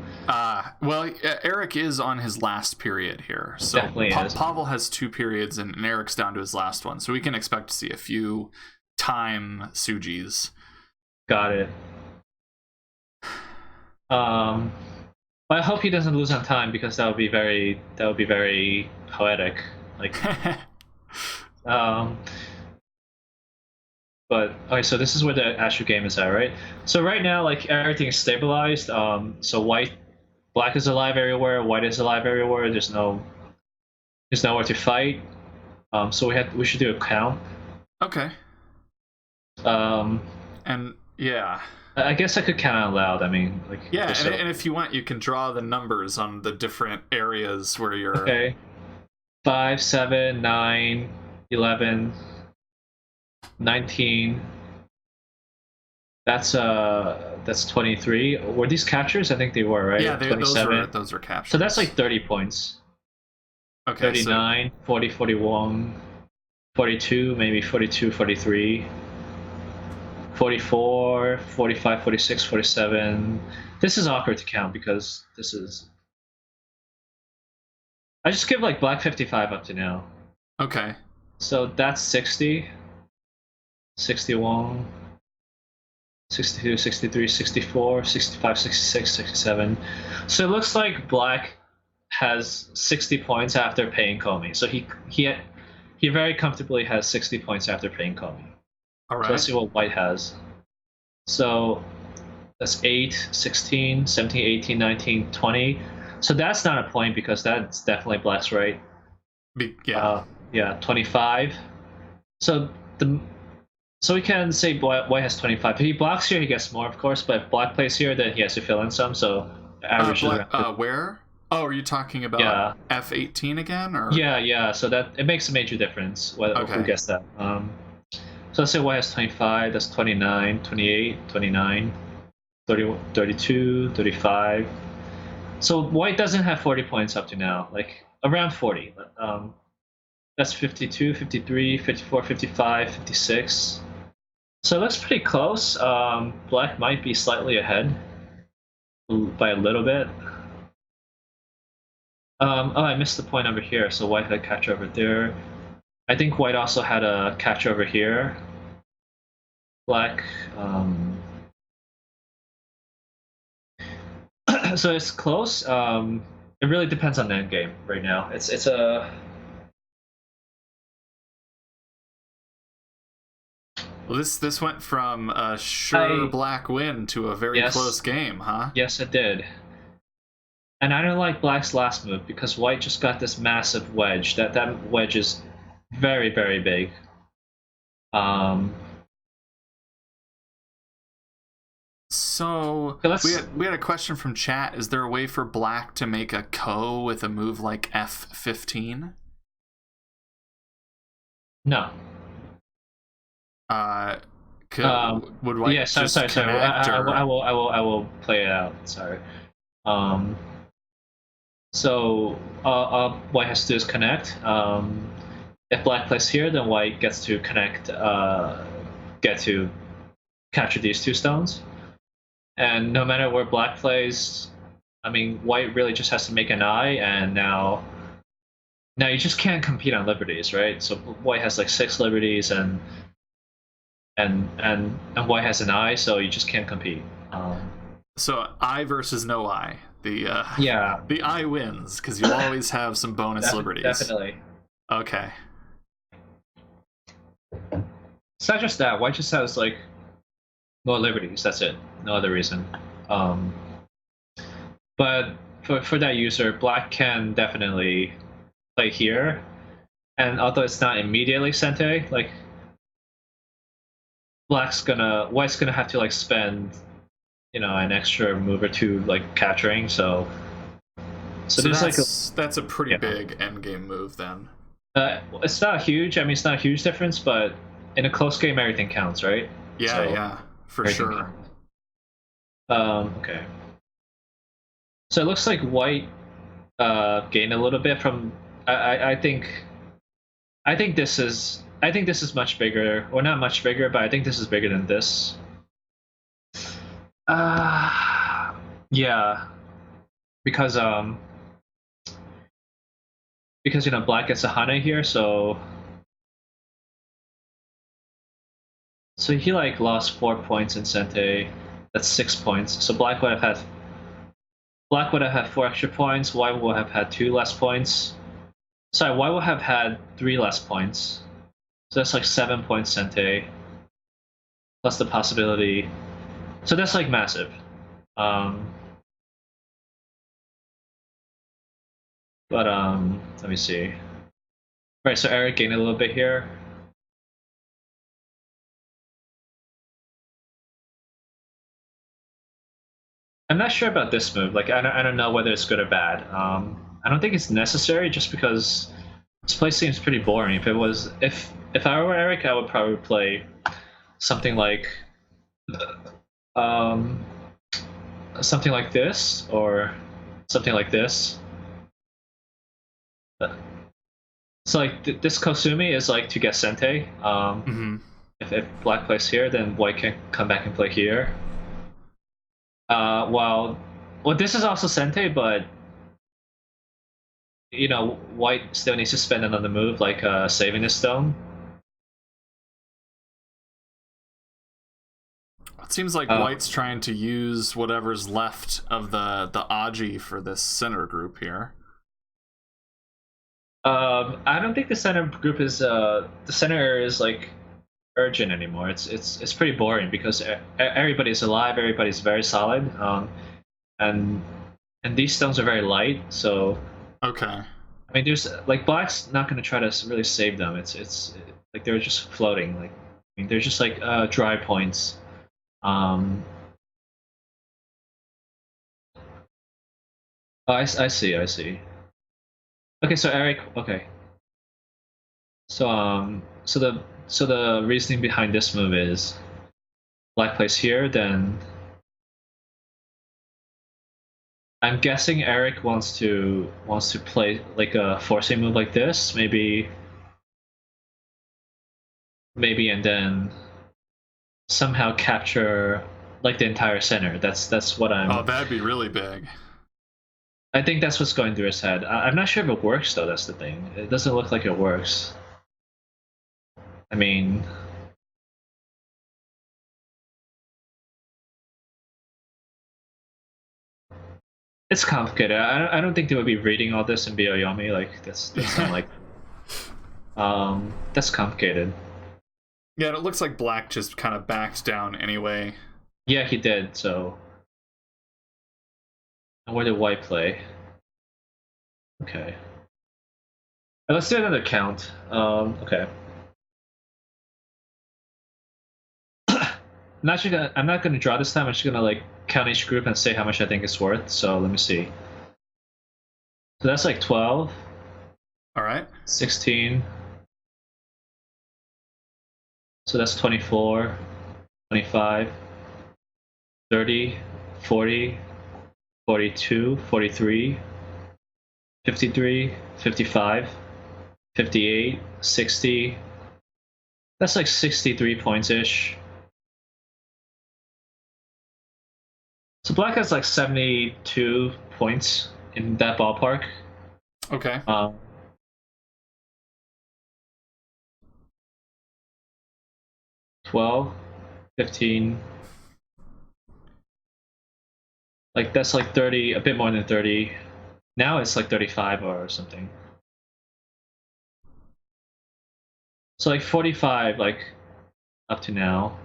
Well, Eric is on his last period here, so Pavel has 2 periods, and Eric's down to his last one, so we can expect to see a few time Sujis.
Got it. Well, I hope he doesn't lose on time, because that would be very poetic. Like, But okay, so this is where the actual game is at, right? So right now, like everything is stabilized. So black is alive everywhere, white is alive everywhere. There's nowhere to fight. So we should do a count.
Okay. And yeah.
I guess I could count out loud. I mean, like.
Yeah, and if you want, you can draw the numbers on the different areas where you're.
Okay. 5, 7, 9, 11. 19. That's 23. Were these captures? I think they were, right?
Yeah, those were captures.
So that's like 30 points.
Okay.
39, 40, 41, 42, maybe 42, 43, 44, 45, 46, 47. This is awkward to count because this is. I just give like black 55 up to now.
Okay.
So that's 60. 61, 62, 63, 64, 65, 66, 67. So it looks like black has 60 points after paying Komi. So he very comfortably has 60 points after paying Komi.
All right.
So let's see what white has. So that's 8, 16, 17, 18, 19, 20. So that's not a point because that's definitely black's right.
Yeah.
25. So we can say white has 25. If he blocks here, he gets more, of course. But if black plays here, then he has to fill in some. So average.
Where? Oh, are you talking about F18 again? Or
yeah. So that it makes a major difference who gets that. So let's say white has 25. That's 29, 28, 29, 30, 32, 35. So white doesn't have 40 points up to now. Like around 40. That's 52, 53, 54, 55, 56. So it looks pretty close. Black might be slightly ahead by a little bit. I missed the point over here. So white had a catch over there. I think white also had a catch over here. Black. So it's close. It really depends on the end game right now. It's a.
Well, this went from a black win to a very close game, huh?
Yes, it did. And I don't like black's last move because white just got this massive wedge. That wedge is very, very big.
So we had a question from chat. Is there a way for black to make a ko with a move like F15?
No.
Would white
sorry. I will play it out. Sorry. So white has to do is connect. If black plays here, then white gets to connect, get to capture these 2 stones. And no matter where black plays, I mean, white really just has to make an eye, and now you just can't compete on liberties, right? So white has like 6 liberties, and white has an eye, so you just can't compete.
So eye versus no eye. The eye wins because you always have some bonus liberties.
Definitely.
Okay.
It's not just that. White just has like more liberties. That's it. No other reason. But for that user, black can definitely play here, and although it's not immediately sente, like white's gonna have to like spend an extra move or two like capturing. So there's
that's a pretty
yeah.
big endgame move then.
It's not huge. I mean, it's not a huge difference, but in a close game, everything counts, right?
Yeah, yeah, for sure.
Okay. So it looks like white gained a little bit from. I think this is much bigger, or not much bigger, but I think this is bigger than this. Yeah, because black gets a Hana here, so he like lost 4 points in Sente. That's 6 points. So black would have had 4 extra points. White would have had 2 less points. Sorry, white would have had 3 less points. So that's like 7 points Sente. Plus the possibility. So that's like massive. But let me see. Right, so Eric gained a little bit here. I'm not sure about this move. Like, I don't know whether it's good or bad. I don't think it's necessary, just because this play seems pretty boring. If I were Eric, I would probably play something like this or something like this. So like this Kosumi is like to get Sente. If black plays here, then white can come back and play here. Well, this is also Sente, but white still needs to spend another move, like saving his stone.
It seems like white's trying to use whatever's left of the Aji for this center group here.
I don't think the center group is the center is like urgent anymore. It's pretty boring because everybody's alive, everybody's very solid, and these stones are very light. So
okay.
I mean, there's like black's not going to try to really save them. It's like they're just floating. Like, I mean, they're just like dry points. I see. Okay, so Eric. Okay. So the reasoning behind this move is black plays here, then I'm guessing Eric wants to play like a forcing move like this, maybe, and then somehow capture like the entire center. That's what I'm.
Oh, that'd be really big.
I think that's what's going through his head. I'm not sure if it works though. That's the thing. It doesn't look like it works. I mean, it's complicated. I don't think they would be reading all this in Bioyomi. Like that's not like. That's complicated.
Yeah, it looks like black just kind of backed down anyway.
Yeah, he did. So, and where did white play? Okay. Let's do another count. Okay. I'm not gonna draw this time. I'm just gonna like count each group and say how much I think it's worth. So let me see. So that's like 12.
All right.
16. So that's 24, 25, 30, 40, 42, 43, 53, 55, 58, 60. That's like 63 points-ish. So black has like 72 points in that ballpark.
Okay.
12, 15. Like that's like 30, a bit more than 30. Now it's like 35 or something. So like 45, like up to now.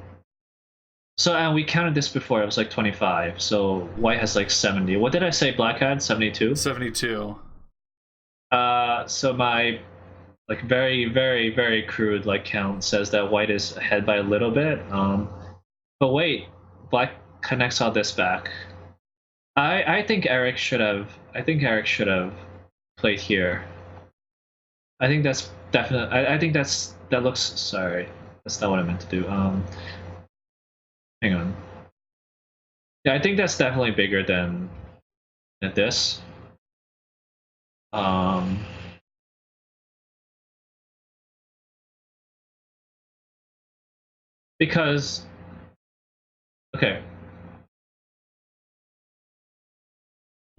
So, and we counted this before, it was like 25. So white has like 70. What did I say black had? 72?
72.
So my like very, very, very crude like count says that white is ahead by a little bit. But wait, black connects all this back. I think Eric should have. I think Eric should have played here. I think that's definitely. I think that looks. Sorry, that's not what I meant to do. Hang on. Yeah, I think that's definitely bigger than this. Because okay.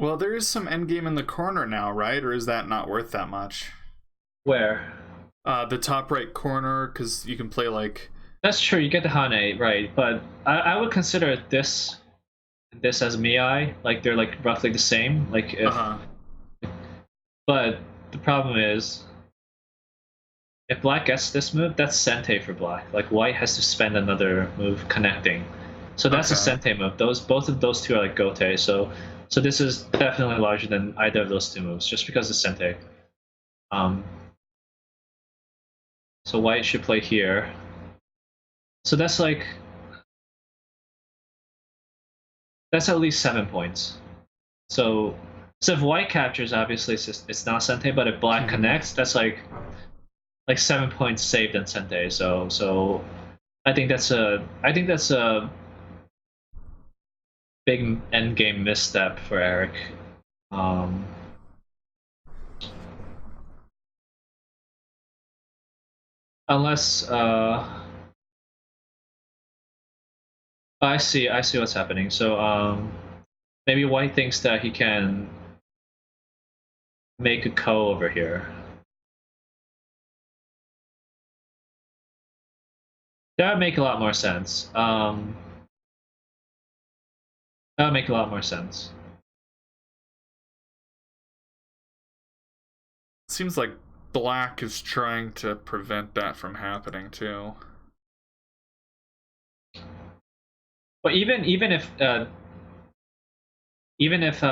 Well, there is some endgame in the corner now, right? Or is that not worth that much?
Where?
The top right corner, because you can play like.
That's true. You get the Hane, right? But I would consider this as Mii. Like they're like roughly the same. Like if. But the problem is, if Black gets this move, that's Sente for Black. Like White has to spend another move connecting. So that's a Sente move. Both of those two are like Gote. So this is definitely larger than either of those two moves, just because it's Sente. So White should play here. So that's like at least 7 points. So if White captures, obviously it's not Sente, but if Black connects, that's like 7 points saved in Sente. So I think that's a big end game misstep for Eric. Unless I see what's happening. So maybe White thinks that he can make a Ko over here. That would make a lot more sense. That would make a lot more sense.
Seems like Black is trying to prevent that from happening too.
But even if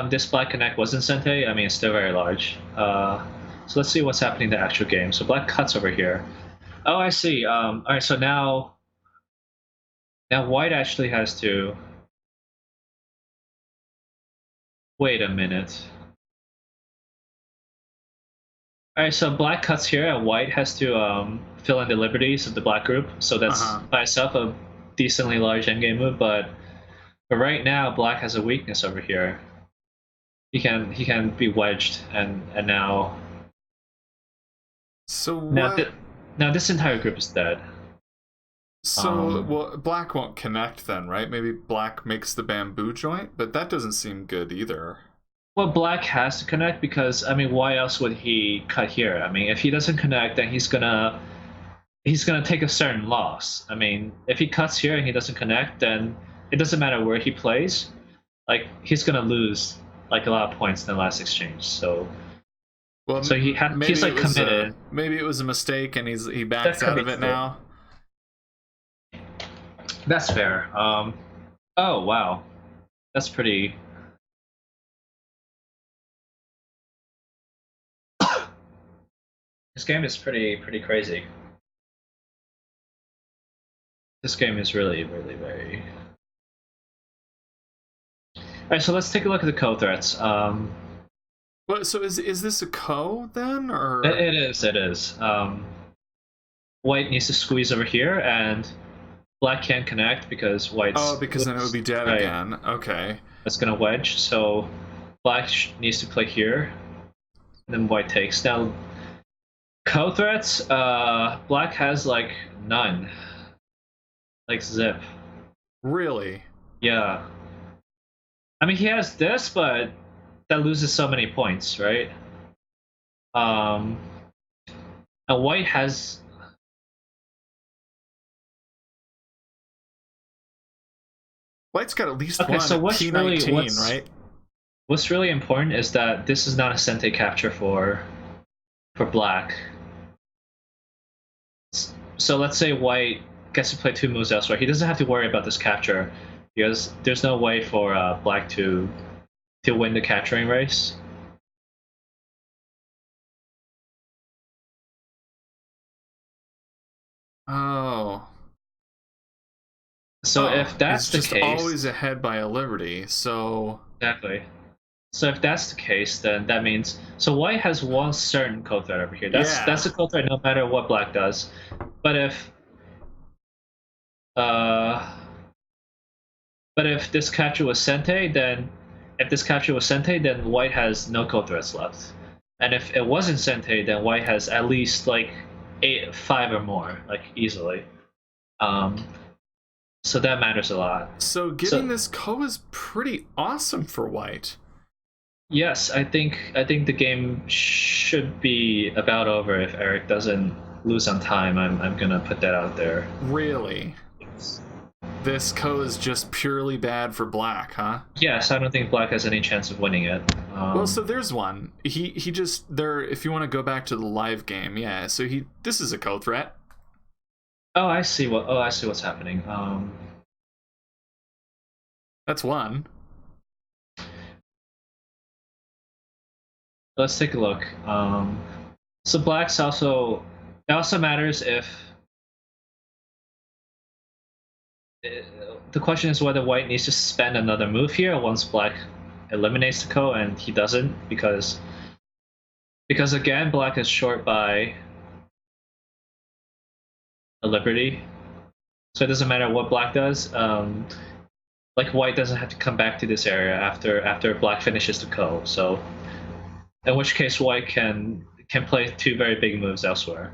this Black Connect wasn't Sente, I mean it's still very large. So let's see what's happening in the actual game. So Black cuts over here. Oh, I see. All right, so now White actually has to. Wait a minute. All right, so Black cuts here, and White has to fill in the liberties of the Black group. So that's by itself a decently large endgame move, but right now Black has a weakness over here. He can be wedged, and now.
So
what? Now this entire group is dead.
So well, Black won't connect then, right? Maybe Black makes the bamboo joint, but that doesn't seem good either.
Well, Black has to connect because I mean, why else would he cut here? I mean, if he doesn't connect, then he's gonna take a certain loss. I mean, if he cuts here and he doesn't connect, then it doesn't matter where he plays. Like he's gonna lose like a lot of points in the last exchange. So,
well,
so he's like committed.
Maybe it was a mistake and he backs out of it now.
That's fair. Oh wow, that's pretty. This game is pretty crazy. This game is really very. All right, so let's take a look at the Ko threats.
What? So is this a Ko then, or
it is? White needs to squeeze over here, and Black can't connect because White's.
Oh, because then it would be dead again. Okay.
It's gonna wedge, so Black needs to play here, and then White takes. Now, Ko threats, Black has like none. Like zip.
Really?
Yeah. I mean, he has this, but that loses so many points, right? And White has.
White's got at least one.
So what's
P19, right?
What's really important is that this is not a Sente capture for Black. So let's say White gets to play 2 moves elsewhere. He doesn't have to worry about this capture because there's no way for Black to win the capturing race.
Oh.
So if that's
it's
the
just
case,
always ahead by a liberty. So
exactly. So if that's the case, then that means white has one certain code thread over here. That's a code thread no matter what black does. But if this capture was Sente, then white has no code threads left. And if it wasn't Sente, then white has at least like 5 or more, like easily. So that matters a lot.
So getting this ko is pretty awesome for white.
Yes, I think the game should be about over if Eric doesn't lose on time. I'm gonna put that out there.
Really?
Yes.
This ko is just purely bad for black, huh?
Yes, I don't think black has any chance of winning it.
Well, so there's one. He just there. If you want to go back to the live game, yeah. So this is a ko threat.
Oh, I see what's happening.
That's one.
Let's take a look. So black's also. It also matters if. The question is whether white needs to spend another move here once black eliminates the ko, and he doesn't because again black is short by a liberty, so it doesn't matter what black does. Like white doesn't have to come back to this area after black finishes the ko. So in which case white can play 2 very big moves elsewhere.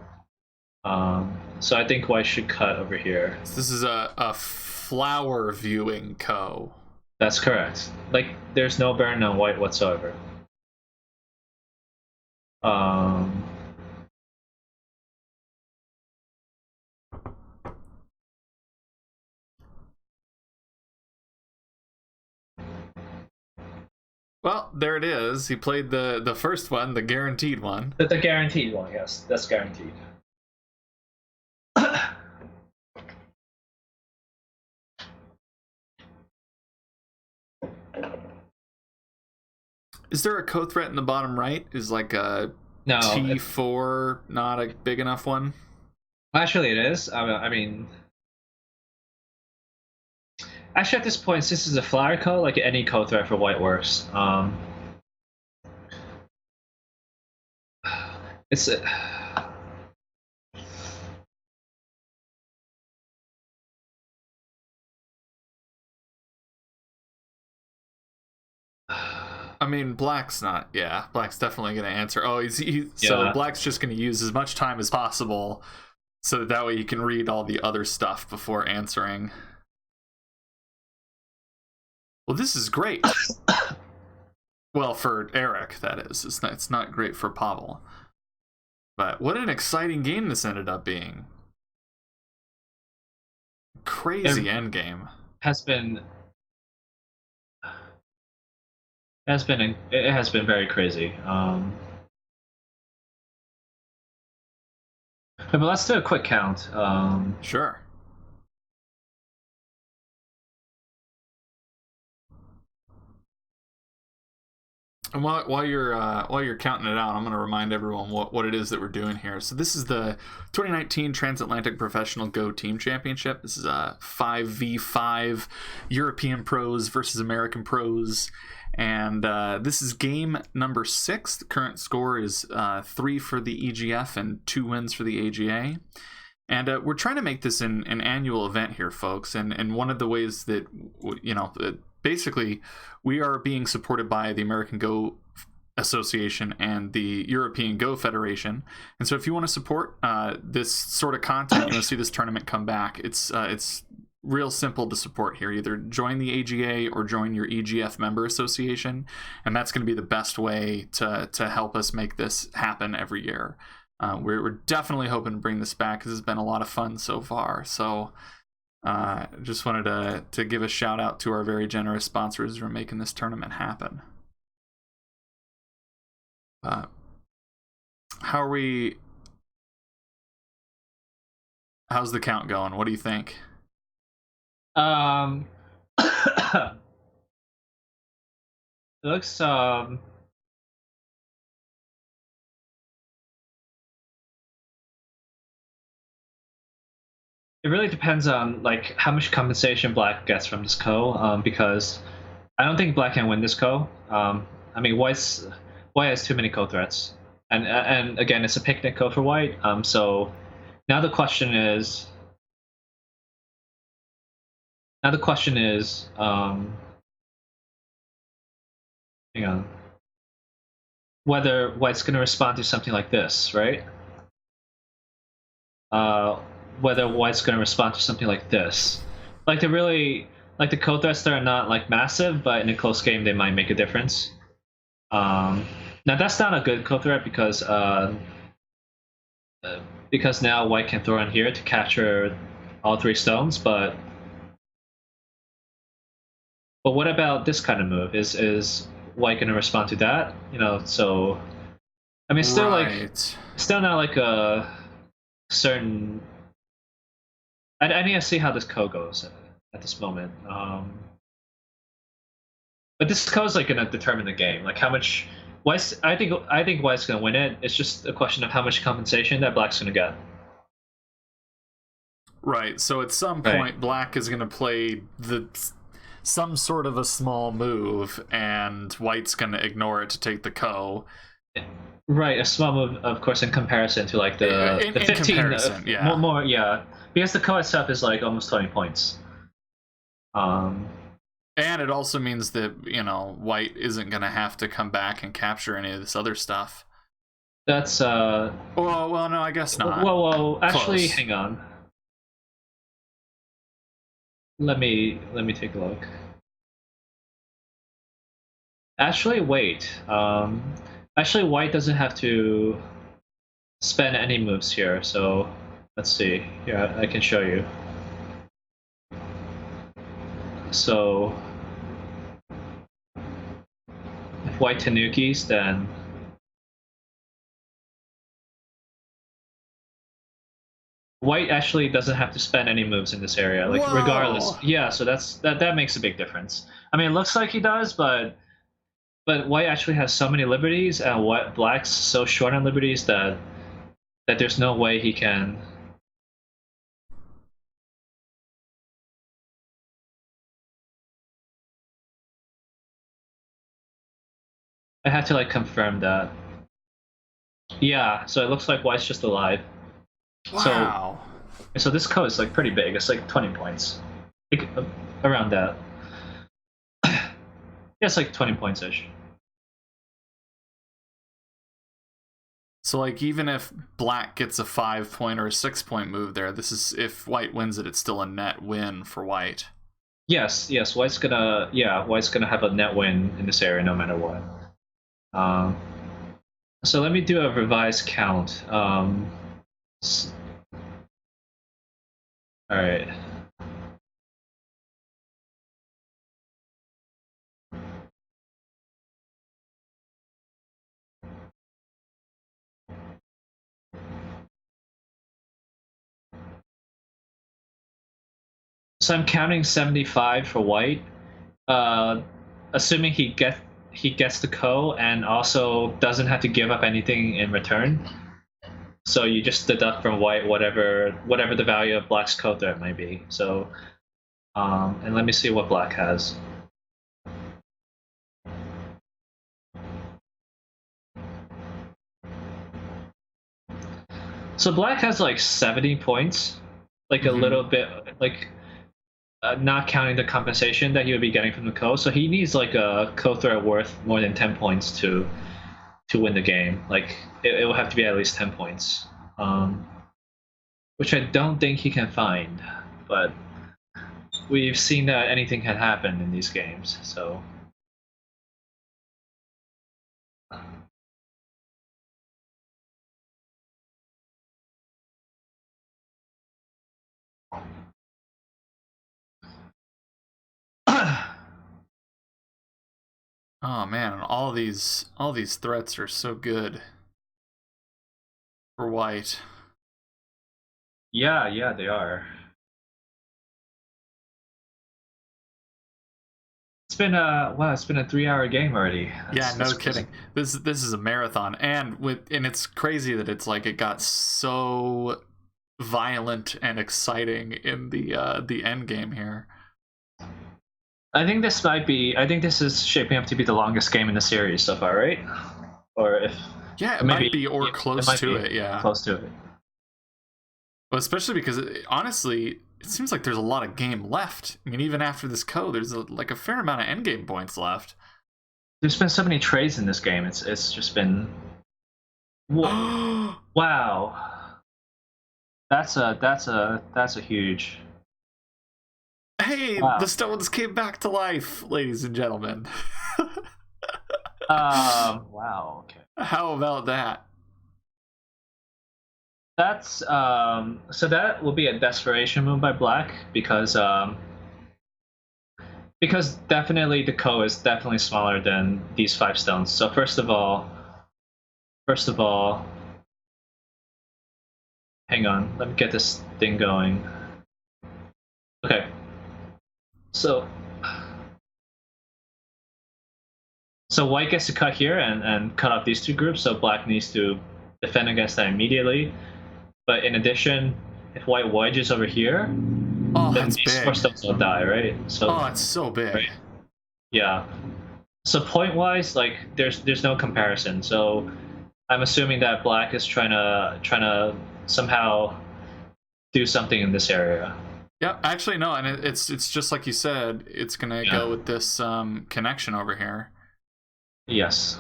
So I think white should cut over here.
So this is a flower viewing ko.
That's correct. Like there's no burn on white whatsoever.
Well, there it is. He played the first one, the guaranteed one.
The guaranteed one, yes, that's guaranteed.
Is there a ko threat in the bottom right? Is like a
no,
T4 not a big enough one?
Actually, it is. I mean, actually, at this point, since it's a flower ko, like any ko threat for white works. It's
I mean, black's not. Yeah, black's definitely going to answer. Oh,
Yeah.
So black's just going to use as much time as possible, so that way he can read all the other stuff before answering. Well, this is great. Well, for Eric, that is. It's not great for Pavol. But what an exciting game this ended up being. Crazy endgame.
It has been very crazy. But let's do a quick count.
Sure. And while you're counting it out, I'm going to remind everyone what it is that we're doing here. So this is the 2019 Transatlantic Professional Go Team Championship. This is a 5v5 European pros versus American pros. And this is game number 6. The current score is 3 for the EGF and 2 wins for the AGA. And we're trying to make this an annual event here, folks. And one of the ways that, basically, we are being supported by the American Go Association and the European Go Federation. And so if you want to support this sort of content, you want to see this tournament come back, it's real simple to support here. Either join the AGA or join your EGF member association, and that's going to be the best way to help us make this happen every year. We're definitely hoping to bring this back because it's been a lot of fun so far. So just wanted to give a shout out to our very generous sponsors who are making this tournament happen. How's the count going? What do you think?
It looks it really depends on like how much compensation Black gets from this co. Because I don't think Black can win this co. I mean, White has too many co threats, and again, it's a picnic co for White. So now the question is, hang on, whether White's going to respond to something like this, right? Whether White's going to respond to something like this, like the code threats that are not like massive, but in a close game they might make a difference. Now that's not a good code threat because now White can throw in here to capture all 3 stones, but what about this kind of move? Is White going to respond to that? So I mean, still still not like a certain. I need to see how this code goes at this moment. But this code is like going to determine the game. Like how much White's. I think White's going to win it. It's just a question of how much compensation that Black's going to get.
Right. So at some point, Black is going to play some sort of a small move, and White's going to ignore it to take the co.
Right, a small move, of course, in comparison to like the 15.
Comparison, yeah.
More, yeah. Because the co itself is like almost 20 points.
And it also means that, White isn't going to have to come back and capture any of this other stuff.
That's,
Well, no, I guess not.
Well, actually, hang on. Let me take a look. Actually, wait. Actually, White doesn't have to spend any moves here, so let's see. Here, I can show you. So, if White Tanukis, then White actually doesn't have to spend any moves in this area, like regardless. Yeah, so that makes a big difference. I mean, it looks like he does, but White actually has so many liberties, and Black's so short on liberties that there's no way he can. I had to like confirm that. Yeah, so it looks like White's just alive.
Wow.
So this code is like pretty big. It's like 20 points, like, around that. Yeah, it's like 20 points ish.
So, like, even if Black gets a 5-point or a 6-point move there, this is if White wins it, it's still a net win for White.
Yes. White's gonna have a net win in this area no matter what. So let me do a revised count. All right. So I'm counting 75 for White, assuming he gets the co and also doesn't have to give up anything in return. So you just deduct from White whatever the value of Black's co threat might be. So, and let me see what Black has. So Black has like 70 points, like a little bit, like not counting the compensation that he would be getting from the co. So he needs like a co threat worth more than 10 points to win the game. Like it will have to be at least 10 points, which I don't think he can find. But we've seen that anything can happen in these games. So.
Oh man, all these threats are so good for White.
Yeah, they are. It's been a 3-hour game already.
That's kidding. This is a marathon, and it's crazy that it's like it got so violent and exciting in the end game here.
I think this is shaping up to be the longest game in the series so far, right? Or if
it
maybe
might be close to it. Yeah,
close to it.
Well, especially because honestly, it seems like there's a lot of game left. I mean, even after this code, there's a fair amount of end game points left.
There's been so many trades in this game. It's just been wow. That's a huge.
Hey,
wow.
The stones came back to life, ladies and gentlemen.
Wow. Okay.
How about that?
That's so that will be a desperation move by Black because definitely the Ko is definitely smaller than these 5 stones. So first of all, hang on, let me get this thing going. Okay. So White gets to cut here and cut off these 2 groups, so Black needs to defend against that immediately. But in addition, if White wedges over here, then these
big.
4 stones will die, right? So
it's so big.
Right? Yeah. So point-wise, like there's no comparison. So I'm assuming that Black is trying to somehow do something in this area.
Yeah, actually no, and it's just like you said, it's gonna go with this connection over here.
Yes.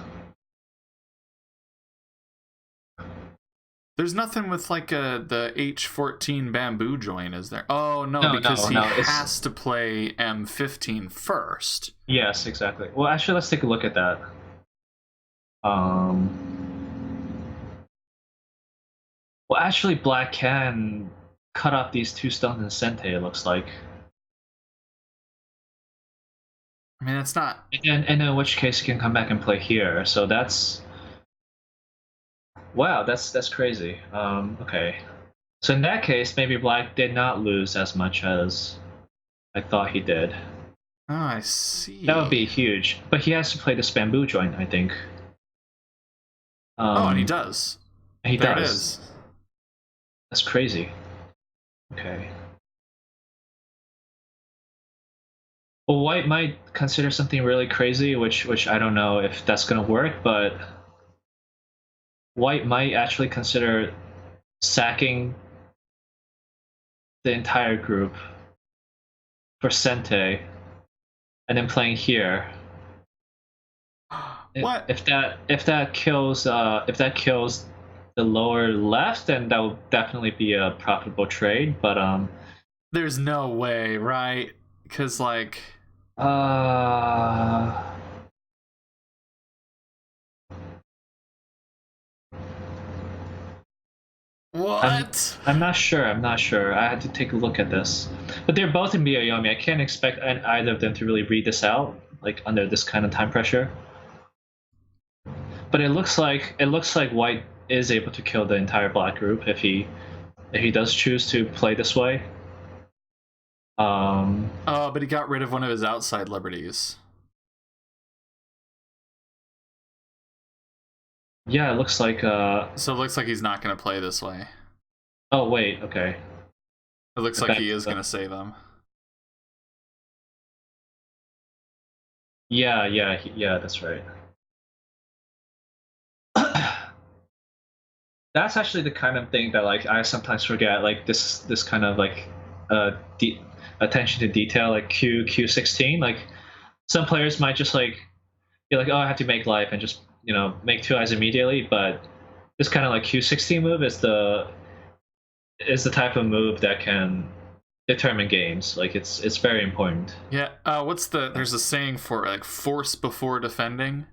There's nothing with like the H14 bamboo join, is there? Oh no, because he has to play M15 first.
Yes, exactly. Well, actually, let's take a look at that. Well, actually, Black can cut off these 2 stones in Sente, it looks like.
I mean, it's not.
And in which case, he can come back and play here. So that's. Wow, that's crazy. Okay. So in that case, maybe Black did not lose as much as I thought he did.
Oh, I see.
That would be huge. But he has to play this bamboo joint, I think.
And he does.
He
there
does.
It is.
That's crazy. Okay. Well, White might consider something really crazy, which I don't know if that's gonna work, but White might actually consider sacking the entire group for Sente and then playing here.
What?
If that kills the lower left, then that will definitely be a profitable trade, but
there's no way, right? Because like what?
I'm not sure. I had to take a look at this. But they're both in Miyoyomi. I can't expect either of them to really read this out, like under this kind of time pressure. But it looks like White is able to kill the entire Black group if he does choose to play this way.
But he got rid of one of his outside liberties.
Yeah, it looks like
So it looks like he's not going to play this way.
Oh wait, okay.
It looks like he is going to save them.
Yeah, that's right. That's actually the kind of thing that like I sometimes forget, like this kind of like attention to detail, like Q16. Like some players might just like be like, oh, I have to make life and just make 2 eyes immediately, but this kind of like Q16 move is the type of move that can determine games. Like it's very important.
Yeah. There's a saying for like force before defending.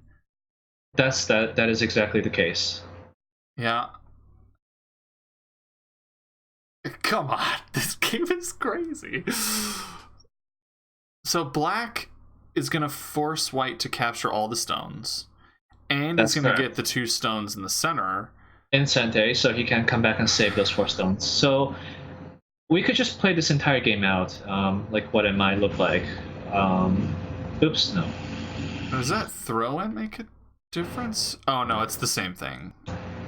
That is exactly the case.
Yeah. Come on, this game is crazy. So Black is gonna force White to capture all the stones, and he's gonna get the 2 stones in the center.
In Sente, so he can come back and save those 4 stones. So we could just play this entire game out, like what it might look like. Oops, no.
Does that throw-in make a difference? Oh no, it's the same thing.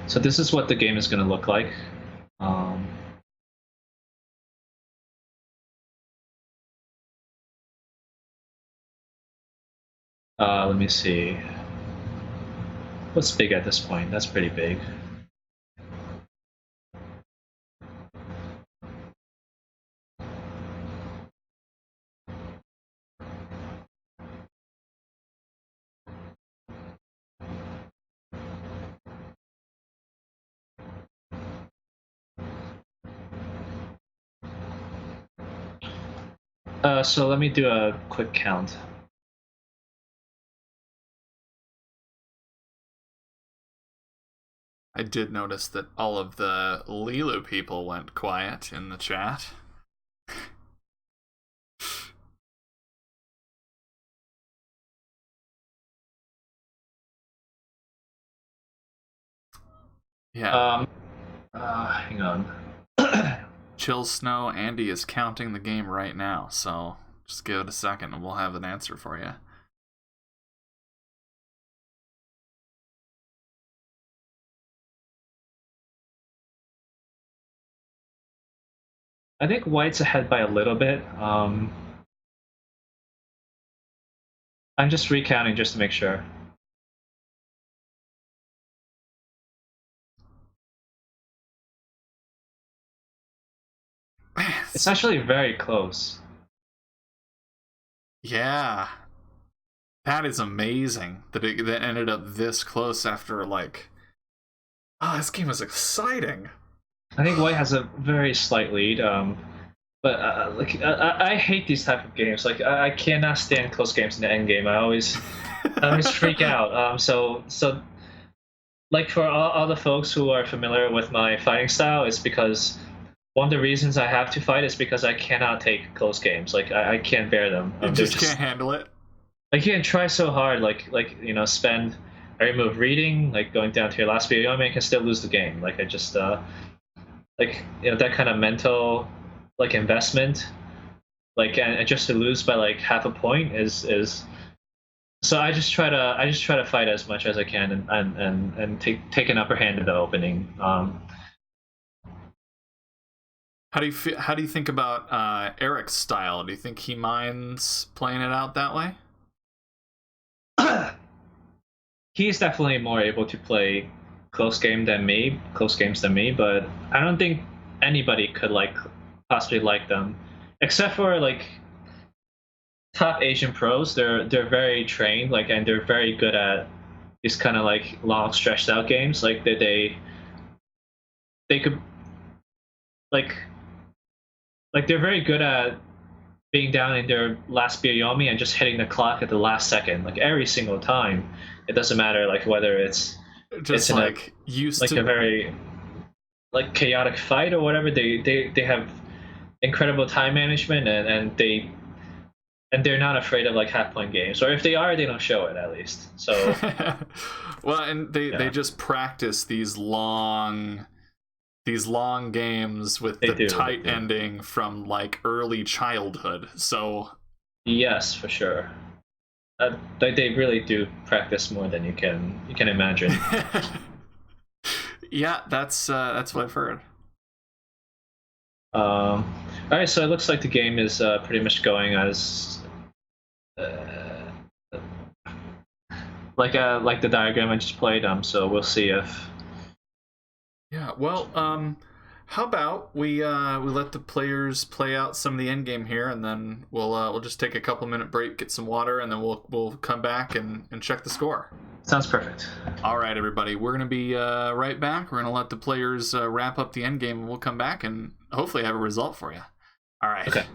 So this is what the game is going to look like. Let me see. What's big at this point? That's pretty big. So let me do a quick count.
I did notice that all of the Lilu people went quiet in the chat. Yeah.
Hang on.
Chill Snow, Andy is counting the game right now, so just give it a second and we'll have an answer for you.
I think White's ahead by a little bit. I'm just recounting just to make sure. It's actually very close.
Yeah. That is amazing that it ended up this close after, like... Oh, this game is exciting.
I think White has a very slight lead. But I hate these type of games. Like I cannot stand close games in the end game. I always freak out. So like for all the folks who are familiar with my fighting style, it's because one of the reasons I have to fight is because I cannot take close games. Like I can't bear them.
You just can't handle it.
Like you can try so hard, like spend every move reading, like going down to your last video, I mean, I can still lose the game. Like I just like that kind of mental like investment, like and just to lose by like half a point is. So I just try to fight as much as I can and take an upper hand in the opening.
How do you think about Eric's style? Do you think he minds playing it out that way?
He's definitely more able to play close games than me, but I don't think anybody could like possibly like them, except for like top Asian pros. They're very trained, like, and they're very good at these kind of like long stretched out games. Like they could like they're very good at being down in their last Byoyomi and just hitting the clock at the last second, like every single time. It doesn't matter like whether
Just
it's in
like used to
a very like chaotic fight or whatever. They have incredible time management and they're not afraid of like half point games, or if they are, they don't show it at least. So
well, and they just practice these long games with the tight ending from like early childhood. So
yes, for sure. They really do practice more than you can imagine.
Yeah, that's what I've heard.
All right, so it looks like the game is pretty much going as like the diagram I just played. So we'll see if.
Yeah. Well, how about we let the players play out some of the end game here, and then we'll just take a couple minute break, get some water, and then we'll come back and check the score.
Sounds perfect.
All right, everybody, we're gonna be right back. We're gonna let the players wrap up the end game, and we'll come back and hopefully have a result for you. All right.
Okay.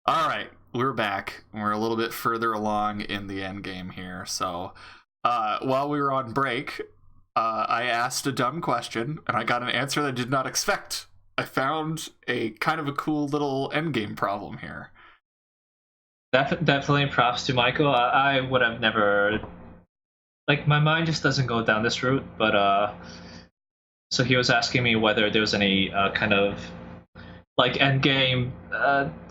All right, we're back. We're a little bit further along in the end game here. So, while we were on break, I asked a dumb question, and I got an answer that I did not expect. I found a kind of a cool little end game problem here.
Definitely props to Michael. I would have never, like, my mind just doesn't go down this route. But so he was asking me whether there was any kind of like endgame,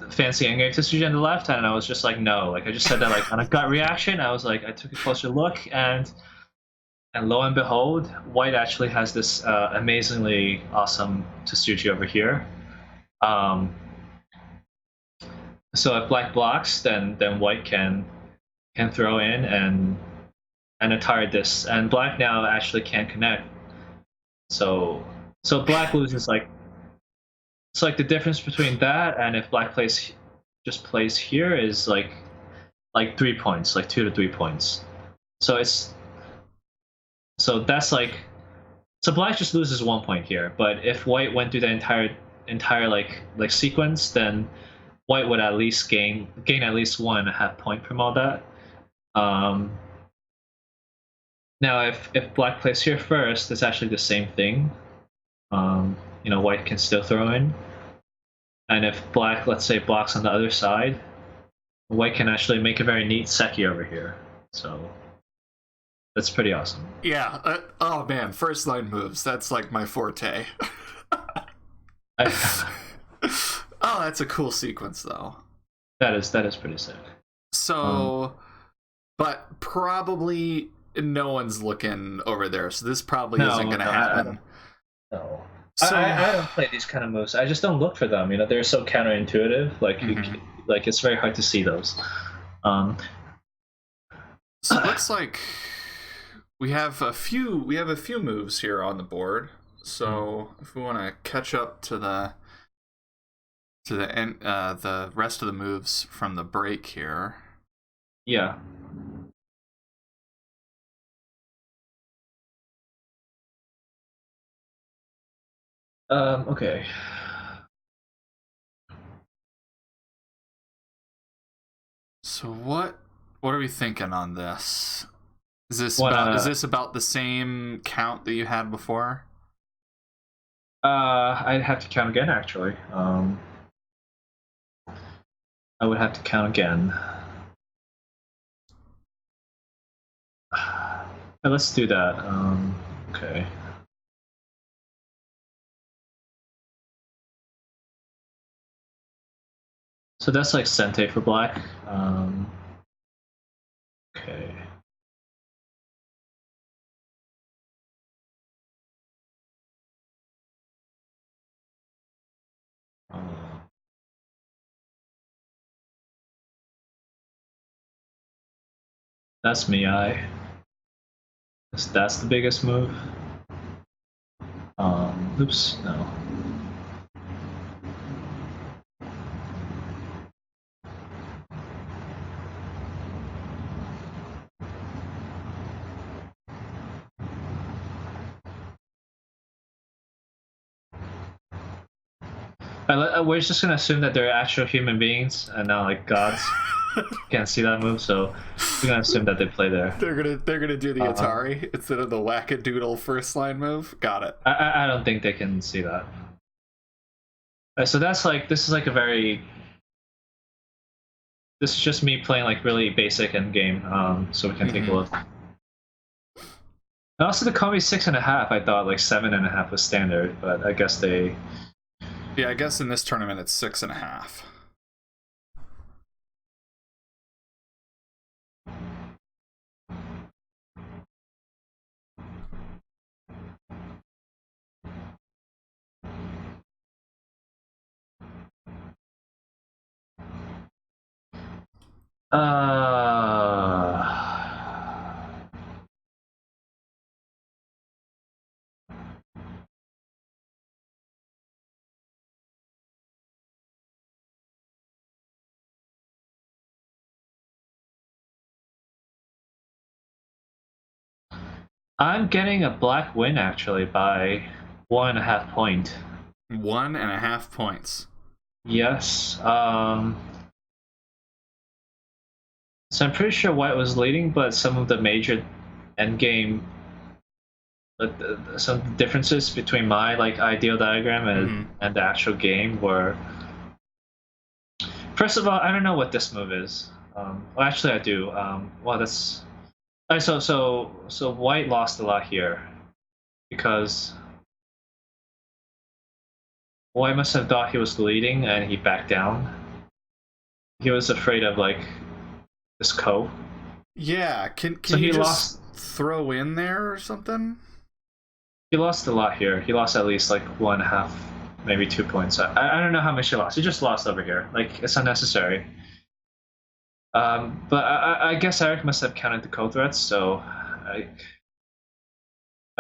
fancy endgame strategy on the left, and I was just like, no. Like I just said that like on a gut reaction. I was like, I took a closer look, and lo and behold, White actually has this amazingly awesome strategy over here. So if Black blocks, then White can throw in and attire this, and Black now actually can't connect. So Black loses like. It's like the difference between that and if Black plays here is like 3 points, like 2 to 3 points. So that's like Black just loses 1 point here. But if White went through the entire like sequence, then White would at least gain at least 1.5 point from all that. Now if Black plays here first, it's actually the same thing. White can still throw in. And if Black, let's say, blocks on the other side, White can actually make a very neat Seki over here. So that's pretty awesome.
Yeah. Oh, man. First line moves. That's like my forte. Oh, that's a cool sequence, though.
That is pretty sick.
So, but probably no one's looking over there, so this probably isn't going to happen.
No. So, I don't play these kind of moves. I just don't look for them. They're so counterintuitive. Like it's very hard to see those.
So it looks like we have a few moves here on the board. So if we want to catch up to the rest of the moves from the break here.
Yeah. Okay.
So what are we thinking on this? Is this about the same count that you had before?
I'd have to count again actually. I would have to count again. Let's do that. Okay. So that's like Sente for Black. Okay. That's Mii. That's the biggest move. Oops, no. We're just gonna assume that they're actual human beings and not like gods. Can't see that move, so we're gonna assume that they play there.
They're gonna do the Atari instead of the wackadoodle first line move. Got it.
I don't think they can see that. So that's like this is just me playing like really basic endgame. So we can take a look. And also the Komi 6.5, I thought like 7.5 was standard, but I guess they.
Yeah, I guess in this tournament it's 6.5.
I'm getting a Black win actually by 1.5 point.
1.5 points.
Yes. So I'm pretty sure White was leading, but some of the major endgame, some differences between my like ideal diagram and the actual game were. First of all, I don't know what this move is. Well, actually, I do. Well, that's. So White lost a lot here because White must have thought he was leading and he backed down. He was afraid of like this Ko.
Yeah, can
so
you
he
just
lost.
throw in there or something?
He lost a lot here. He lost at least like 1.5, maybe 2 points. I don't know how much he lost. He just lost over here. Like it's unnecessary. But I guess Eric must have counted the Ko threats. So,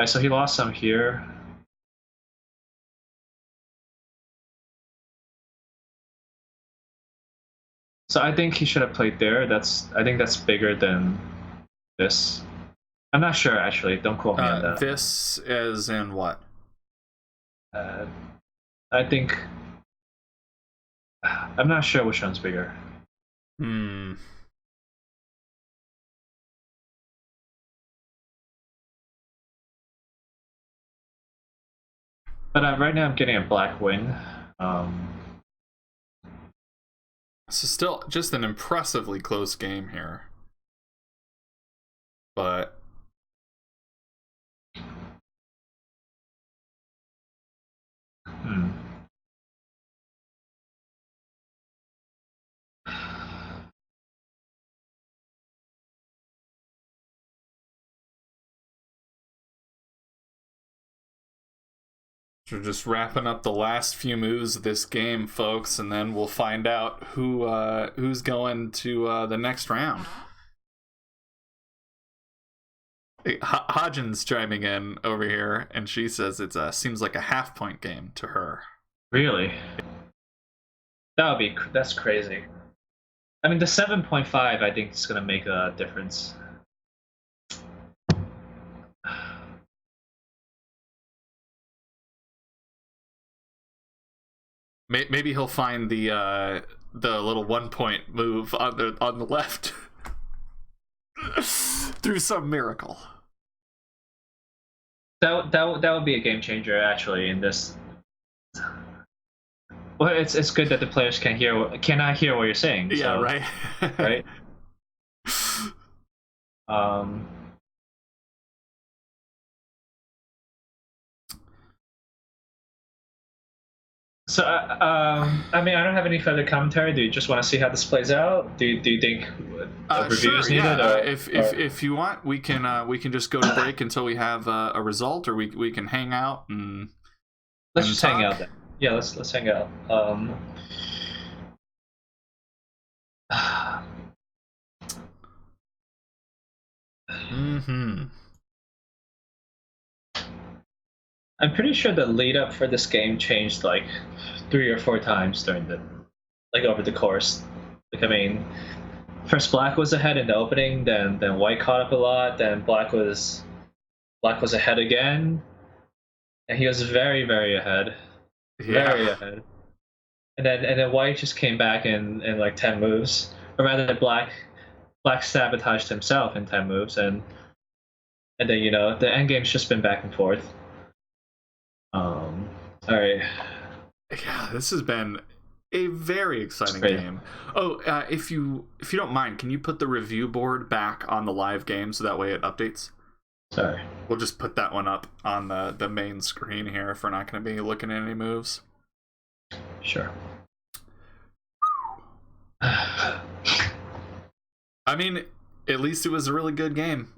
so he lost some here. So I think he should have played there. I think that's bigger than this. I'm not sure actually. Don't quote me on that.
This as in what?
I think I'm not sure which one's bigger. But right now I'm getting a black win.
So still just an impressively close game here. But we're just wrapping up the last few moves of this game, folks, and then we'll find out who's going to the next round. Hey, Hajin's chiming in over here, and she says it seems like a half-point game to her.
Really? That's crazy. I mean, the 7.5 I think is gonna make a difference.
Maybe he'll find the little 1 point move on the left through some miracle.
That would be a game changer actually in this. Well, it's good that the players cannot hear what you're saying.
Yeah,
so,
right.
Right. So, I mean, I don't have any further commentary. Do you just want to see how this plays out? Do you think a review
sure,
is needed?
Yeah. If you want, we can just go to break until we have a result, or we can hang out and
let's just hang out then. Yeah, let's hang out. I'm pretty sure the lead up for this game changed like 3 or 4 times during over the course. Like I mean, first Black was ahead in the opening, then White caught up a lot, then Black was ahead again, and he was very, very ahead. Very ahead. And then White just came back in like 10 moves. Or rather Black sabotaged himself in 10 moves, and then the endgame's just been back and forth. All right.
Yeah, this has been a very exciting game. Oh, if you don't mind, can you put the review board back on the live game so that way it updates?
Sorry.
We'll just put that one up on the main screen here if we're not going to be looking at any moves.
Sure.
I mean, at least it was a really good game.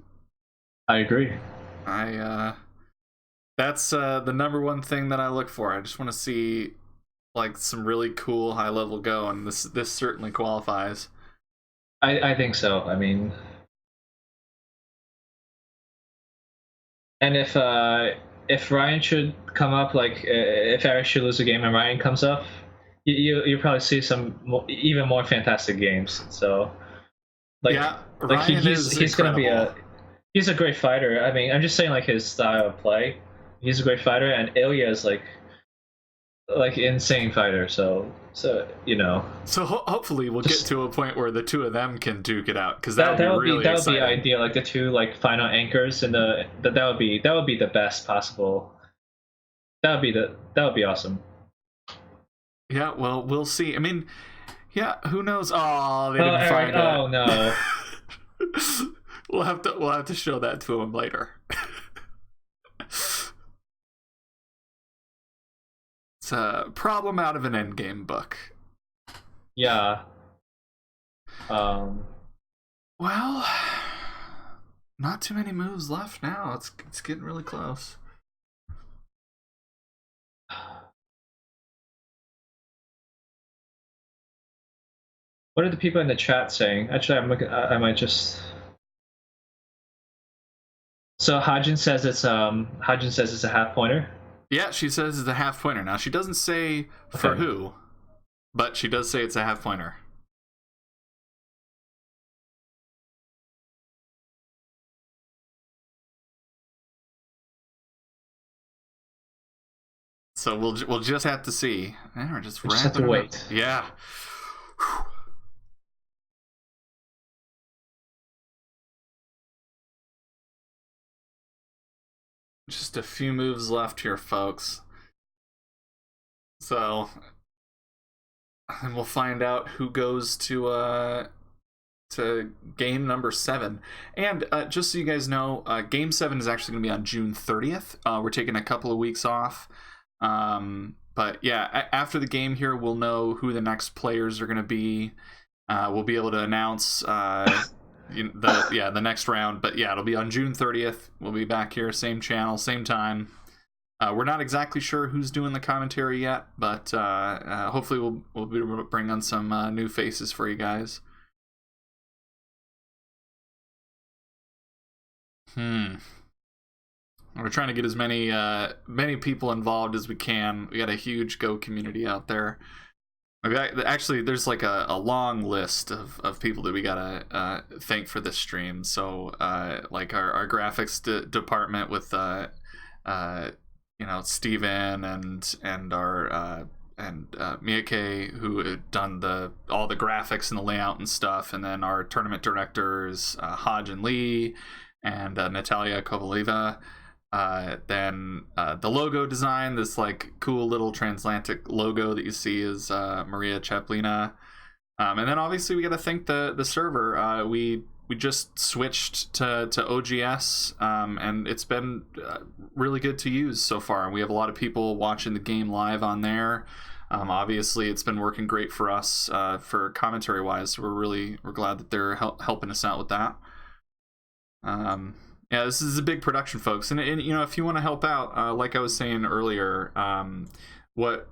I agree.
That's the number one thing that I look for. I just want to see like some really cool high level go, and this certainly qualifies.
I think so. I mean, and if Ryan should come up, like if Eric should lose a game and Ryan comes up, you'll probably see some even more fantastic games. So, like,
yeah,
like he's gonna be he's a great fighter. I mean, I'm just saying like his style of play. He's a great fighter, and Ilya is like like insane fighter. So you know.
So hopefully we'll get
Just
to a point where the two of them can duke it out, because that would be
that would be
really exciting.
ideal. Like the two like final anchors and that would be the best possible. That would be awesome.
Yeah, well, we'll see. I mean, yeah, who knows? Oh, they didn't
Eric,
find it.
oh no.
we'll have to show that to him later. It's a problem out of an Endgame book.
Yeah.
Well, not too many moves left now. It's getting really close.
What are the people in the chat saying? Actually, I'm looking. I might just. So Hajin says it's a half pointer.
Yeah, she says it's a half pointer. Now she doesn't say for who, but she does say it's a half pointer. So we'll just have to see. Yeah, we're just
have to wait.
Up. Yeah. Whew. Just a few moves left here, folks. So, and we'll find out who goes to game number 7. And just so you guys know, game 7 is actually going to be on June 30th. We're taking a couple of weeks off. But yeah, after the game here, we'll know who the next players are going to be. We'll be able to announce the next round. But yeah, it'll be on June 30th. We'll be back here, same channel, same time. We're not exactly sure who's doing the commentary yet, but hopefully we'll be able to bring on some new faces for you guys. We're trying to get as many people involved as we can. We got a huge Go community out there. Actually, there's like a long list of people that we gotta thank for this stream. So like our graphics department with Steven and our Miyake, who had done all the graphics and the layout and stuff, and then our tournament directors Hajin Lee and Natalia Kovaleva. Then the logo design, this like cool little Transatlantic logo that you see is Maria Chaplina. And then obviously we got to thank the server. We just switched to OGS, and it's been really good to use so far. And we have a lot of people watching the game live on there. Obviously, it's been working great for us for commentary wise. So we're glad that they're helping us out with that. Yeah, this is a big production, folks, and if you want to help out, like I was saying earlier, what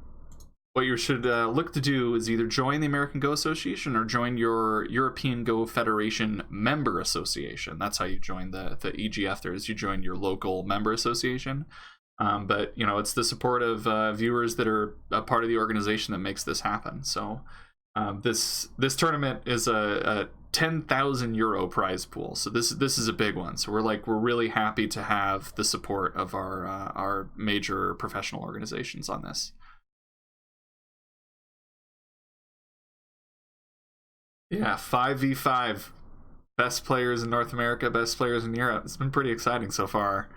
you should look to do is either join the American Go Association or join your European Go Federation member association. That's how you join the EGF. There is you join your local member association. But it's the support of viewers that are a part of the organization that makes this happen. So this tournament is a 10,000 euro prize pool, so this is a big one. So we're really happy to have the support of our major professional organizations on this. Yeah, 5v5, best players in North America, best players in Europe. It's been pretty exciting so far.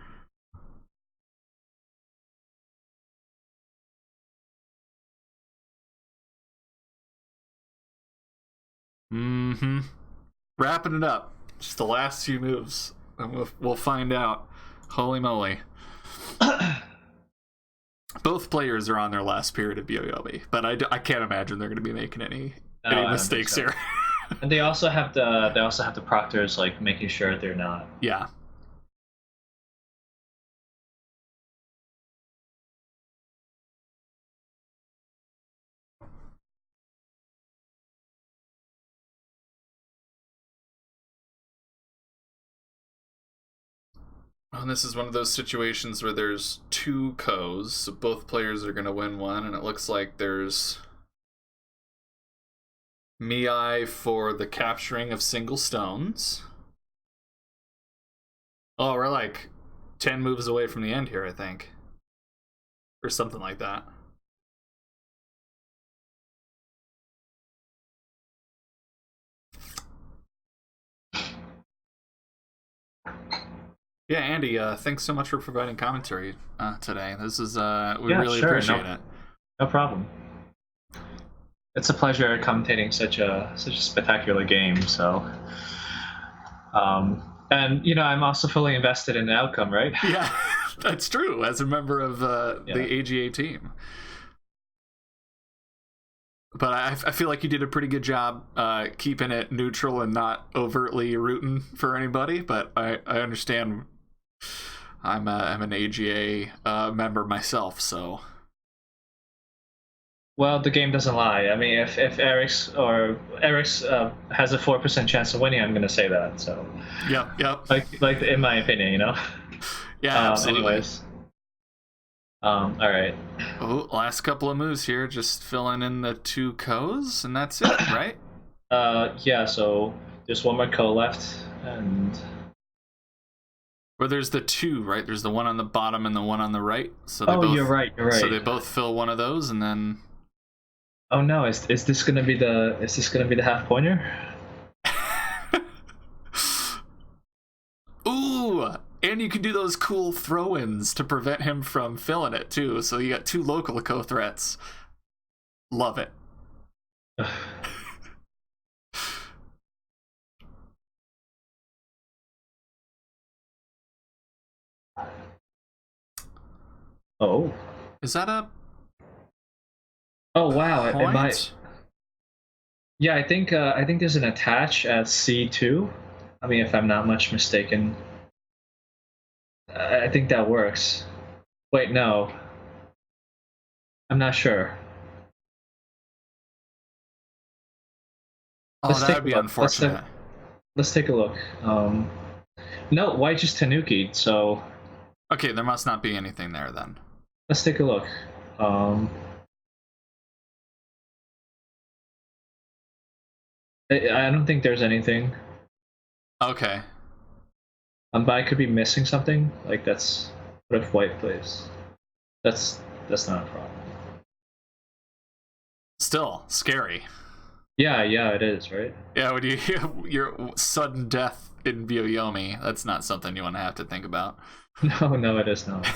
Wrapping it up. Just the last few moves, and we'll find out. Holy moly. Both players are on their last period of BOYOB, but I can't imagine they're going to be making any mistakes here.
And they also have the proctors like making sure they're not.
Yeah. And this is one of those situations where there's two co's, so both players are going to win one, and it looks like there's Mii for the capturing of single stones. Oh, we're like 10 moves away from the end here, I think. Or something like that. Yeah, Andy, thanks so much for providing commentary today. This is we
Yeah,
really
sure.
appreciate it.
No problem. It's a pleasure commentating such a spectacular game. So, and I'm also fully invested in the outcome, right?
Yeah, that's true. As a member of the AGA team. But I feel like you did a pretty good job keeping it neutral and not overtly rooting for anybody. But I understand. I'm an AGA member myself, so.
Well, the game doesn't lie. I mean, if Eric's has a 4% chance of winning, I'm going to say that. So.
Yep.
Like in my opinion,
Yeah, absolutely.
Anyways. All right.
Oh, last couple of moves here, just filling in the 2 Ko's, and that's it, right?
Yeah. So there's one more Ko left, and.
Well, there's the 2, right? There's the one on the bottom and the one on the right. So
you're right.
So they both fill one of those, and then.
Oh no! Is this gonna be the half pointer?
Ooh! And you can do those cool throw-ins to prevent him from filling it too. So you got 2 local Ko threats. Love it.
Oh.
Is that a?
Oh wow! It
Point?
might. Yeah, I think there's an attach at C2. I mean, if I'm not much mistaken, I think that works. Wait, no. I'm not sure.
Oh, that would be unfortunate.
Let's take a look. No, white just Tanuki, so.
Okay, there must not be anything there then.
Let's take a look. I don't think there's anything.
Okay.
But I could be missing something. Like that's. What if white plays? That's not a problem.
Still scary.
Yeah, it is, right?
Yeah, when you your sudden death in Byoyomi, that's not something you want to have to think about.
No, it is not.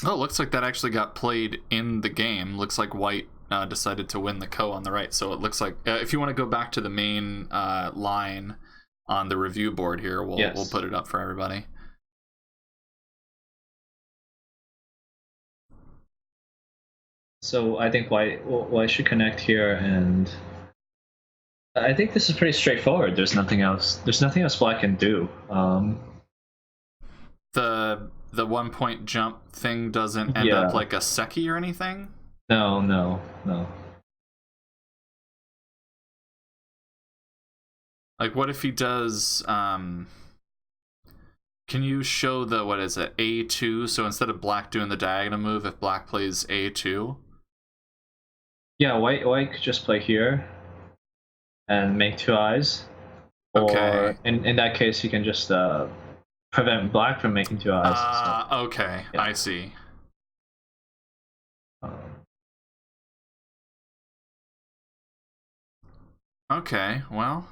Oh, looks like that actually got played in the game. Looks like white decided to win the Ko on the right. So it looks like if you want to go back to the main line on the review board here, we'll put it up for everybody.
So I think white should connect here, and I think this is pretty straightforward. There's nothing else black can do.
The 1 point jump thing doesn't end up like a Seki or anything?
No.
Like, what if he does, can you show the, what is it, A2? So instead of black doing the diagonal move, if black plays A2?
Yeah, white could just play here and make 2 eyes.
Okay.
Or in that case, he can just prevent black from making 2 eyes.
Okay, yeah. I see. Okay, well.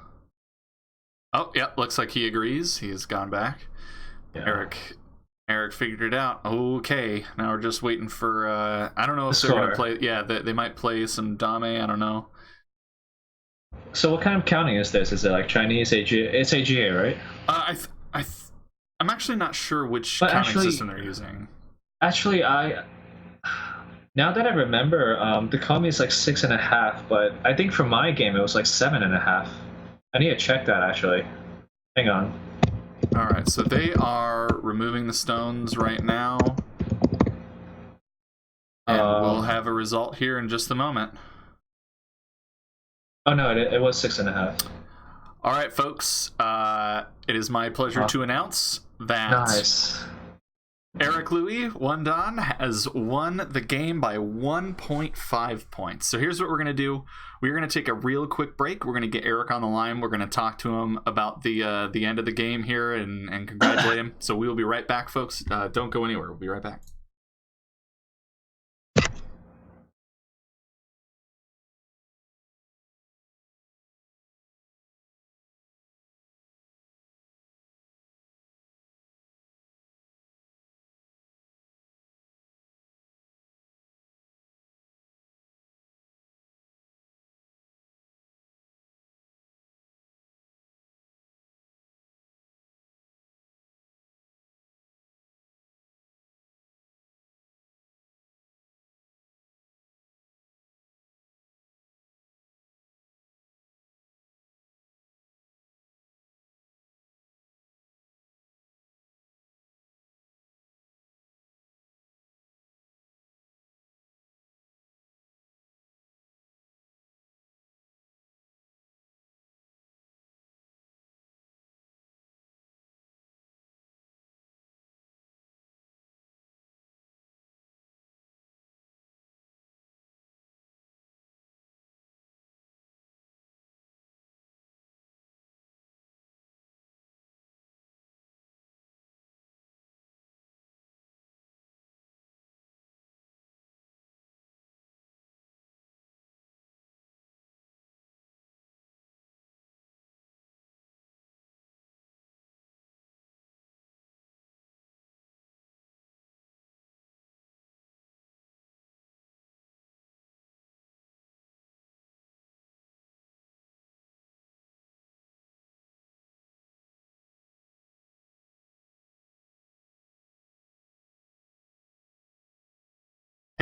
Oh, yep, looks like he agrees. He has gone back. Yeah. Eric figured it out. Okay, now we're just waiting for, I don't know if they're going to play, yeah, they might play some Dame, I don't know.
So what kind of counting is this? Is it like Chinese AGA? It's AGA, right?
I'm actually not sure which counting system they're using. Actually,
now that I remember, the Kami is like 6.5, but I think for my game it was like 7.5. I need to check that actually. Hang on.
All right, so they are removing the stones right now, and we'll have a result here in just a moment.
Oh no, it was 6.5.
All right, folks. It is my pleasure to announce that Eric Louis Wondon has won the game by 1.5 points. So here's what we're going to do. We're going to take a real quick break. We're going to get Eric on the line. We're going to talk to him about the end of the game here and congratulate him. So we will be right back, folks. Don't go anywhere. We'll be right back.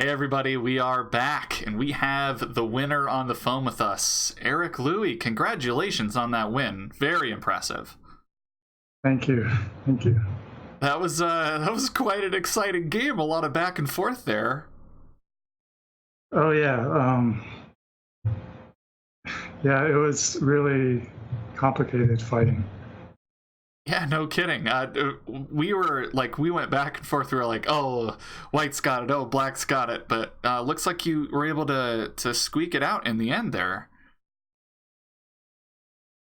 Hey everybody, we are back, and we have the winner on the phone with us, Eric Louie. Congratulations on that win. Very impressive.
Thank you. Thank you.
That was quite an exciting game. A lot of back and forth there.
Oh yeah. Yeah, it was really complicated fighting.
Yeah, no kidding. We went back and forth. We were like, oh, white's got it. Oh, black's got it. But looks like you were able to squeak it out in the end there.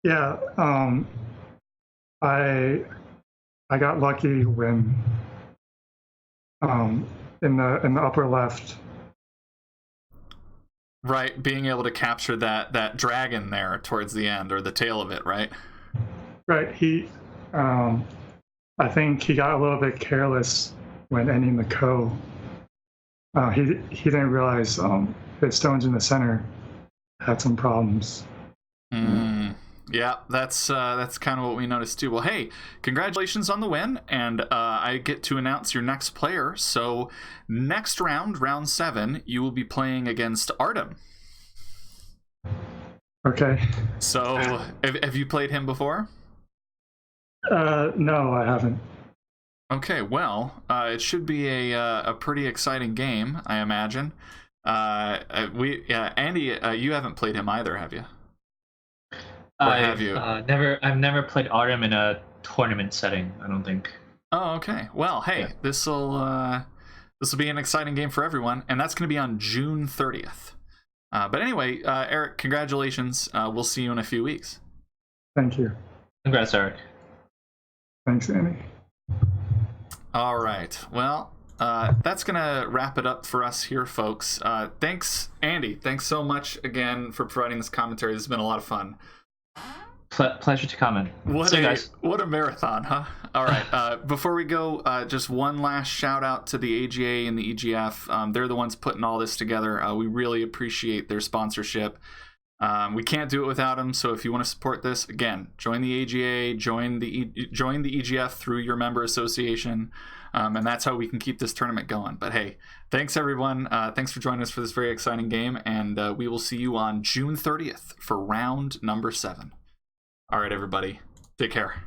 Yeah. I got lucky when in the upper left.
Right, being able to capture that dragon there towards the end, or the tail of it, right?
Right. I think he got a little bit careless when ending the ko. He didn't realize the stones in the center had some problems.
Yeah, that's kind of what we noticed too. Well, hey, congratulations on the win, and I get to announce your next player. So next round, round 7, you will be playing against Artem.
Okay.
So have you played him before?
No, I haven't.
Okay, well, it should be a pretty exciting game, I imagine. Andy, you haven't played him either, have you? Or have you?
I've never played Artem in a tournament setting, I don't think.
Oh, okay. Well, hey, yeah. This will be an exciting game for everyone, and that's going to be on June 30th. But anyway, Eric, congratulations. We'll see you in a few weeks.
Thank you.
Congrats, Eric.
Thanks, Andy.
All right. Well, that's going to wrap it up for us here, folks. Thanks, Andy. Thanks so much again for providing this commentary. This has been a lot of fun.
Pleasure to comment.
See you guys. What a marathon, huh? All right. Before we go, just one last shout out to the AGA and the EGF. They're the ones putting all this together. We really appreciate their sponsorship. We can't do it without them. So if you want to support this, again, join the AGA, join the EGF through your member association, and that's how we can keep this tournament going. But hey, thanks everyone. Thanks for joining us for this very exciting game, and we will see you on June 30th for round number 7. All right, everybody, take care.